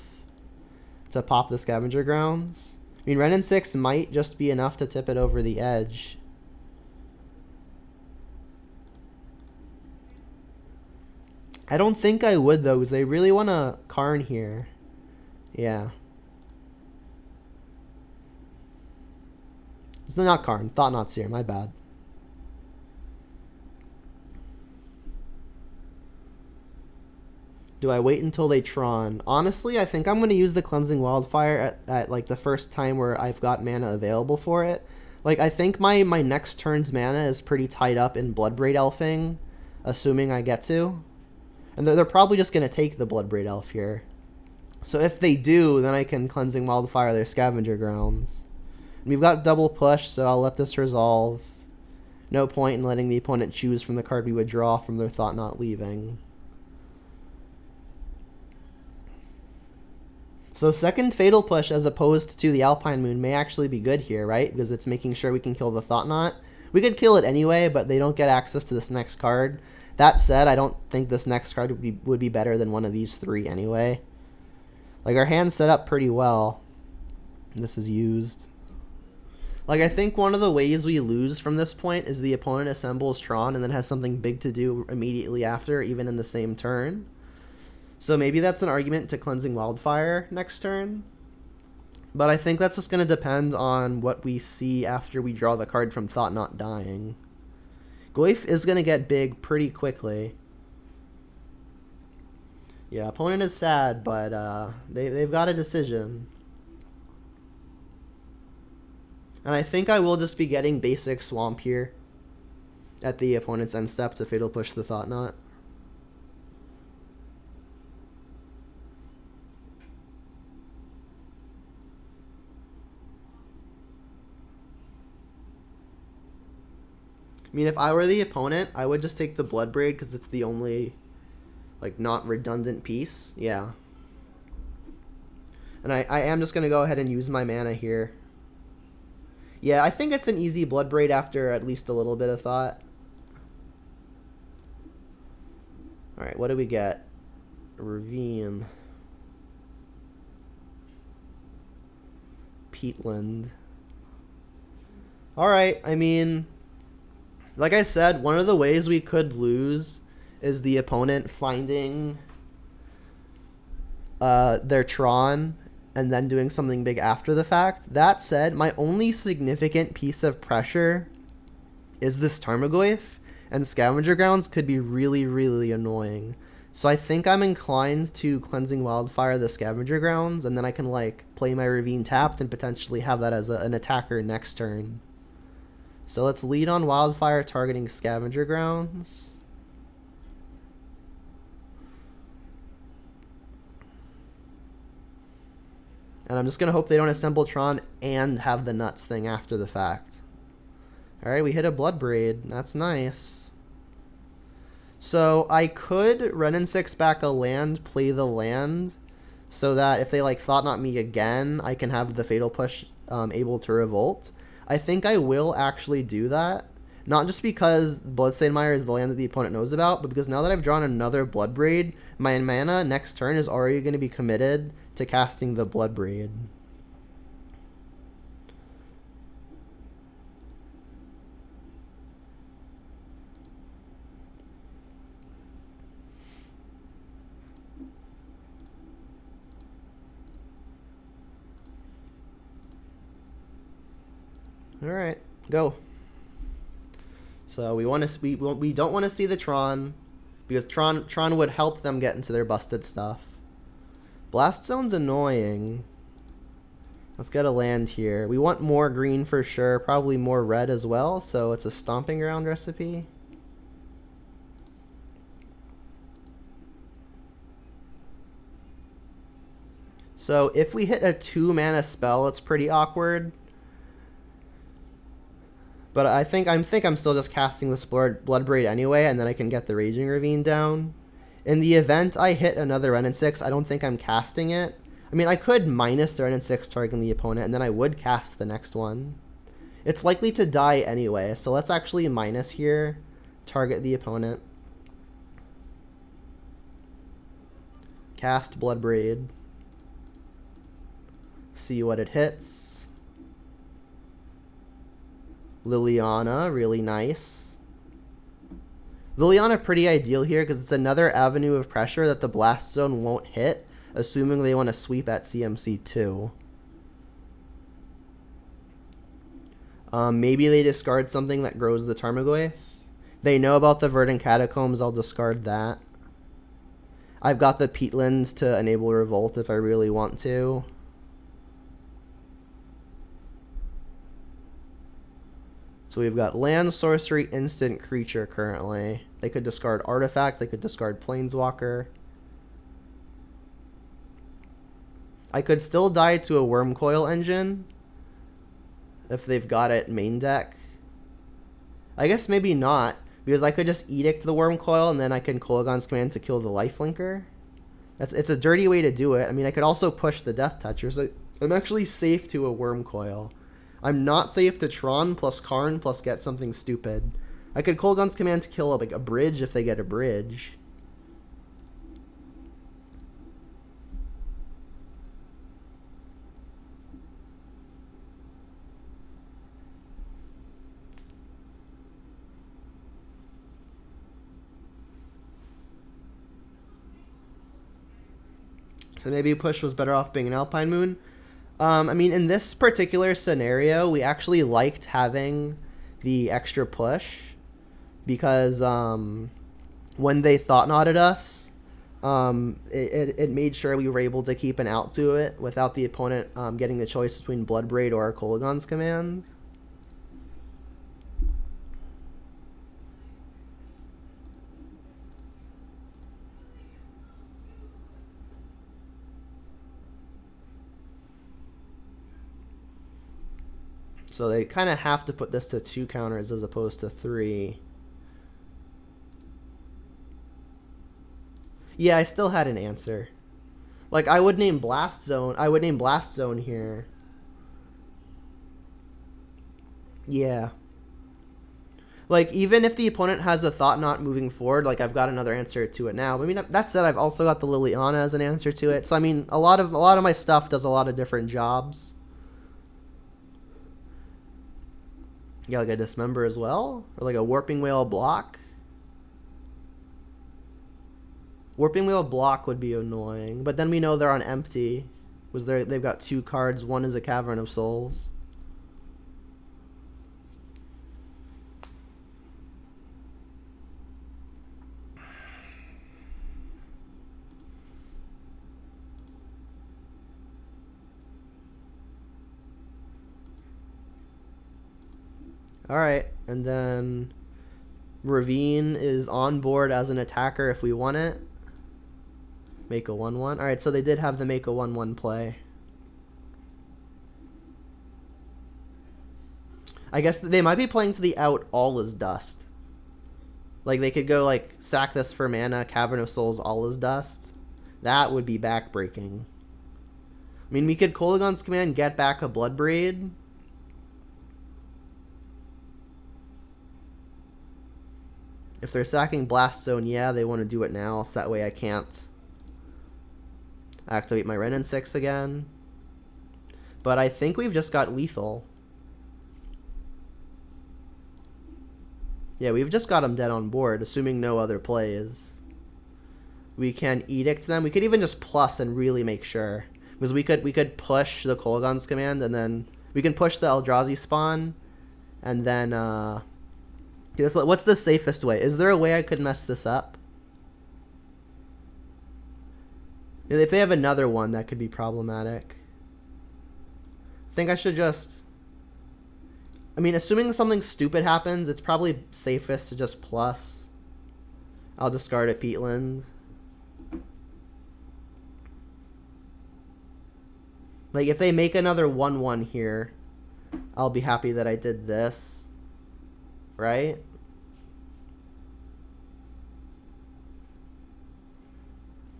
to pop the Scavenger Grounds. I mean, Renin 6 might just be enough to tip it over the edge. I don't think I would, though, because they really want to Karn here. Yeah. It's not Karn. Thought Knot's here. My bad. Do I wait until they Tron? Honestly, I think I'm going to use the Cleansing Wildfire at like the first time where I've got mana available for it. Like, I think my next turn's mana is pretty tied up in Bloodbraid Elfing, assuming I get to. And they're probably just going to take the Bloodbraid Elf here. So if they do, then I can Cleansing Wildfire their Scavenger Grounds. And we've got double push, so I'll let this resolve. No point in letting the opponent choose from the card we would draw from their Thought Knot leaving. So second Fatal Push as opposed to the Alpine Moon may actually be good here, right? Because it's making sure we can kill the Thought Knot. We could kill it anyway, but they don't get access to this next card. That said, I don't think this next card would be better than one of these three anyway. Like, our hand's set up pretty well. This is used. Like, I think one of the ways we lose from this point is the opponent assembles Tron and then has something big to do immediately after, even in the same turn. So maybe that's an argument to Cleansing Wildfire next turn. But I think that's just going to depend on what we see after we draw the card from Thought Knot dying. Goyf is going to get big pretty quickly. Yeah, opponent is sad, but they've got a decision. And I think I will just be getting basic Swamp here at the opponent's end step to Fatal Push the Thought Knot. I mean, if I were the opponent, I would just take the Bloodbraid because it's the only, like, not redundant piece. Yeah. And I am just going to go ahead and use my mana here. Yeah, I think it's an easy Bloodbraid after at least a little bit of thought. Alright, what do we get? Ravine. Peatland. Alright, I mean, like I said, one of the ways we could lose is the opponent finding their Tron and then doing something big after the fact. That said, my only significant piece of pressure is this Tarmogoyf, and Scavenger Grounds could be really, really annoying. So I think I'm inclined to Cleansing Wildfire the Scavenger Grounds, and then I can, like, play my Ravine tapped and potentially have that as an attacker next turn. So let's lead on Wildfire targeting Scavenger Grounds. And I'm just going to hope they don't assemble Tron and have the Nuts thing after the fact. Alright, we hit a Bloodbraid. That's nice. So I could run in 6 back a land, play the land, so that if they, like, Thought Knot me again, I can have the Fatal Push able to revolt. I think I will actually do that. Not just because Bloodstained Mire is the land that the opponent knows about, but because now that I've drawn another Bloodbraid, my mana next turn is already going to be committed to casting the Bloodbraid. All right, go. So we want to we don't want to see the Tron because Tron would help them get into their busted stuff. Blast Zone's annoying. Let's get a land here. We want more green for sure, probably more red as well, so it's a Stomping Ground recipe. So if we hit a 2-mana spell, it's pretty awkward. But I think I'm still just casting this Bloodbraid anyway, and then I can get the Raging Ravine down. In the event I hit another Ren and 6, I don't think I'm casting it. I mean, I could minus the Ren and 6 targeting the opponent, and then I would cast the next one. It's likely to die anyway, so let's actually minus here, target the opponent. Cast Bloodbraid. See what it hits. Liliana, really nice. Liliana pretty ideal here because it's another avenue of pressure that the Blast Zone won't hit, assuming they want to sweep at CMC2. Maybe they discard something that grows the Tarmogoyf. They know about the Verdant Catacombs, I'll discard that. I've got the Peatlands to enable Revolt if I really want to. So we've got land, sorcery, instant, creature currently. They could discard artifact. They could discard planeswalker. I could still die to a Wormcoil Engine if they've got it main deck. I guess maybe not, because I could just Edict the Wormcoil and then I can Kolaghan's Command to kill the Lifelinker. It's a dirty way to do it. I mean, I could also push the Death Toucher, so I'm actually safe to a Wormcoil. I'm not safe to Tron plus Karn plus get something stupid. I could Kolaghan's Command to kill like a bridge if they get a bridge. So maybe Push was better off being an Alpine Moon. I mean, in this particular scenario, we actually liked having the extra push because when they Thought Knotted us, it made sure we were able to keep an out to it without the opponent getting the choice between Bloodbraid or Kolaghan's Command. So they kind of have to put this to 2 counters as opposed to 3. Yeah, I still had an answer. Like, I would name Blast Zone. I would name Blast Zone here. Yeah. Like, even if the opponent has a Thought Knot moving forward, like, I've got another answer to it now. But, I mean, that said, I've also got the Liliana as an answer to it. So, I mean, a lot of my stuff does a lot of different jobs. Yeah, like a Dismember as well? Or like a Warping Whale block? Warping Whale block would be annoying. But then we know they're on empty. They've got 2 cards. One is a Cavern of Souls. Alright, and then Ravine is on board as an attacker if we want it. Make a 1/1. Alright, so they did have the make a 1/1 play. I guess they might be playing to the out All is Dust. Like, they could go, like, sack this for mana, Cavern of Souls, All is Dust. That would be backbreaking. I mean, we could Kolaghan's Command, get back a Bloodbraid. If they're sacking Blast Zone, yeah, they want to do it now, so that way I can't activate my Wrenn and 6 again. But I think we've just got lethal. Yeah, we've just got them dead on board, assuming no other plays. We can Edict them. We could even just plus and really make sure. Because we could push the Kolaghan's Command, and then we can push the Eldrazi spawn, and then what's the safest way? Is there a way I could mess this up? If they have another one, that could be problematic. I think I should just... I mean, assuming something stupid happens, it's probably safest to just plus. I'll discard a Peatland. Like, if they make another 1/1 here, I'll be happy that I did this. Right?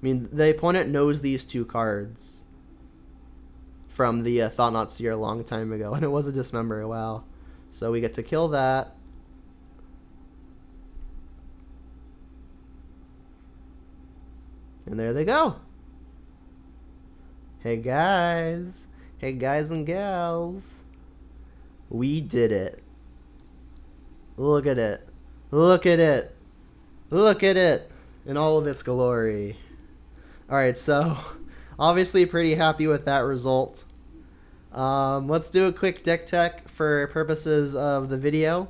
I mean, the opponent knows these 2 cards from the Thought Knot Seer a long time ago, and it was a Dismember. Wow. So we get to kill that. And there they go. Hey guys. Hey guys and gals. We did it. Look at it. Look at it. Look at it. In all of its glory. Alright, so obviously pretty happy with that result. Let's do a quick deck tech for purposes of the video.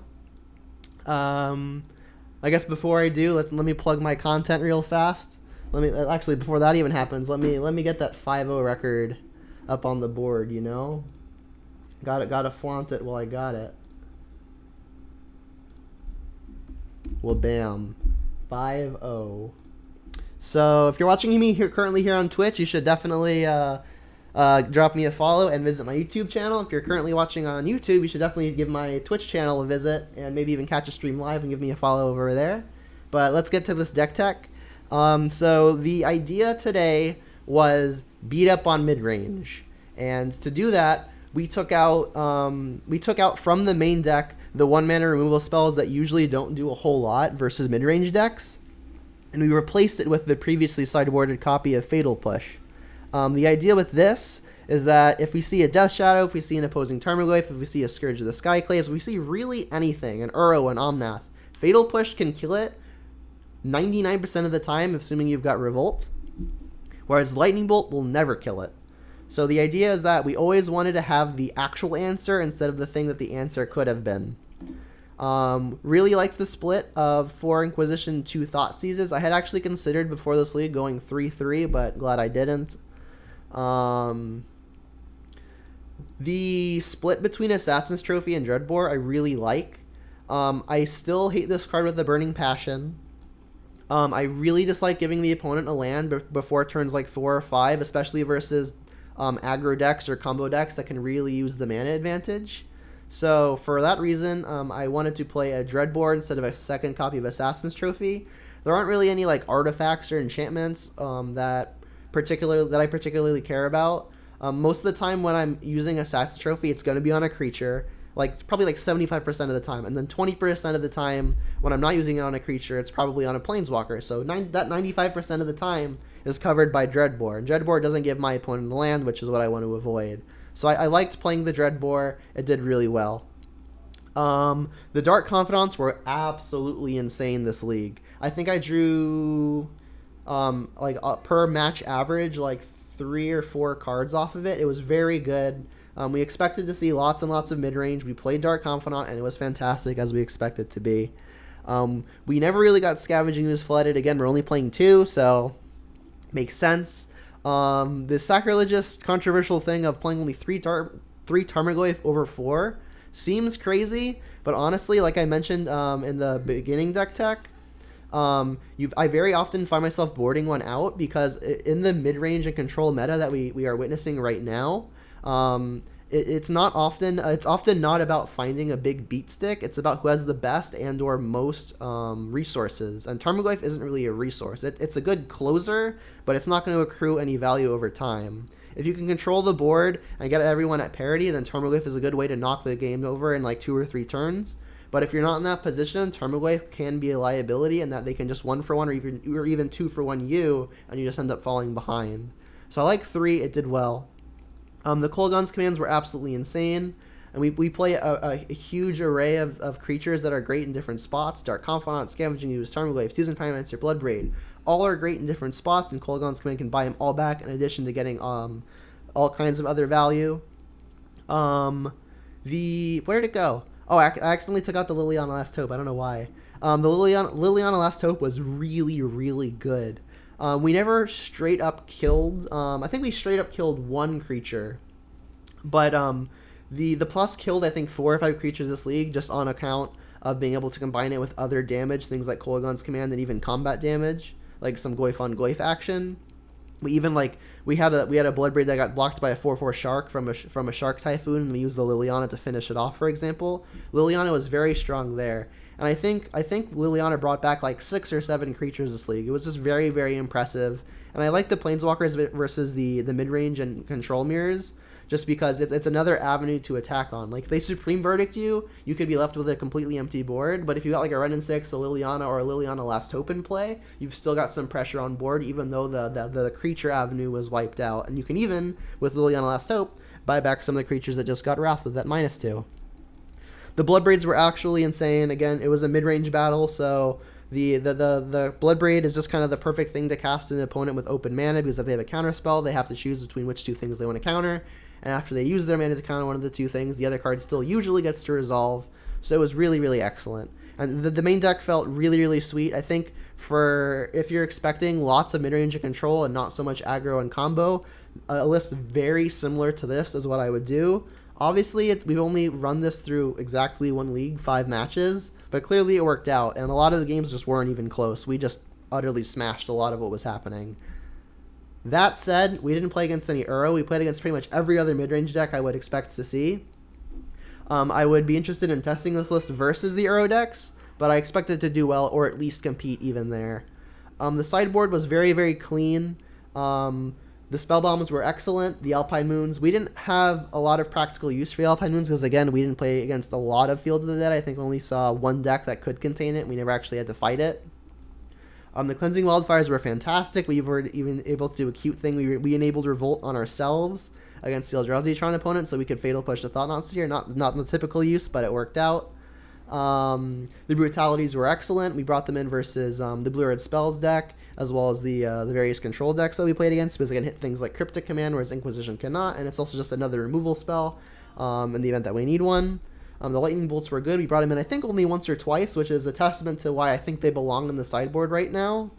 I guess before I do, let me plug my content real fast. Actually, before that even happens, let me get that 5-0 record up on the board, you know? Gotta flaunt it while I got it. Well, bam. 5-0. So if you're watching me currently here on Twitch, you should definitely drop me a follow and visit my YouTube channel. If you're currently watching on YouTube, you should definitely give my Twitch channel a visit and maybe even catch a stream live and give me a follow over there. But let's get to this deck tech. So the idea today was beat up on mid-range. And to do that, we took out from the main deck the 1-mana removal spells that usually don't do a whole lot versus mid-range decks. And we replaced it with the previously sideboarded copy of Fatal Push. The idea with this is that if we see a Death Shadow, if we see an opposing Tarmogoyf, if we see a Scourge of the Skyclaves, if we see really anything, an Uro, an Omnath, Fatal Push can kill it 99% of the time, assuming you've got Revolt, whereas Lightning Bolt will never kill it. So the idea is that we always wanted to have the actual answer instead of the thing that the answer could have been. Really liked the split of 4 Inquisition, 2 Thoughtseizes. I had actually considered before this league going 3-3, but glad I didn't. The split between Assassin's Trophy and Dreadbore I really like. I still hate this card with a Burning Passion. I really dislike giving the opponent a land before turns like 4 or 5, especially versus aggro decks or combo decks that can really use the mana advantage. So for that reason, I wanted to play a Dreadbore instead of a second copy of Assassin's Trophy. There aren't really any like artifacts or enchantments that I particularly care about. Most of the time when I'm using Assassin's Trophy, it's going to be on a creature, like probably like 75% of the time, and then 20% of the time when I'm not using it on a creature, it's probably on a Planeswalker. So that 95% of the time is covered by Dreadbore, and Dreadbore doesn't give my opponent a land, which is what I want to avoid. So I liked playing the Dreadbore. It did really well. The Dark Confidants were absolutely insane this league. I think I drew per match average like 3 or 4 cards off of it. It was very good. We expected to see lots and lots of mid-range. We played Dark Confidant, and it was fantastic as we expected to be. We never really got Scavenging Ooze flooded. Again, we're only playing 2, so makes sense. The sacrilegious, controversial thing of playing only 3 Tarmogoyf over 4 seems crazy, but honestly, like I mentioned in the beginning deck tech, I very often find myself boarding one out because in the mid-range and control meta that we are witnessing right now, it's often not about finding a big beat stick. It's about who has the best and or most resources, and Tarmogoyf isn't really a resource. It's a good closer, but it's not going to accrue any value over time. If you can control the board and get everyone at parity, then Tarmogoyf is a good way to knock the game over in like 2 or 3 turns. But if you're not in that position, Tarmogoyf can be a liability in that they can just 1-for-1 or even 2-for-1 you, and you just end up falling behind. So I like 3, it did well. The Kolaghan's commands were absolutely insane, and we play a huge array of creatures that are great in different spots. Dark Confidant, Scavenging Ooze, Tarmogoyf, Seasoned Pyromancer, Bloodbraid, all are great in different spots, and Kolaghan's command can buy them all back in addition to getting all kinds of other value. Where did it go? Oh, I accidentally took out the Liliana Last Hope. I don't know why. The Liliana Last Hope was really, really good. We never straight up killed... I think we straight up killed 1 creature. But the plus killed, I think, 4 or 5 creatures this league just on account of being able to combine it with other damage, things like Kolaghan's command and even combat damage, like some Goyf on Goyf action. We even we had a Bloodbraid that got blocked by a 4/4 shark from a Shark Typhoon, and we used the Liliana to finish it off. For example, Liliana was very strong there, and I think Liliana brought back like 6 or 7 creatures this league. It was just very, very impressive, and I like the Planeswalkers versus the mid range and control mirrors. Just because it's another avenue to attack on. Like, if they Supreme Verdict you could be left with a completely empty board, but if you got like a Ren and 6, a Liliana, or a Liliana Last Hope in play, you've still got some pressure on board, even though the creature avenue was wiped out. And you can even, with Liliana Last Hope, buy back some of the creatures that just got Wrath with that -2. The Bloodbraids were actually insane. Again, it was a mid-range battle, so the Bloodbraid is just kind of the perfect thing to cast an opponent with open mana, because if they have a counter spell, they have to choose between which 2 things they want to counter. And after they use their mana to counter one of the 2 things, the other card still usually gets to resolve. So it was really, really excellent. And the main deck felt really, really sweet. I think if you're expecting lots of mid-range and control and not so much aggro and combo, a list very similar to this is what I would do. Obviously, we've only run this through exactly one league, 5 matches, but clearly it worked out, and a lot of the games just weren't even close. We just utterly smashed a lot of what was happening. That said, we didn't play against any Uro. We played against pretty much every other mid-range deck I would expect to see. I would be interested in testing this list versus the Uro decks, but I expect it to do well, or at least compete even there. The sideboard was very, very clean. The spell bombs were excellent. The Alpine Moons, we didn't have a lot of practical use for the Alpine Moons because, again, we didn't play against a lot of Field of the Dead. I think we only saw one deck that could contain it. We never actually had to fight it. The Cleansing Wildfires were fantastic. We were even able to do a cute thing. We enabled Revolt on ourselves against the Eldrazi Tron opponent, so we could Fatal Push the Thought-Knot here. Not the typical use, but it worked out. The Brutalities were excellent. We brought them in versus the Blue-Red Spells deck, as well as the various control decks that we played against, because it can hit things like Cryptic Command, whereas Inquisition cannot, and it's also just another removal spell in the event that we need one. The Lightning Bolts were good. We brought them in, I think, only once or twice, which is a testament to why I think they belong in the sideboard right now.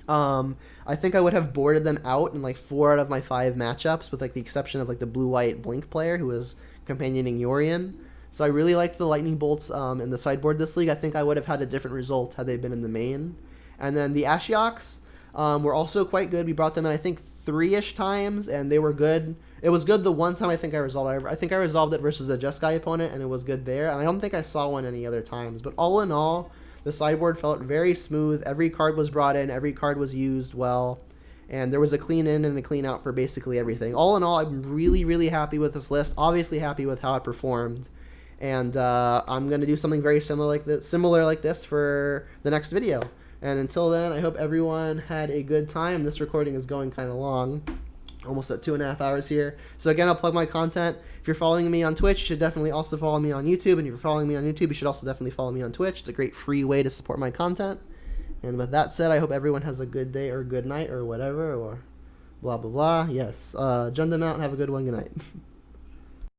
I think I would have boarded them out in like 4 out of my 5 matchups, with like the exception of like the blue-white Blink player who was companioning Yorion. So I really liked the Lightning Bolts in the sideboard this league. I think I would have had a different result had they been in the main. And then the Ashioks were also quite good. We brought them in, I think, 3-ish times, and they were good. It was good the one time I think I resolved it. I think I resolved it versus the Jeskai opponent, and it was good there. And I don't think I saw one any other times. But all in all, the sideboard felt very smooth. Every card was brought in. Every card was used well. And there was a clean in and a clean out for basically everything. All in all, I'm really, really happy with this list. Obviously happy with how it performed. And I'm going to do something very similar like this for the next video. And until then, I hope everyone had a good time. This recording is going kind of long. Almost at 2.5 hours here. So again, I'll plug my content. If you're following me on Twitch, you should definitely also follow me on YouTube. And if you're following me on YouTube, you should also definitely follow me on Twitch. It's a great free way to support my content. And with that said, I hope everyone has a good day or good night or whatever, or blah, blah, blah. Yes. Jund them out and have a good one. Good night.